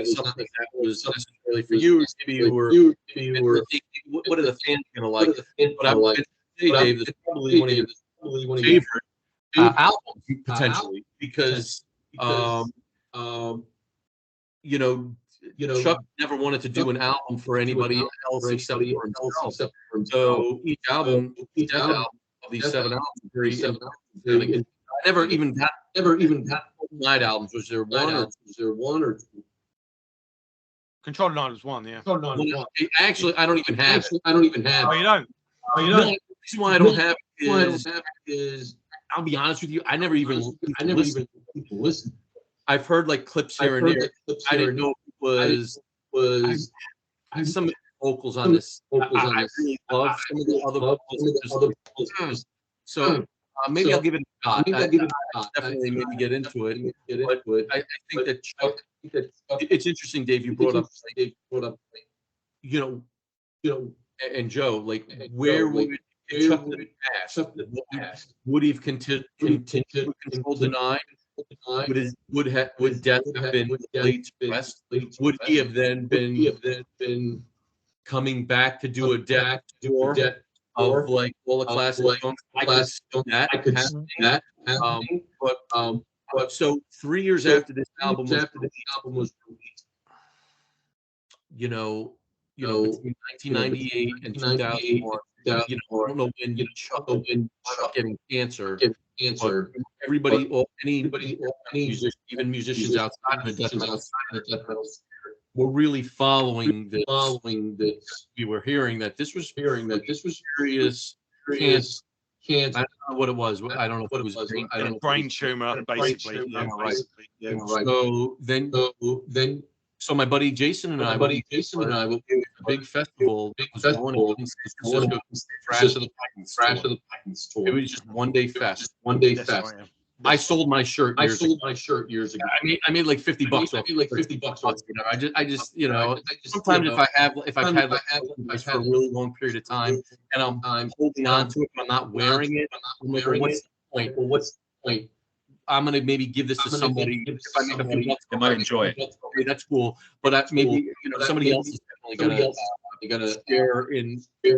something that was necessarily for you. Maybe you were what are the fans going to like? But I would say, Dave, this is probably one of your favorite albums, potentially, because you know, Chuck never wanted to do an album for anybody else except for himself. So each album, of these 7 albums, very important. I never even got night albums. Was there one or two? Control Denied was one, yeah. Actually, I don't even have it. Oh, you don't? No, the reason why I don't have it is, I'll be honest with you, I never even listened. I've heard like clips here and there. I didn't know it was some of the vocals on this. I really love some of the other vocals. So maybe I'll give it a shot. Definitely maybe get into it. But I think that Chuck, it's interesting, Dave, you brought up, you know, and Joe, like, where would Chuck in the past would he have continued with Control Denied? Would Death have been laid to rest? Would he have then been coming back to do a Death tour of like all the classic songs? I could see that. But so 3 years after this album was released, you know, between 1998 and 2001, you know, I don't know when Chuck getting cancer. Everybody, even musicians outside of the death metal, were really following this. We were hearing that this was serious cancer. I don't know what it was. I don't know if it was brain tumor, basically. Yeah, right. So then. So my buddy Jason and I will do a big festival. It was Crash of the Titans tour. It was just one day fest. I sold my shirt. I sold my shirt years ago. I made like $50 off. I made like $50 off. I just, you know, sometimes if I've had like for a really long period of time and I'm holding on to it, but I'm not wearing it. I'm like, well, what's the point? Well, what's the point? I'm gonna maybe give this to somebody. If I make a few bucks, They might enjoy it. Okay, that's cool. But maybe you know somebody else is definitely gonna share in I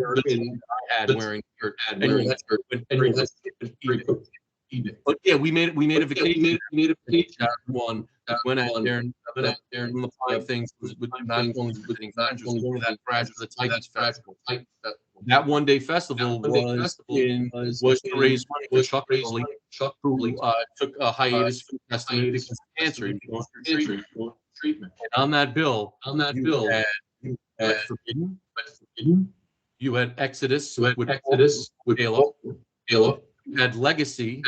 had wearing shirt. And that's but yeah, we made a vacation. We made a vacation. One went out there and the flying things with not only visiting not just going to that crash for the Titans Festival. That one day festival was to raise money for Chuck Schuldiner. Chuck who took a hiatus from testing because of cancer. He was going through treatment. And on that bill, you had Forbidden. You had Exodus with Halo. You had Legacy.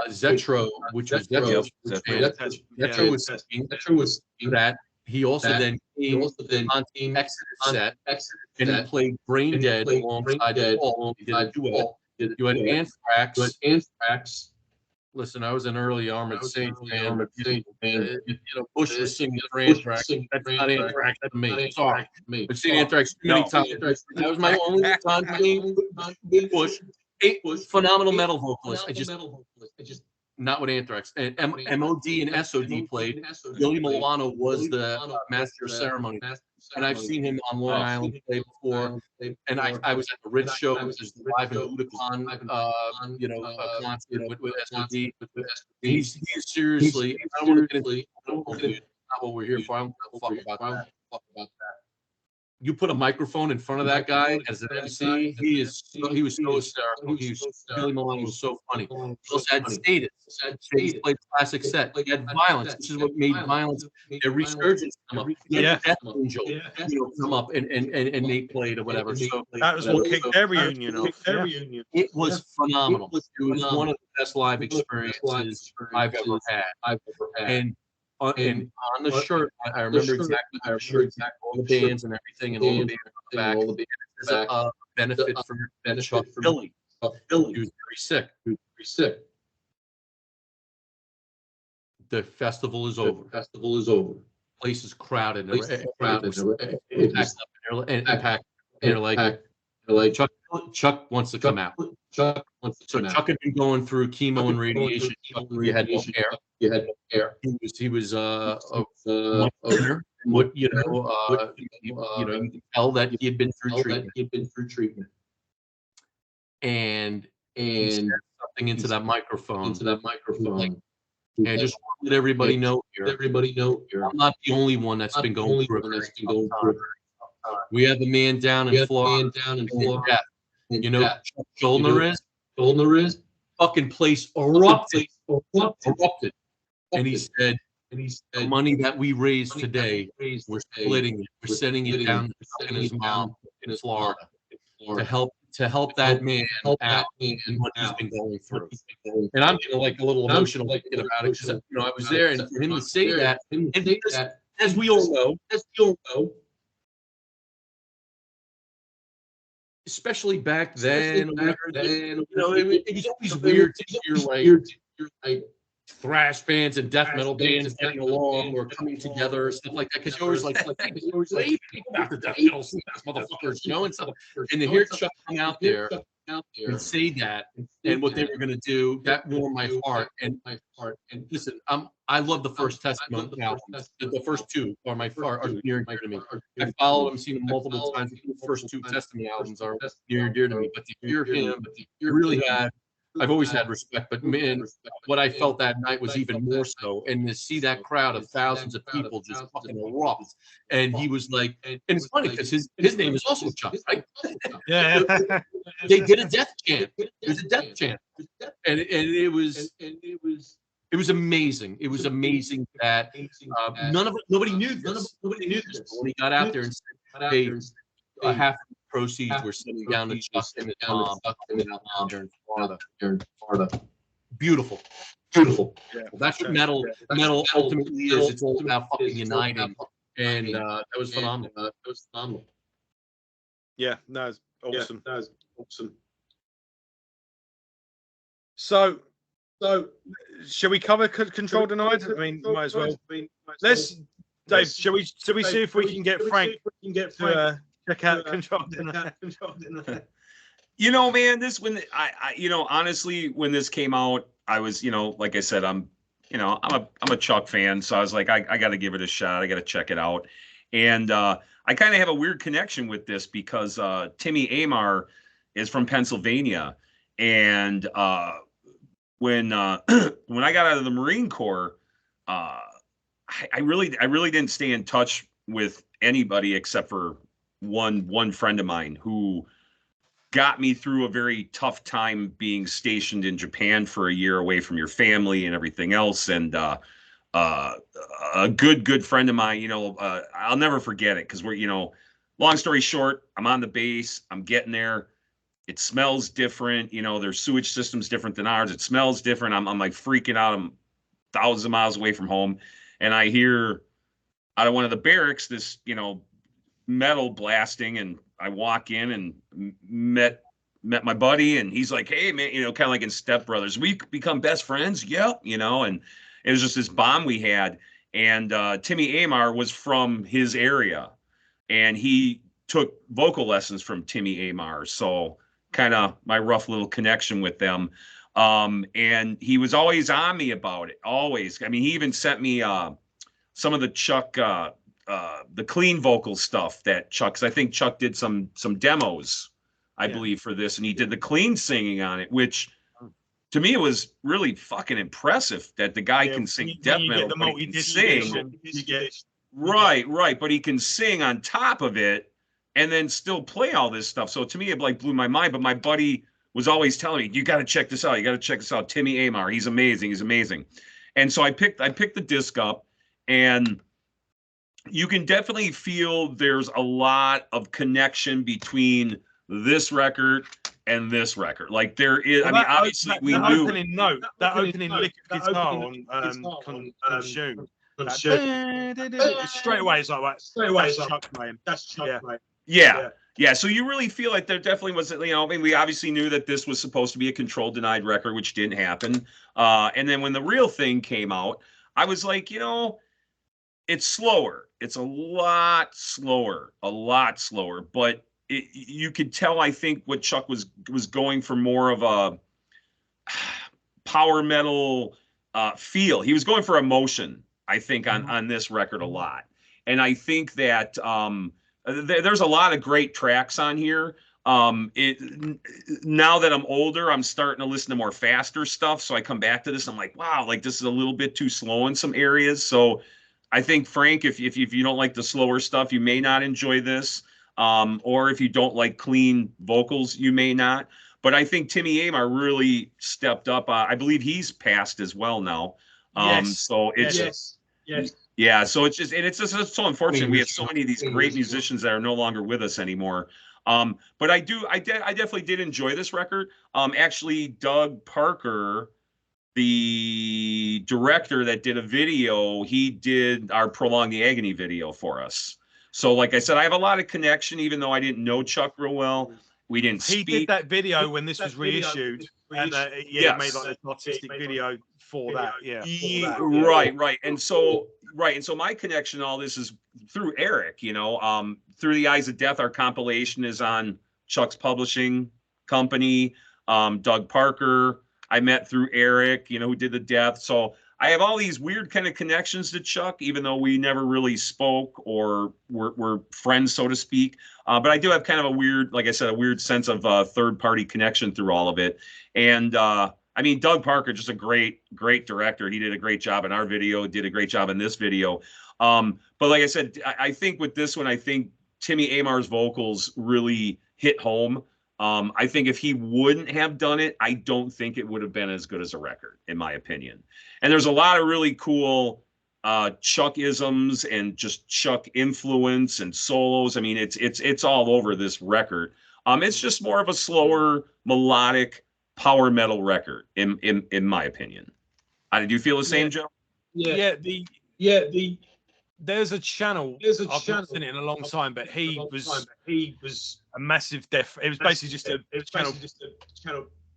Zetro, which was Zetro. Zetro was that. He also then came on Team Exodus set, and he played Brain Dead alongside Paul. He did a duet. You had Anthrax. Listen, I was an early Armored Saints fan. You know, Bush was singing for Anthrax. That's not Anthrax to me. Sorry. I've seen Anthrax too many times. That was my only time being Bush. Phenomenal metal vocalist. I just not with Anthrax. And MOD and SOD played. Billy Milano was the master of ceremony. And I've seen him on Long Island play before. And I was at the Ritz show, which is the live in Budokan, concert with SOD. He's seriously, I don't want to get into not what we're here for. I don't give a fuck about that. You put a microphone in front of that guy as an MC, he was so hysterical. Billy Milano was so funny. He also had Status. Status played classic set. He had Violence. This is what made Violence their resurgence come up. He had Death Angel, come up and they played or whatever. So that was what kicked their reunion off. It was phenomenal. It was one of the best live experiences I've ever had. And on the shirt, I remember exactly all the bands and everything, and all the bands on the back. There's a benefit for Chuck Billy. He was very sick. The festival is over. Place is crowded. Packed. They're like Chuck wants to come out. Chuck had been going through chemo and radiation. You had no hair. He was what you can tell that he had been through treatment. And he said something into that microphone. And I just want to let everybody know here. I'm not the only one that's been going through it. We have a man down in Florida. You know, Chuck Schuldiner is. Fucking place erupted. And he said, the money that we raised today, we're splitting it. We're sending it down to his mom in Florida to help that man out and what he's been going through. And I'm getting like a little emotional about it because I was there, and for him to say that, and because, as we all know, especially back then, it was always weird to hear like thrash bands and death metal bands getting along or coming together, stuff like that. Because you're always like, people about the death metal motherfuckers, and stuff. And to hear Chuck come out there and say that and what they were going to do, that warmed my heart. And listen, I love the first Testament albums. The first two are near and dear to me. I followed them, seen them multiple times. The first two Testament albums are near and dear to me. But to hear him, really I've always had respect, but man, what I felt that night was even more so. And to see that crowd of thousands of people just fucking erupt, and he was like, and it's funny because his name is also Chuck, right? Yeah. They did a death chant. It was a death chant, and it was amazing. It was amazing that nobody knew this. Nobody knew this. But when he got out there and said, "Hey, half the proceeds were sitting down to Chuck and his mom down there in Florida." Beautiful. Yeah. Well, that's what metal ultimately is. It's all about fucking uniting, and that was phenomenal. Yeah, that was awesome. So So, shall we cover Control Denied? I mean, might as well. Let's, Dave. Shall we see if we can get Frank to check out Control Denied? You know, man, this when you know, honestly, when this came out, I was, you know, like I said, I'm a Chuck fan, so I was like, I got to give it a shot. I got to check it out, and I kind of have a weird connection with this because Timmy Amar is from Pennsylvania, and when when I got out of the Marine Corps, I really didn't stay in touch with anybody except for one friend of mine who got me through a very tough time being stationed in Japan for a year away from your family and everything else. And a good friend of mine, you know, I'll never forget it because we're, you know, long story short, I'm on the base, I'm getting there. It smells different, you know, their sewage system's different than ours. It smells different. I'm like freaking out. I'm thousands of miles away from home. And I hear out of one of the barracks, this, you know, metal blasting, and I walk in and met my buddy, and he's like, "Hey man," you know, kind of like in Step Brothers, we become best friends. Yep, you know, and it was just this bond we had. And Timmy Amar was from his area, and he took vocal lessons from Timmy Amar. So kind of my rough little connection with them. And he was always on me about it. Always. I mean, he even sent me some of the Chuck, the clean vocal stuff that Chuck, 'cause I think Chuck did some demos, I believe, for this, and he did the clean singing on it, which to me it was really fucking impressive that the guy can sing death metal, but he can sing. Right, but he can sing on top of it and then still play all this stuff. So to me, it like blew my mind. But my buddy was always telling me, "You got to check this out. You got to check this out. Timmy Amar, he's amazing. He's amazing." And so I picked the disc up, and you can definitely feel there's a lot of connection between this record and this record. Like there is, well, I mean, obviously we knew opening note, that opening lick of guitar on Consume. Straight away, it's like, right, straight away, that's Chuck playing. That's Chuck playing. Yeah. So you really feel like there definitely was, you know, I mean, we obviously knew that this was supposed to be a Control Denied record, which didn't happen. And then when the real thing came out, I was like, you know, it's slower. It's a lot slower, but you could tell, I think, what Chuck was going for more of a power metal feel. He was going for emotion, I think, on this record a lot. And I think that there's a lot of great tracks on here. Now that I'm older, I'm starting to listen to more faster stuff. So I come back to this, I'm like, wow, like this is a little bit too slow in some areas. So I think, Frank, if you don't like the slower stuff, you may not enjoy this. Or if you don't like clean vocals, you may not. But I think Timmy Amar really stepped up. I believe he's passed as well now. So it's yeah. So it's just, and it's just so unfortunate. We have so many of these great musicians that are no longer with us anymore. But I definitely did enjoy this record. Actually, Doug Parker, the director that did a video, he did our Prolong the Agony video for us. So like I said, I have a lot of connection, even though I didn't know Chuck real well. We didn't speak. He did that video when this was reissued. And he made like an artistic video for that. Right. And so my connection to all this is through Eric, you know, Through the Eyes of Death, our compilation is on Chuck's publishing company. Doug Parker, I met through Eric, you know, who did the Death. So I have all these weird kind of connections to Chuck, even though we never really spoke or were friends, so to speak. But I do have kind of a weird, like I said, a weird sense of third-party connection through all of it. And I mean, Doug Parker, just a great director. He did a great job in our video, did a great job in this video. But like I said, I think with this one, I think Timmy Amar's vocals really hit home. I think if he wouldn't have done it, I don't think it would have been as good as a record, in my opinion. And there's a lot of really cool Chuck-isms and just Chuck influence and solos. I mean, it's all over this record. It's just more of a slower, melodic power metal record, in my opinion. Do you feel the same, Joe? There's a channel. I've not seen it in a long time, but he was a massive death. It was basically just a channel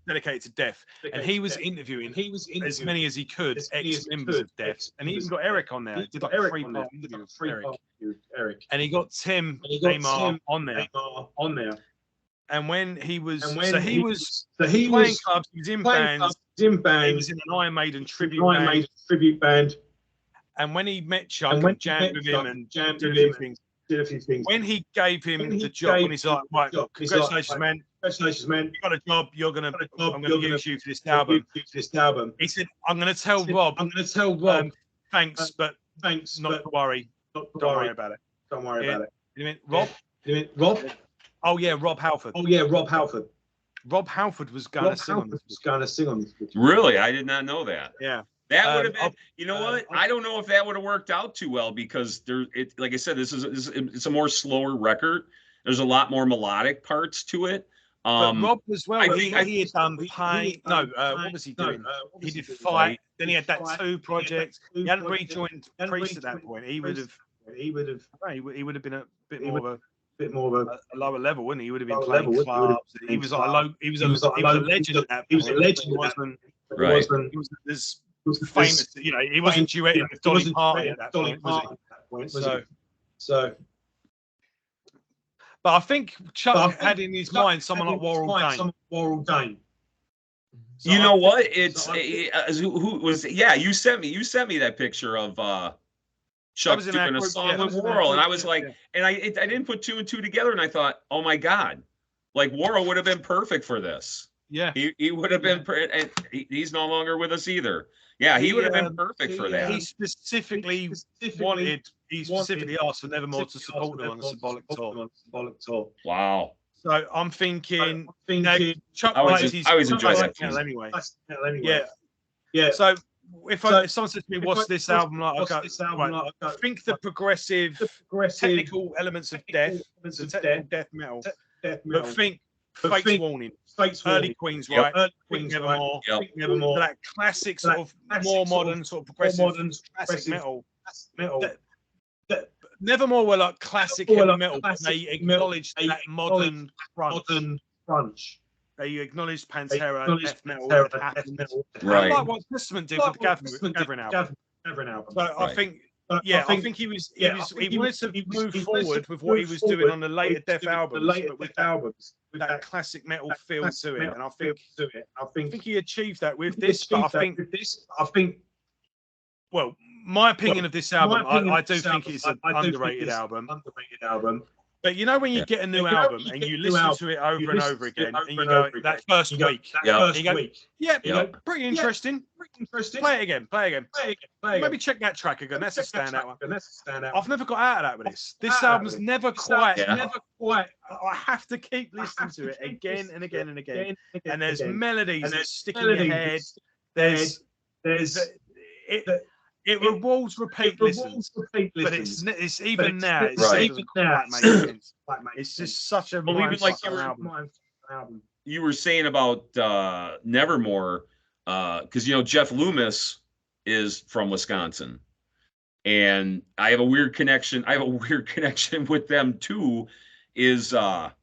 dedicated to death, and he was interviewing as many as he could ex-members of Death, and he even got Eric on there. He did like a 3-part interview with Eric, and he got Tim Amar on there. And when he was, he was playing clubs, he was in bands, he was in an Iron Maiden tribute band. And when he met Chuck and jammed with him and did a few things, when he gave him the job, when he's like, right, congratulations, man. You got a job. I'm gonna use you for this album. He said, I'm gonna tell Rob. Thanks, but not to worry. Don't worry about it. You mean Rob? Oh yeah, Rob Halford. Rob Halford was going to sing on this. Really? I did not know that. Yeah. That would have been, you know what? I don't know if that would have worked out too well because like I said, it's a more slower record. There's a lot more melodic parts to it. But Rob as well. He had done Pain. No, what was he doing? He did Fight. Then he had that 2 projects. He hadn't rejoined Priest at that point. He would have been a bit more of a lower level, wouldn't he? He would have been playing clubs. He was a legend at that point. He was a legend. Right. He was famous. You know, he wasn't duetting with Dolly Parton at that point, was he? So. But I think Chuck had in his mind someone like Warrell Dane. So you know what? It's who was? Yeah, you sent me that picture of Chuck doing a song with Warrell, and I was like, and I didn't put 2 and 2 together, and I thought, oh my God, like Warrell would have been perfect for this. Yeah, he would have been, and he's no longer with us either. Yeah, he would have been perfect for that. He specifically asked for Nevermore to support them on the Symbolic tour. Wow. So I'm thinking, Chuck I always enjoy that anyway. Yeah. So if someone says to me, "What's this album like?" I think the progressive, technical elements of death, death metal, but think Fate's Warning. Early Queens, right? Queen Nevermore. That classic sort of more modern sort of progressive classic metal. Nevermore were like classic heavy metal. They acknowledged that modern crunch. They acknowledged Pantera, death metal, right? Like what Testament did with the Gathering album. So I think. Yeah, I think he wanted to move forward with what he was doing on the later Death albums, but with that classic metal feel to it. And I think he achieved that with this. But I think, well, my opinion of this album, I do think it's an underrated album. But you know when you get a new album and you listen to it over and over again, and you go that first week, pretty interesting. Play it again. Maybe check that track again. That's a standout one. I've never got out of that with this. This album's never quite. I have to keep listening to it again and again and again. And there's melodies that stick in your head. It rewards repeat listens, but it's even now. It's just such a even like album. You were saying about Nevermore, because Jeff Loomis is from Wisconsin, and I have a weird connection. With them too. He's from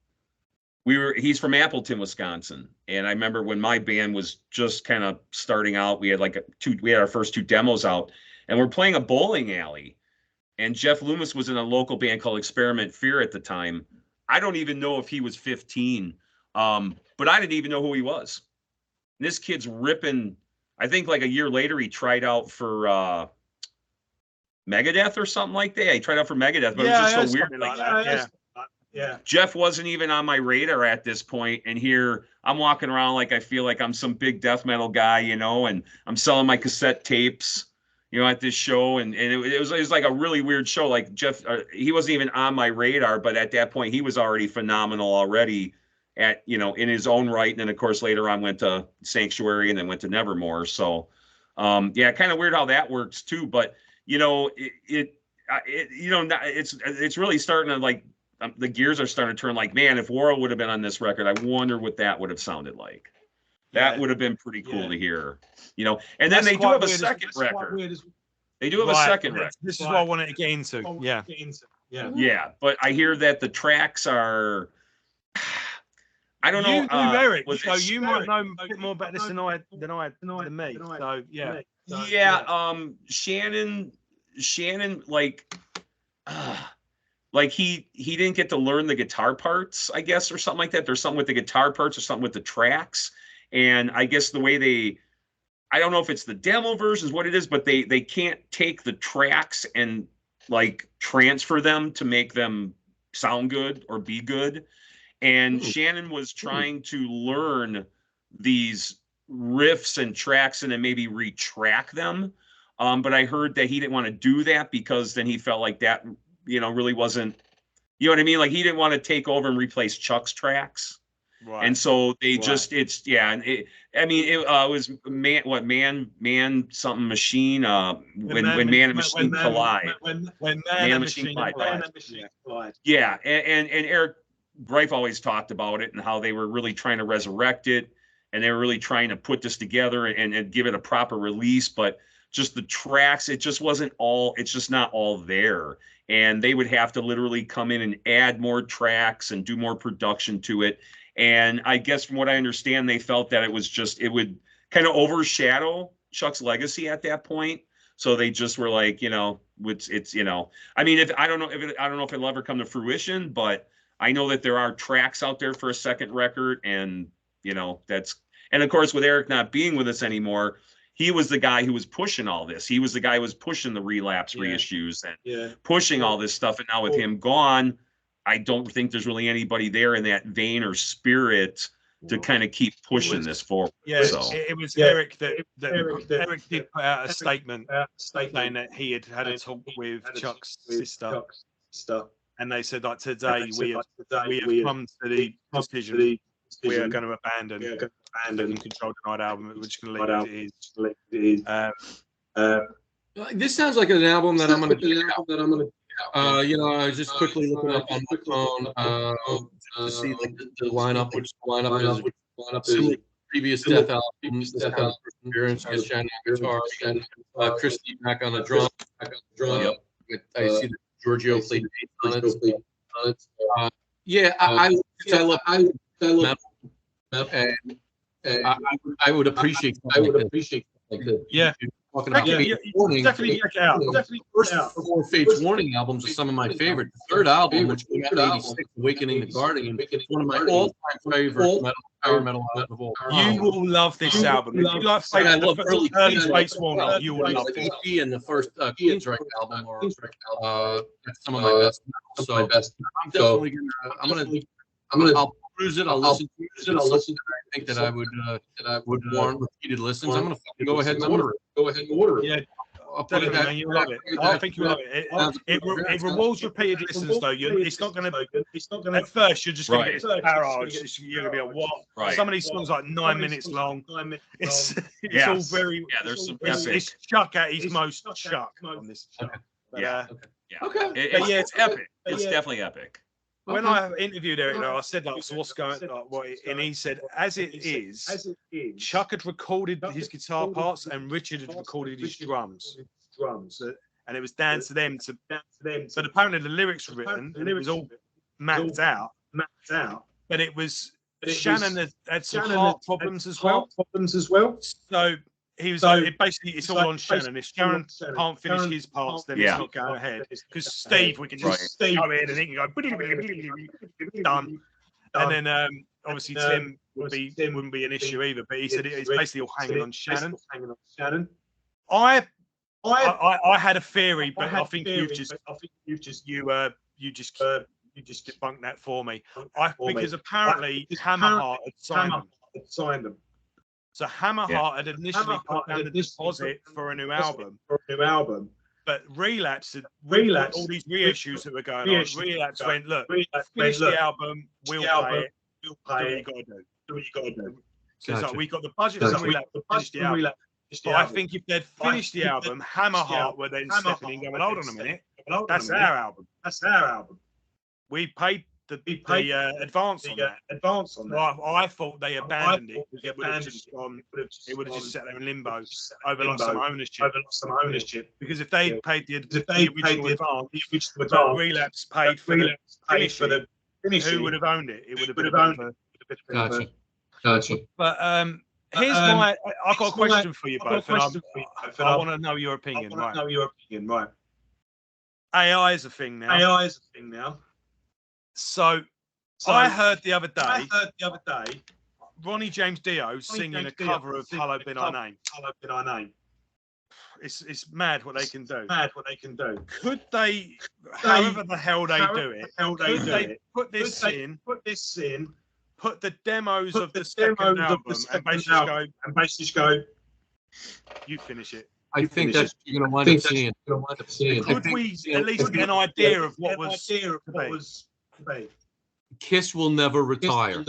Appleton, Wisconsin, and I remember when my band was just kind of starting out. We had our first 2 demos out. And we're playing a bowling alley. And Jeff Loomis was in a local band called Experiment Fear at the time. I don't even know if he was 15. But I didn't even know who he was. And this kid's ripping. I think like a year later, he tried out for Megadeth or something like that. He tried out for Megadeth, but it was just so weird. Like that. Yeah. Jeff wasn't even on my radar at this point, and here I'm walking around like I feel like I'm some big death metal guy, and I'm selling my cassette tapes. At this show, and it was like a really weird show. Like Jeff, he wasn't even on my radar, but at that point, he was already phenomenal already in his own right. And then, of course, later on went to Sanctuary and then went to Nevermore. So, kind of weird how that works too. But it's really starting to like the gears are starting to turn. Like, man, if Warrell would have been on this record, I wonder what that would have sounded like. That would have been pretty cool to hear, And then they do have a second record. They do have a second record. This is what I wanted to get into. Yeah. But I hear that the tracks are. I don't You know. knew Eric, was so it you might know a bit more about this than me. So yeah. Shannon, like he didn't get to learn the guitar parts, I guess, or something like that. There's something with the guitar parts or something with the tracks, and I guess the way I don't know if it's the demo versions, what it is, but they can't take the tracks and like transfer them to make them sound good or be good. And Shannon was trying to learn these riffs and tracks and then maybe retrack them. But I heard that he didn't want to do that because then he felt like that, really wasn't, you know what I mean? Like he didn't want to take over and replace Chuck's tracks. Right. And so they just, it was man something machine, when man and machine collide. When man and machine collide. Yeah. And Eric Greif always talked about it and how they were really trying to resurrect it. And they were really trying to put this together and give it a proper release, but just the tracks, it's just not all there. And they would have to literally come in and add more tracks and do more production to it. And I guess from what I understand, they felt that it would kind of overshadow Chuck's legacy at that point. So they just were like, I mean, I don't know if it'll ever come to fruition, but I know that there are tracks out there for a second record. And, and of course, with Eric not being with us anymore, he was the guy who was pushing all this. He was the guy who was pushing the relapse reissues and pushing all this stuff. And now with him gone, I don't think there's really anybody there in that vein or spirit to kind of keep pushing this forward. Yeah, so. it was Eric that Eric did put out a statement saying that he had a talk with Chuck's sister, and they said like today we have come to the decision we are going to abandon the Control Denied album. We're just going to leave it as it is. This sounds like an album that I'm going to check out. I was just quickly looking up on my phone to see the lineup, which is previous Death album, appearance, Shannon guitar, Christy back on the drum. I see that Giorgio played bass on it. I love metal, and I would appreciate like that. Yeah. Talking about definitely check it out. The first 4 Fates Warning albums are some of my favorite. The third album, which came out in '86, Awakening the Guardian, is one of my all-time favorite power metal albums of all time. You will love this album. If you like early Fates Warning, you will love this. And the first Queensryche album are some of my best. So I'm definitely I'll peruse it. I'll listen to it. I think that I would warrant repeated listens. I'm gonna go ahead and order it. Yeah, definitely, man, you love it. I think you love it. It rewards repeated listens, though. It's not gonna. At first, you're just gonna get this barrage. You're gonna be a what? Right. Some of these songs are like 9 minutes long. It's all very. Yeah, there's some. It's Chuck at his most Chuck on this. Yeah. It's epic. It's definitely epic. When I interviewed Eric, though, I said, like, so what's going on? And he said, as it is, Chuck had recorded his guitar parts and Richard had recorded his drums. And it was down to them to. But apparently the lyrics were written and it was all mapped out. But it was Shannon had some heart problems as well. So he was basically it's all on Shannon. If Shannon can't finish his parts, then it's not going ahead. Because Steve, we can just go in and he can go done. And then obviously Tim wouldn't be an issue either. But he said it's basically all hanging on Shannon. I had a theory, but I think you just debunked that for me. Because apparently Hammerheart had signed them. So Hammerheart had initially put down the deposit for a new album. But Relapse all these reissues that were going on. Relapse went, look, finish the album, we'll play it. Do what you gotta do. So it's like we got the budget for Relapse to finish the album. But I think if they'd finished the album, Hammerheart were then stepping in going, hold on a minute, that's our album. We paid the advance on that. Well, I thought they abandoned it because it would have just sat there in limbo over lost some ownership. Because if they paid the original advance, Relapse paid for the finish, who would have owned it? It would have been for Gotcha. But here's my. I've got a question for you both, and I want to know your opinion. Right. AI is a thing now. So I heard the other day Ronnie James Dio singing a cover of "Hello, Been Our Name." It's mad what they can do. Could they, however the hell they do it, could they put this in, put the demos of the second album, and basically go, you finish it. I think that's what you're going to wind up seeing. Could we at least get an idea of what was to be? Kiss will never retire.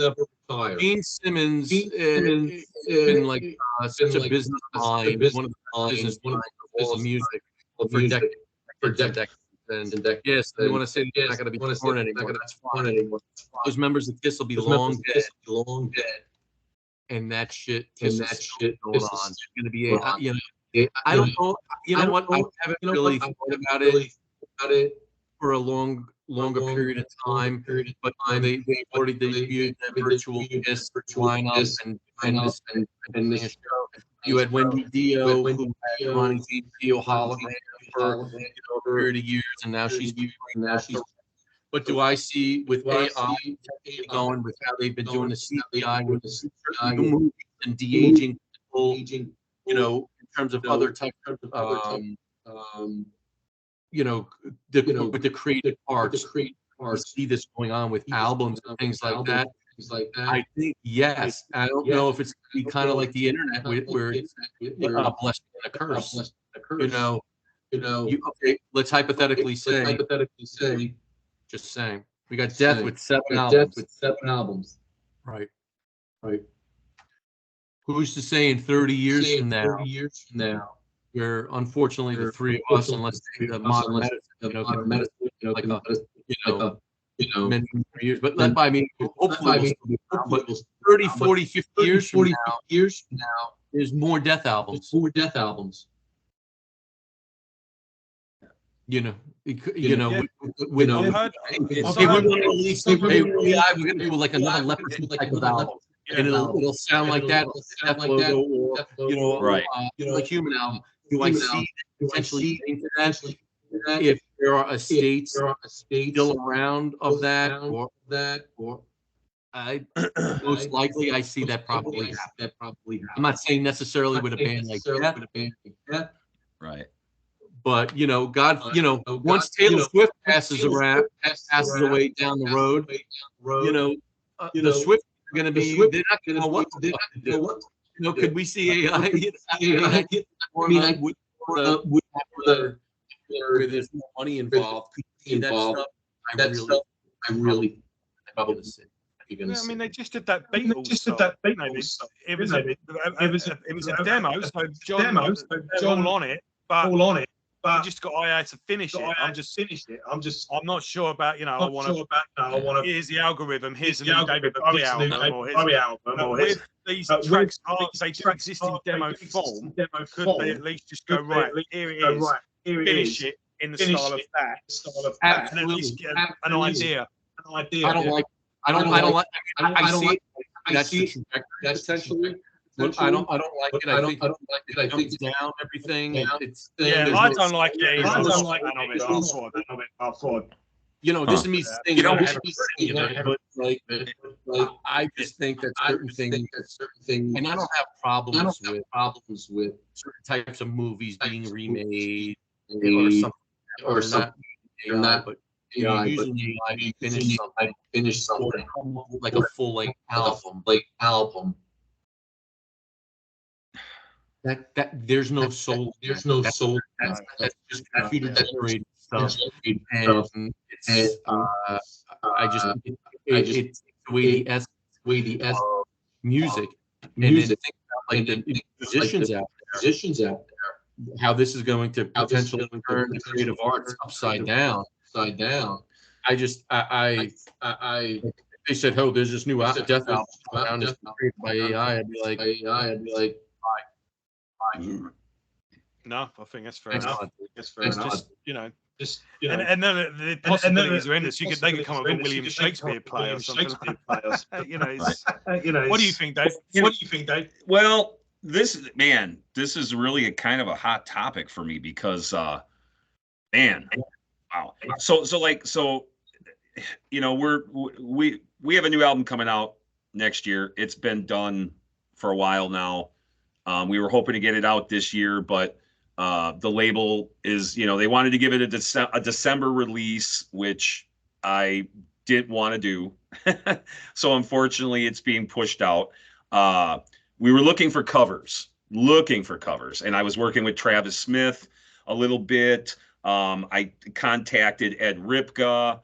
Gene Simmons been like such a business mind, one of the business minds of all music for decades. And yes, they want to say they're not going to be torn anymore. That's fine. Those members of Kiss will be long dead. And that shit, Kiss is still going on. It's going to be I don't know. You know what? I haven't really thought about it for a longer period of time. But they already debuted the virtual Kiss lineup and this show. You had Wendy Dio, who had running Dio hologram for a period of years, and now she's. But do I see with AI going with how they've been doing the CGI with the movies and de-aging people, in terms of other types of, with the creative arts, see this going on with albums and things like that. I think yes. I don't know if it's going to be kind of like the internet, where it's a blessing and a curse. Okay, let's hypothetically say. Just saying, we got Death with 7 albums. Right. Who's to say in 30 years from now, where unfortunately the three of us, unless the modern medicine, many years, but hopefully we'll still be 30, 40, 50 years from now, there's more Death albums. We're going to do like another Leprosy type of album, and it'll sound like that, Death logo, or like Human album. Do I see potentially into that if there are estates still around of that, or I most likely I see that probably happen. I'm not saying necessarily with a band like that, right? But God, once Taylor Swift passes away down the road, the Swift are going to be. They're not going to know what to do. Could we see AI? Where there's more money involved. That stuff. I really. I mean, they just did that Beatles stuff. It was a demo, so John on it, but we just got AI to finish it. I'm not sure about, I want to. Here's the algorithm. Here's the new David Bowie album. Or with these tracks, they do existing demo form. Could they at least just go right? Here it is. Finish it in the style of that, and at least get an idea. I don't like. I see. That's the trajectory essentially. But I don't like it. I think it comes down everything. I don't like it. I don't like it. This is me saying, but I just think that certain things, and I don't have problems with certain types of movies being remade or something, but usually I finish something like a full length album. That there's no soul. That's just computer generated stuff, and it's I just it's the way the essence of music, and then think about like the musicians out there, how this is going to potentially turn the creative arts upside down. I they said, "Oh, there's this new Death album around is created by AI." I'd be like. No, I think that's fair enough. It's just, Just, and then the possibilities are endless. They could come up with a William Shakespeare play or something. You know, what do you think, Dave? What do you think, Dave? Well, this is really a kind of a hot topic for me because, man, wow. So we have a new album coming out next year. It's been done for a while now. We were hoping to get it out this year, but the label is, they wanted to give it a December release, which I didn't want to do. So unfortunately, it's being pushed out. We were looking for covers, and I was working with Travis Smith a little bit. I contacted Ed Ripka,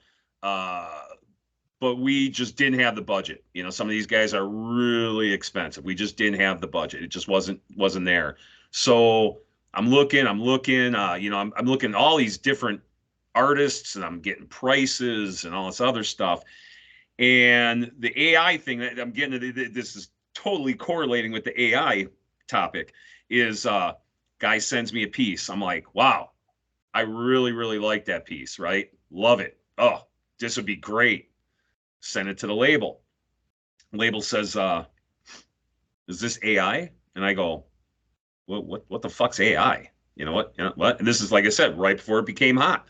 but we just didn't have the budget. Some of these guys are really expensive. We just didn't have the budget. It just wasn't there. So I'm looking, I'm looking at all these different artists, and I'm getting prices and all this other stuff. And the AI thing that I'm getting, this is totally correlating with the AI topic, is guy sends me a piece. I'm like, wow, I really, really like that piece, right? Love it. Oh, this would be great. Send it to the label. Label says, is this AI? And I go, what the fuck's AI? You know what? And this is, like I said, right before it became hot.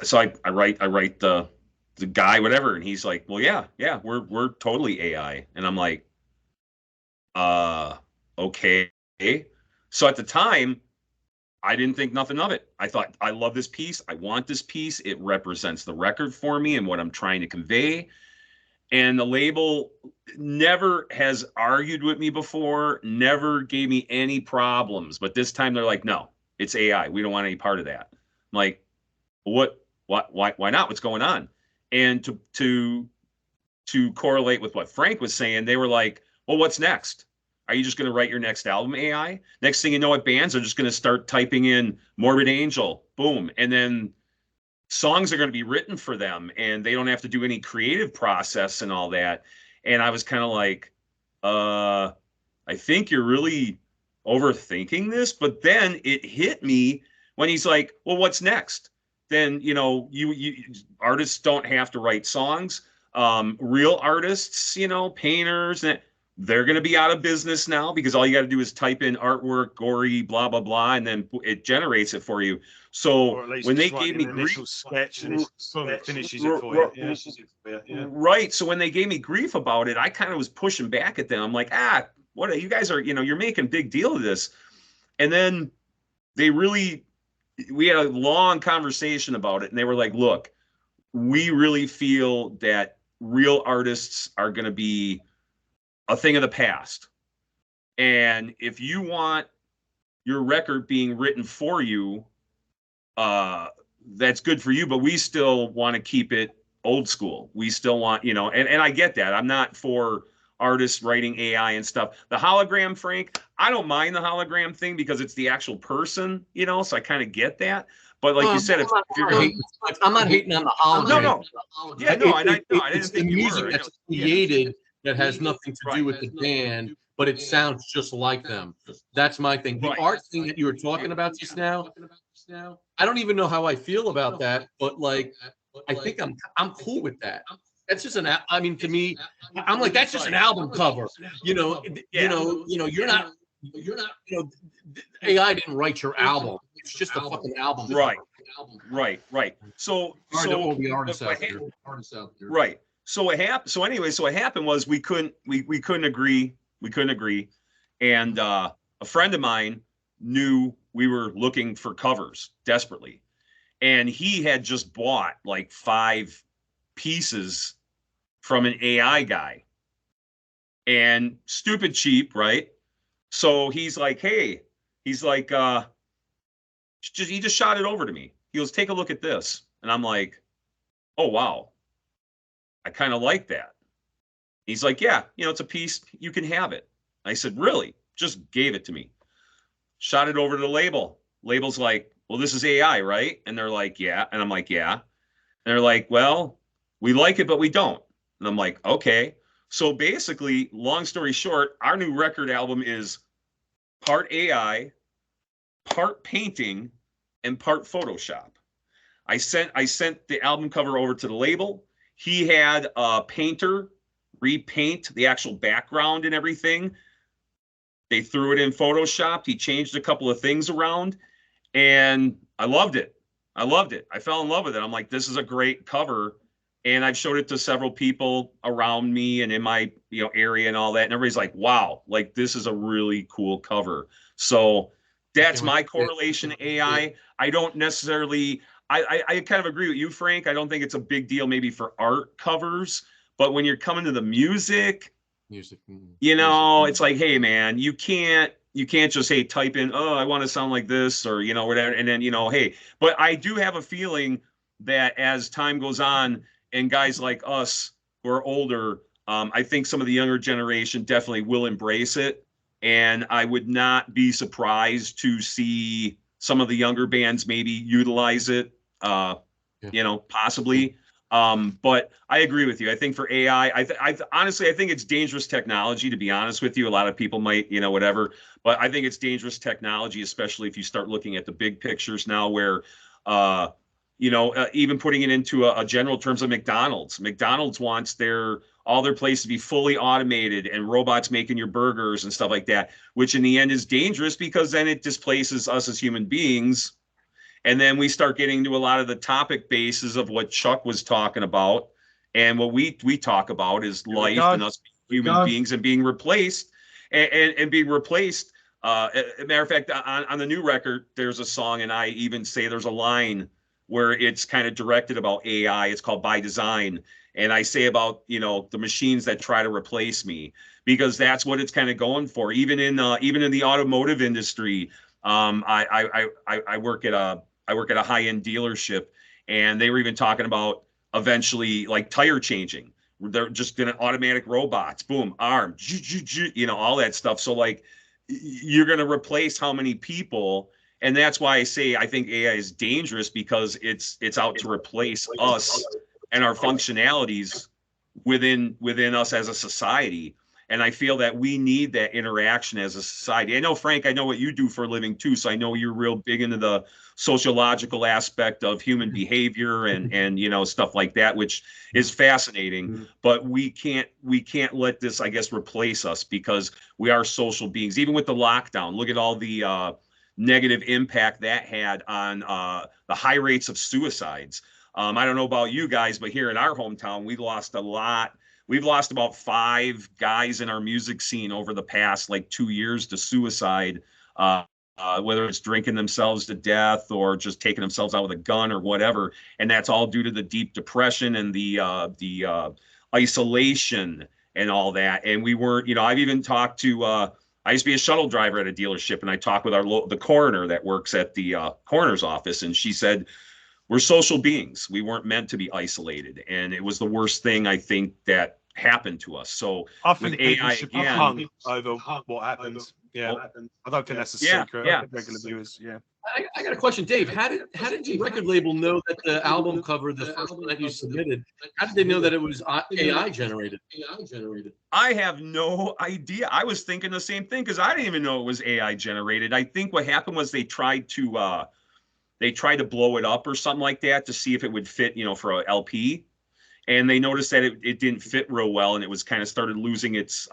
So I write the guy, whatever, and he's like, well, yeah, we're totally AI. And I'm like, okay. So at the time, I didn't think nothing of it. I thought, I love this piece. I want this piece. It represents the record for me and what I'm trying to convey. And the label never has argued with me before, never gave me any problems. But this time they're like, no, it's AI. We don't want any part of that. I'm like, why not? What's going on? And to correlate with what Frank was saying, they were like, well, what's next? Are you just going to write your next album AI? Next thing you know, what bands are just going to start typing in Morbid Angel, boom. And then songs are going to be written for them, and they don't have to do any creative process and all that. And I was kind of like, I think you're really overthinking this. But then it hit me when he's like, well, what's next? Then, you artists don't have to write songs. Real artists, painters, they're going to be out of business now because all you got to do is type in artwork, gory, blah, blah, blah, and then it generates it for you. So when they gave me grief, sketch and it finishes it for you. Yeah. Right. So when they gave me grief about it, I kind of was pushing back at them. I'm like, what are you guys are, you're making a big deal of this. And then we had a long conversation about it, and they were like, look, we really feel that real artists are going to be a thing of the past. And if you want your record being written for you, that's good for you, but we still want to keep it old school. We still want, and I get that. I'm not for artists writing AI and stuff. The hologram, Frank, I don't mind the hologram thing because it's the actual person, so I kind of get that. But like you said, I'm not hating on the hologram. No. Yeah, no, I didn't it's the think you music were. that's created that has nothing to do with the band, but it sounds just like them. That's my thing. The art thing that you were talking about just now, I don't even know how I feel about that, but like, I think I'm cool with that. That's just to me, I'm like, that's just an album cover. You're not, AI didn't write your album. It's just a fucking album. Right. So the artists out there. Right. So what happened? So anyway, what happened was we couldn't agree. And a friend of mine knew we were looking for covers desperately, and he had just bought like 5 pieces from an AI guy, and stupid cheap, right? So he's like, hey, he just shot it over to me. He goes, take a look at this, and I'm like, oh wow. I kind of like that. He's like, yeah, it's a piece. You can have it. I said, really? Just gave it to me. Shot it over to the label. Label's like, well, this is AI, right? And they're like, yeah. And I'm like, yeah. And they're like, well, we like it, but we don't. And I'm like, okay. So basically, long story short, our new record album is part AI, part painting, and part Photoshop. I sent the album cover over to the label. He had a painter repaint the actual background and everything. They threw it in Photoshop. He changed a couple of things around, and I loved it. I loved it. I fell in love with it. I'm like, this is a great cover. And I've showed it to several people around me and in my area and all that. And everybody's like, wow, like this is a really cool cover. So that's my correlation to AI. I don't necessarily, I kind of agree with you, Frank. I don't think it's a big deal maybe for art covers, but when you're coming to the music, it's like, hey man, you can't just, hey, type in, oh, I want to sound like this or, whatever. And then, hey, but I do have a feeling that as time goes on and guys like us who are older, I think some of the younger generation definitely will embrace it. And I would not be surprised to see some of the younger bands maybe utilize it, possibly. But I agree with you. I think for AI, honestly, I think it's dangerous technology, to be honest with you. A lot of people might, whatever, but I think it's dangerous technology, especially if you start looking at the big pictures now where, even putting it into a general terms of McDonald's. McDonald's wants all their places to be fully automated and robots making your burgers and stuff like that, which in the end is dangerous because then it displaces us as human beings. And then we start getting to a lot of the topic bases of what Chuck was talking about. And what we talk about is life and us human beings and being replaced and being replaced. As a matter of fact, on the new record, there's a song, and I even say there's a line where it's kind of directed about AI. It's called By Design. And I say about, the machines that try to replace me, because that's what it's kind of going for. Even in the automotive industry, I work at a high-end dealership, and they were even talking about eventually like tire changing. They're just gonna automatic robots, boom, arm, all that stuff. So like you're gonna replace how many people, and that's why I say I think AI is dangerous, because it's out to replace us and our functionalities within us as a society. And I feel that we need that interaction as a society. I know, Frank, I know what you do for a living too. So I know you're real big into the sociological aspect of human behavior and stuff like that, which is fascinating. But we can't let this, I guess, replace us, because we are social beings. Even with the lockdown, look at all the negative impact that had on the high rates of suicides. I don't know about you guys, but here in our hometown, we lost a lot. We've lost about 5 guys in our music scene over the past 2 years to suicide, whether it's drinking themselves to death or just taking themselves out with a gun or whatever. And that's all due to the deep depression and the isolation and all that. And we weren't, I've even talked to, I used to be a shuttle driver at a dealership, and I talked with the coroner that works at the coroner's office. And she said, we're social beings. We weren't meant to be isolated. And it was the worst thing, I think, that happened to us. So I think with people AI should be again, hung over what happens. Yeah, I don't think that's a secret. Yeah. Regular viewers, yeah. I got a question, Dave. How did your record label know that the album cover, the first one that you submitted, how did they know that it was AI generated? I have no idea. I was thinking the same thing, because I didn't even know it was AI generated. I think what happened was they tried to blow it up or something like that to see if it would fit, for a LP. And they noticed that it didn't fit real well, and it was kind of started losing its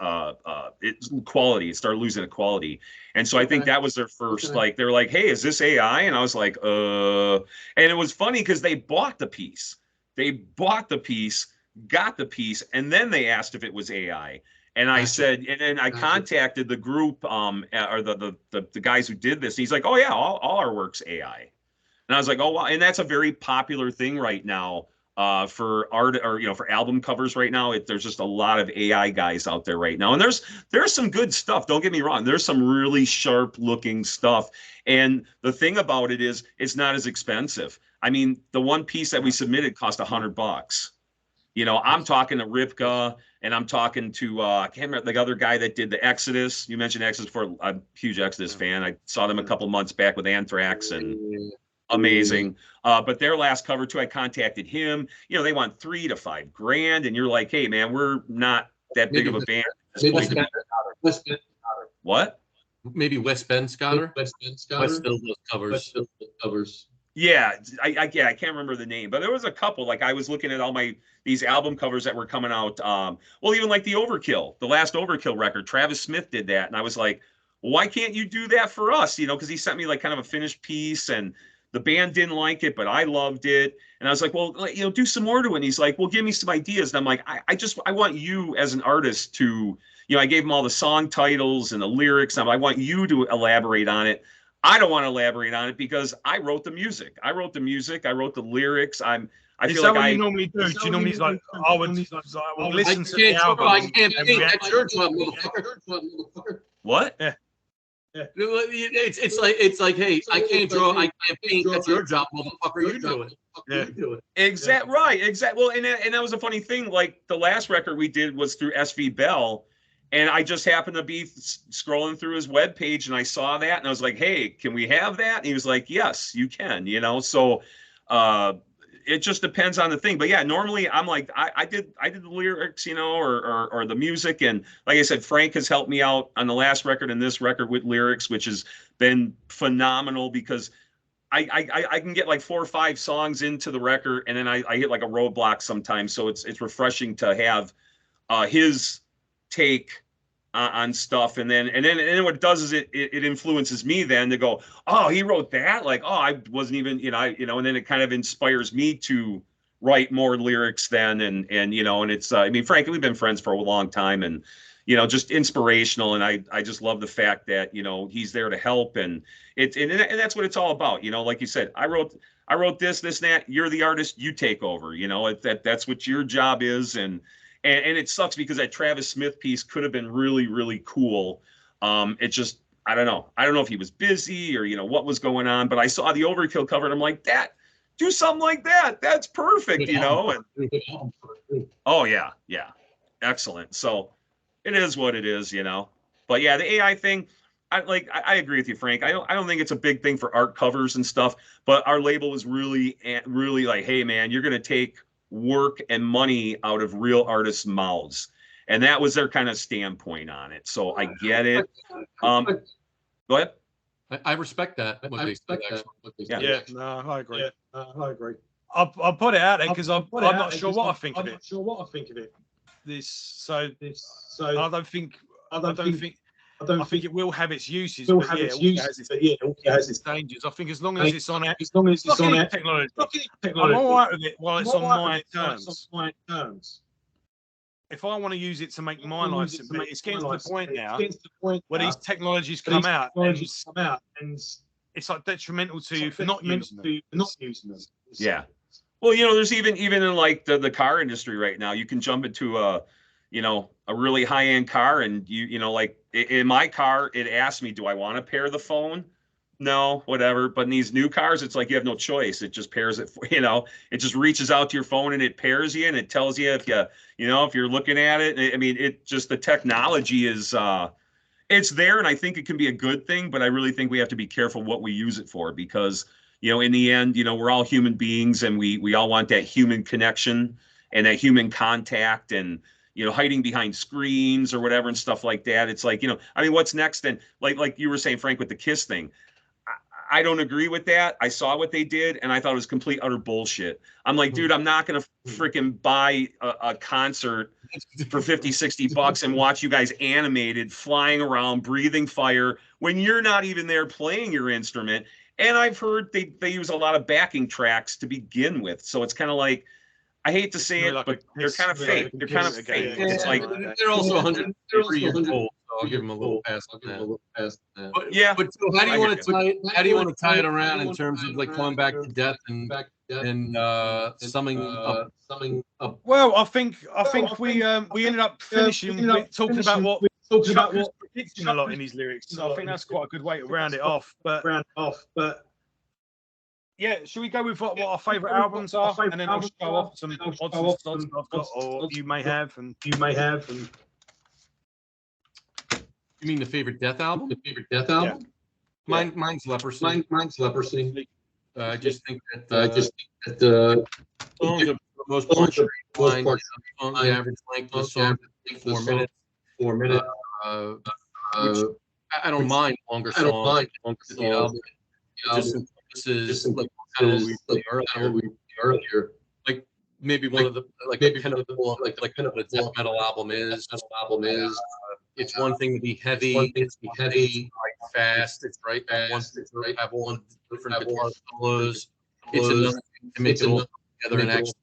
quality. It started losing its quality. And so I think that was their first, they were like, hey, is this AI? And I was like, and it was funny because they bought the piece. They bought the piece, got the piece, and then they asked if it was AI. And I said, and then I contacted the group, or the guys who did this. And he's like, oh yeah, all our work's AI. And I was like, oh wow. And that's a very popular thing right now. For art, or for album covers right now, there's just a lot of AI guys out there right now, and there's some good stuff. Don't get me wrong, there's some really sharp looking stuff, and the thing about it is it's not as expensive. I mean, the one piece that we submitted cost $100. I'm talking to Ripka, and I'm talking to I can't remember the other guy that did the Exodus. You mentioned Exodus before. I'm a huge Exodus fan. I saw them a couple months back with Anthrax, and amazing. But their last cover too, I contacted him. They want $3,000 to $5,000, and you're like, hey man, we're not that big of a band. What? Maybe West Bend Scouter. West Bend Scouter. West Bend covers. Yeah, I can't remember the name, but there was a couple. Like I was looking at all these album covers that were coming out. Well, even like the Overkill, the last Overkill record, Travis Smith did that, and I was like, well, why can't you do that for us? You know, because he sent me like kind of a finished piece, and the band didn't like it, but I loved it, and I was like, well, you know, do some more to it. And he's like, well, give me some ideas, and I'm like, I want you as an artist to, you know, I gave him all the song titles and the lyrics. And I want you to elaborate on it. I don't want to elaborate on it because I wrote the music. I wrote the lyrics. I feel like you normally do. Do you normally like I would listen to the album? I can't paint. That's your job, motherfucker. What? Yeah. It's like, hey, I can't draw. I can't paint. That's your job, motherfucker. You do it. Yeah. You do it. Exactly. Right. Exactly. Well, and that was a funny thing. Like the last record we did was through SV Bell. And I just happened to be scrolling through his webpage and I saw that and I was like, hey, can we have that? And he was like, yes, you can, you know? So it just depends on the thing. But yeah, normally I'm like, I did the lyrics, you know, or the music. And like I said, Frank has helped me out on the last record and this record with lyrics, which has been phenomenal because I can get like 4 or 5 songs into the record and then I hit like a roadblock sometimes. So it's refreshing to have his take on stuff, and then what it does is it influences me then to go, oh, he wrote that, like, oh, I wasn't even, you know, and then it kind of inspires me to write more lyrics then, and you know, and it's I mean, frankly, we've been friends for a long time, and you know, just inspirational, and I just love the fact that, you know, he's there to help, and and that's what it's all about, you know, like you said, I wrote this and that, you're the artist, you take over, you know, that's what your job is, and it sucks because that Travis Smith piece could have been really, really cool. It just, I don't know if he was busy or, you know, what was going on, but I saw the Overkill cover and I'm like, do something like that. That's perfect, you know? And, oh yeah. Excellent. So it is what it is, you know? But yeah, the AI thing, I agree with you, Frank. I don't think it's a big thing for art covers and stuff, but our label was really like, hey man, you're going to take work and money out of real artists' mouths, and that was their kind of standpoint on it. So I get it. Go ahead. I respect that. Yeah, no, I agree. I'll put it out there because I'm not sure what I think of it. I think it will have its uses. It also has its dangers. I think as long as it's on technology, I'm all right with it while it's on my terms. If I want to use it to make my life simpler, it's getting to the point now where these technologies come out and it's like detrimental to you for not using them. Yeah. Well, you know, there's even in like the car industry right now, you can jump into a really high-end car and you know, like in my car, it asked me, do I want to pair the phone? No, whatever. But in these new cars, it's like you have no choice. It just pairs it for, you know, it just reaches out to your phone and it pairs you and it tells you if if you're looking at it. I mean, it just, the technology is, it's there, and I think it can be a good thing, but I really think we have to be careful what we use it for because, you know, in the end, you know, we're all human beings and we all want that human connection and that human contact, and you know, hiding behind screens or whatever and stuff like that. It's like, you know, I mean, what's next? And like you were saying, Frank, with the Kiss thing, I don't agree with that. I saw what they did and I thought it was complete, utter bullshit. I'm like, dude, I'm not going to freaking buy a concert for 50, 60 bucks and watch you guys animated, flying around, breathing fire when you're not even there playing your instrument. And I've heard they use a lot of backing tracks to begin with. So it's kind of like, I hate to say it, but they're kind of fake. They're kind of fake. It's like they're also 103 years old, so I'll give them a little pass on that. But, yeah, but so how do you want to tie it around in terms of like going back to death and summing up? Well, I think we ended up finishing talking about what Chuck was predicting a lot in his lyrics. So I think that's quite a good way to round it off. But yeah, should we go with what our favourite albums are, and then I'll show off some odds and sods I've got, or you may have. You mean the favorite Death album? Yeah. Mine's Leprosy. I just think that songs are for the most part the average length of the song, 4 minutes. Which I don't mind longer songs. The album. Just this is like kind of what we earlier. Like maybe one of the pinnacle the death metal album is. It's one thing to be heavy. It's right fast. It's right fast. It's right. Have one different guitar solos. It's another thing to make it all together and actually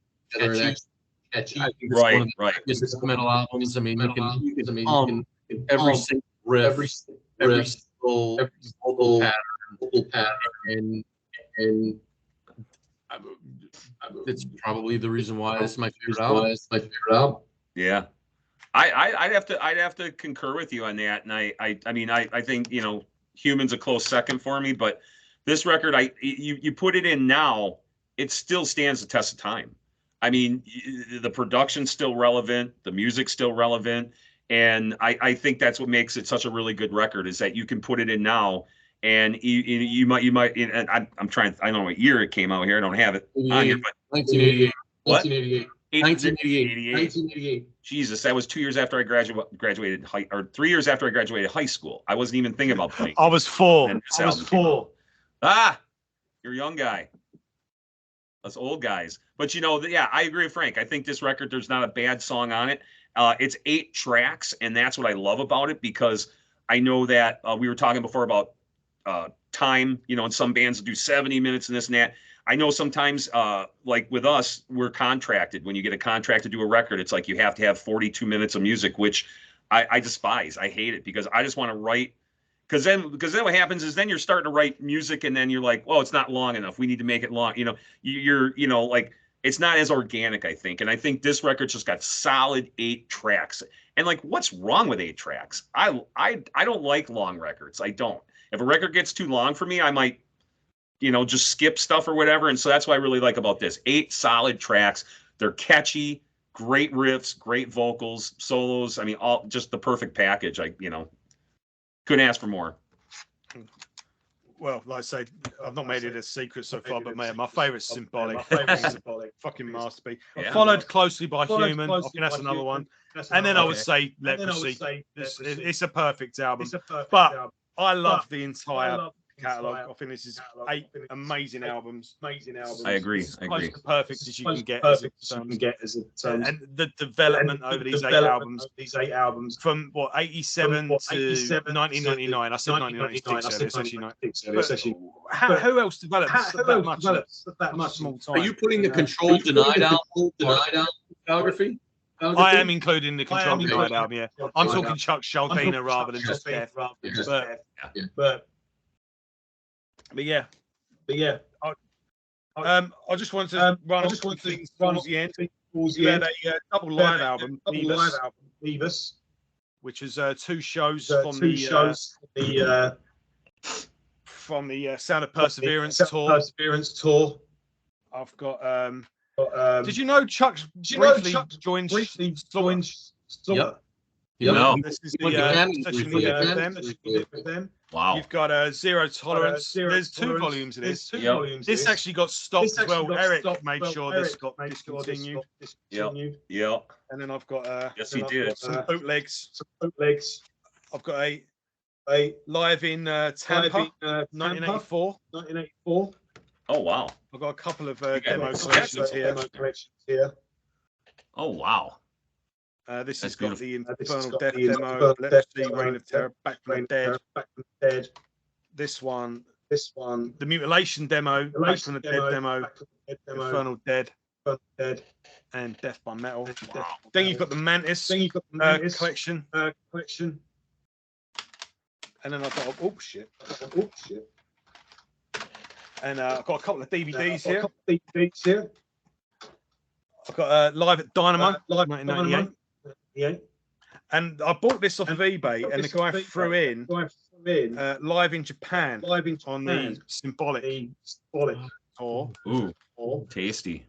catchy. I think Right. This is metal albums. I mean, you can every single riff, every single vocal pattern, and it's probably the reason why it's my favorite album. Yeah. I'd have to concur with you on that. And I mean, I think, you know, Human's a close second for me, but this record, you put it in now, it still stands the test of time. I mean, the production's still relevant, the music's still relevant. And I think that's what makes it such a really good record, is that you can put it in now and you might, and I'm trying, I don't know what year it came out here. I don't have it on here, but 1988. What? 1988. Jesus, that was 2 years after I graduated or 3 years after I graduated high school. I wasn't even thinking about playing. I was 4. I was 4. Ah, you're a young guy. Us old guys. But you know, yeah, I agree with Frank. I think this record, there's not a bad song on it. It's 8 tracks, and that's what I love about it, because I know that we were talking before about time, you know, and some bands do 70 minutes and this and that. I know sometimes, like with us, we're contracted. When you get a contract to do a record, it's like you have to have 42 minutes of music, which I despise. I hate it, because I just want to write. Because then what happens is then you're starting to write music, and then you're like, well, it's not long enough. We need to make it long. You know, you know, like, it's not as organic, I think. And I think this record's just got solid 8 tracks. And like, what's wrong with 8 tracks? I don't like long records. I don't. If a record gets too long for me, I might, you know, just skip stuff or whatever. And so that's what I really like about this. 8 solid tracks. They're catchy, great riffs, great vocals, solos. I mean, all just the perfect package. You know, couldn't ask for more. Well, like I say, I've not made it a secret so far, but man, my favourite is Symbolic. Fucking masterpiece. Yeah. Followed closely by Human. I think that's another one. And then I would say Leprosy. It's a perfect album. But I love the entire catalogue. I think this is 8 amazing albums. I agree. As close to perfect as you can get as it and the development over these 8 albums from what 87 to 1999. I said 1996. It's actually who else developed that much more time? Are you putting the Control Denied album discography? I am including the Control Denied album. Yeah, I'm talking Chuck Schuldiner rather than just Death. But yeah. I just want to run towards the end. We had a double live album, Levis, which is 2 shows from the Sound of Perseverance tour. I've got. Did you know Chuck briefly joined? Yep. No. This is the session with them. Wow. You've got Zero Tolerance. There's 2 volumes of this. This actually got stopped as well. Eric made sure this got discontinued. Yeah. And then I've got yes, he did. Some bootlegs. I've got a live in Tampa, 1984. Oh wow. I've got a couple of demo collections here. Oh wow. This has got the Infernal Death demo, Leprosy, Reign of Terror, Back from the Dead. This one, the Mutilation demo, Back from the Dead demo, Infernal Dead, and Death by Metal. Wow. Then you've got the Mantis collection. And then I've got and I've got a couple of DVDs here. I've got Live at Dynamo, 1998. And I bought this off of eBay, and the guy threw in Live in Japan on the Symbolic tour. Ooh, tasty.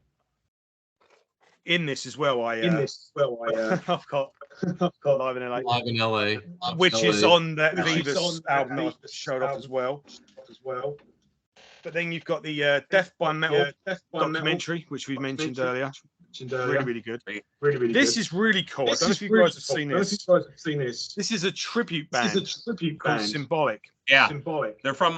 In this as well, I've got Live in LA, which is on that Vivas album that I showed off as well. But then you've got the Death by Metal documentary, which we mentioned earlier. Really, really good. Really, really This good. is really cool. I This don't know is if you really guys have cool. seen I don't know if this. you guys have seen this. This is a tribute band This is a tribute called band. Symbolic. Yeah, Symbolic. they're from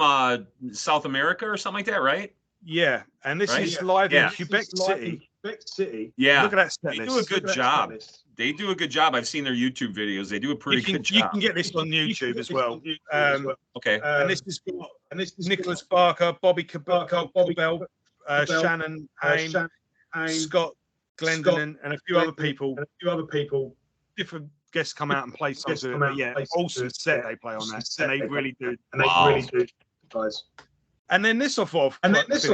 South America or something like that, right? Yeah, and this Right? is live Yeah. in Quebec City. Quebec City. Yeah, Look at that set they list. do a good Look at that job. set list. They do a good job. I've seen their YouTube videos. They do a pretty good You job. can get this on YouTube as well. Okay. And this is Nicholas Barker, Bobby Cabell, Shannon Hain, Scott Glendon, and a few other people. Different guests come out and play songs. But yeah, awesome set they play on that, and they really do. Guys. And then this off of finished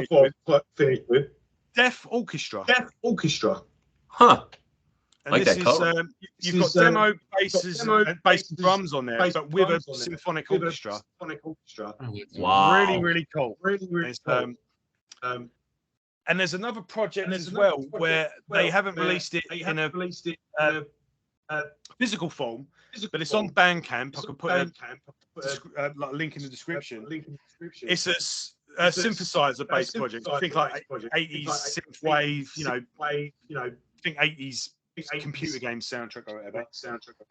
with Deaf Orchestra. Huh. And Like this that is cover. you've got demo basses and bass and drums on there, but with a symphonic orchestra. Wow. Really, really cool. It's, cool. and there's another project as well where they haven't released it in a physical form, but it's on Bandcamp. I could put a link in the description. It's a synthesizer based project. I think like 80s synth wave, I think 80s computer game soundtrack or whatever.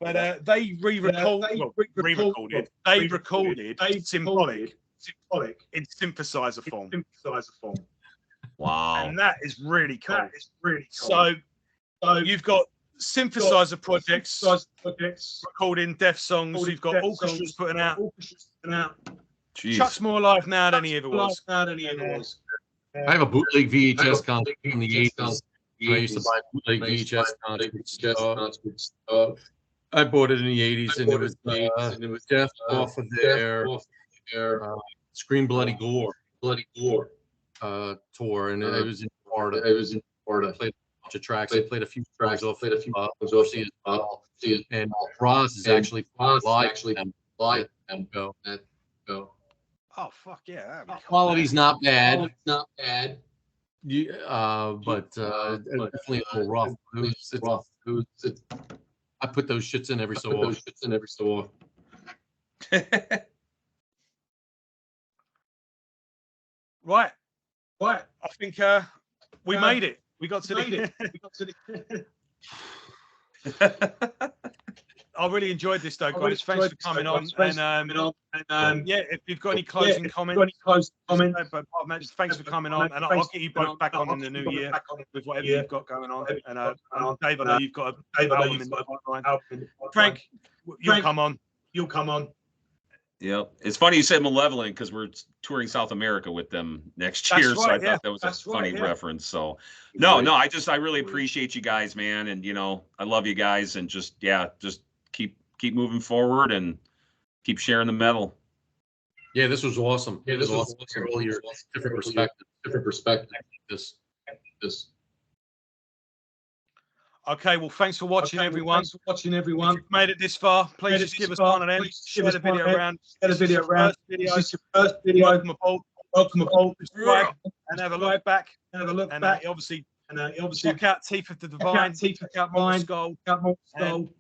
But they re-recorded Symbolic in synthesizer form. Wow. And that is really cool. So you've got synthesizer projects recording deaf songs. You've got orchestras putting out. Jeez. Chuck's more alive now than he ever was. I have a bootleg VHS concert from the 80s. I used to buy bootleg VHS concerts. I bought it in the 80s, and it was Death off of their Scream Bloody Gore tour, and it was in Florida. Played a bunch of tracks. I played a few tracks off as well. And Ross is actually live. Go. Oh fuck yeah! That'd be cool. Quality's not bad. But definitely a little rough. I put those shits in every so often. Right. I think we made it. We got to the. I really enjoyed this though, guys. Thanks for coming on. And yeah, if you've got any closing comments, thanks for coming on. And I'll get you both back on in the new year with whatever you've got going on. And Dave, I know you've got an album in the pipeline. Frank, you'll come on. Yep. It's funny you said Malevolent because we're touring South America with them next year. So I thought that was a funny reference. So no, I really appreciate you guys, man. And I love you guys, and just keep moving forward and keep sharing the metal. Yeah, this was awesome. This was awesome. All your different perspective. This. Okay, well, thanks for watching, everyone. If you've made it this far, please just give us one and then share the video around. This is your first video. Welcome aboard. Subscribe and have a look back. And obviously, check out Teeth of the Divine. Check out Morta Skuld.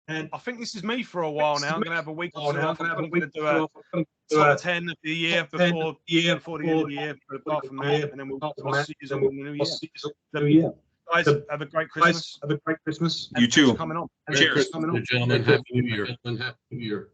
And I think this is me for a while now. I'm going to have a week or two off. I'm going to do a top 10 of the year before the end of the year. But apart from that, and then we'll see you in the new year. Guys, have a great Christmas. You too. For coming on. Cheers. Gentlemen, Happy New Year.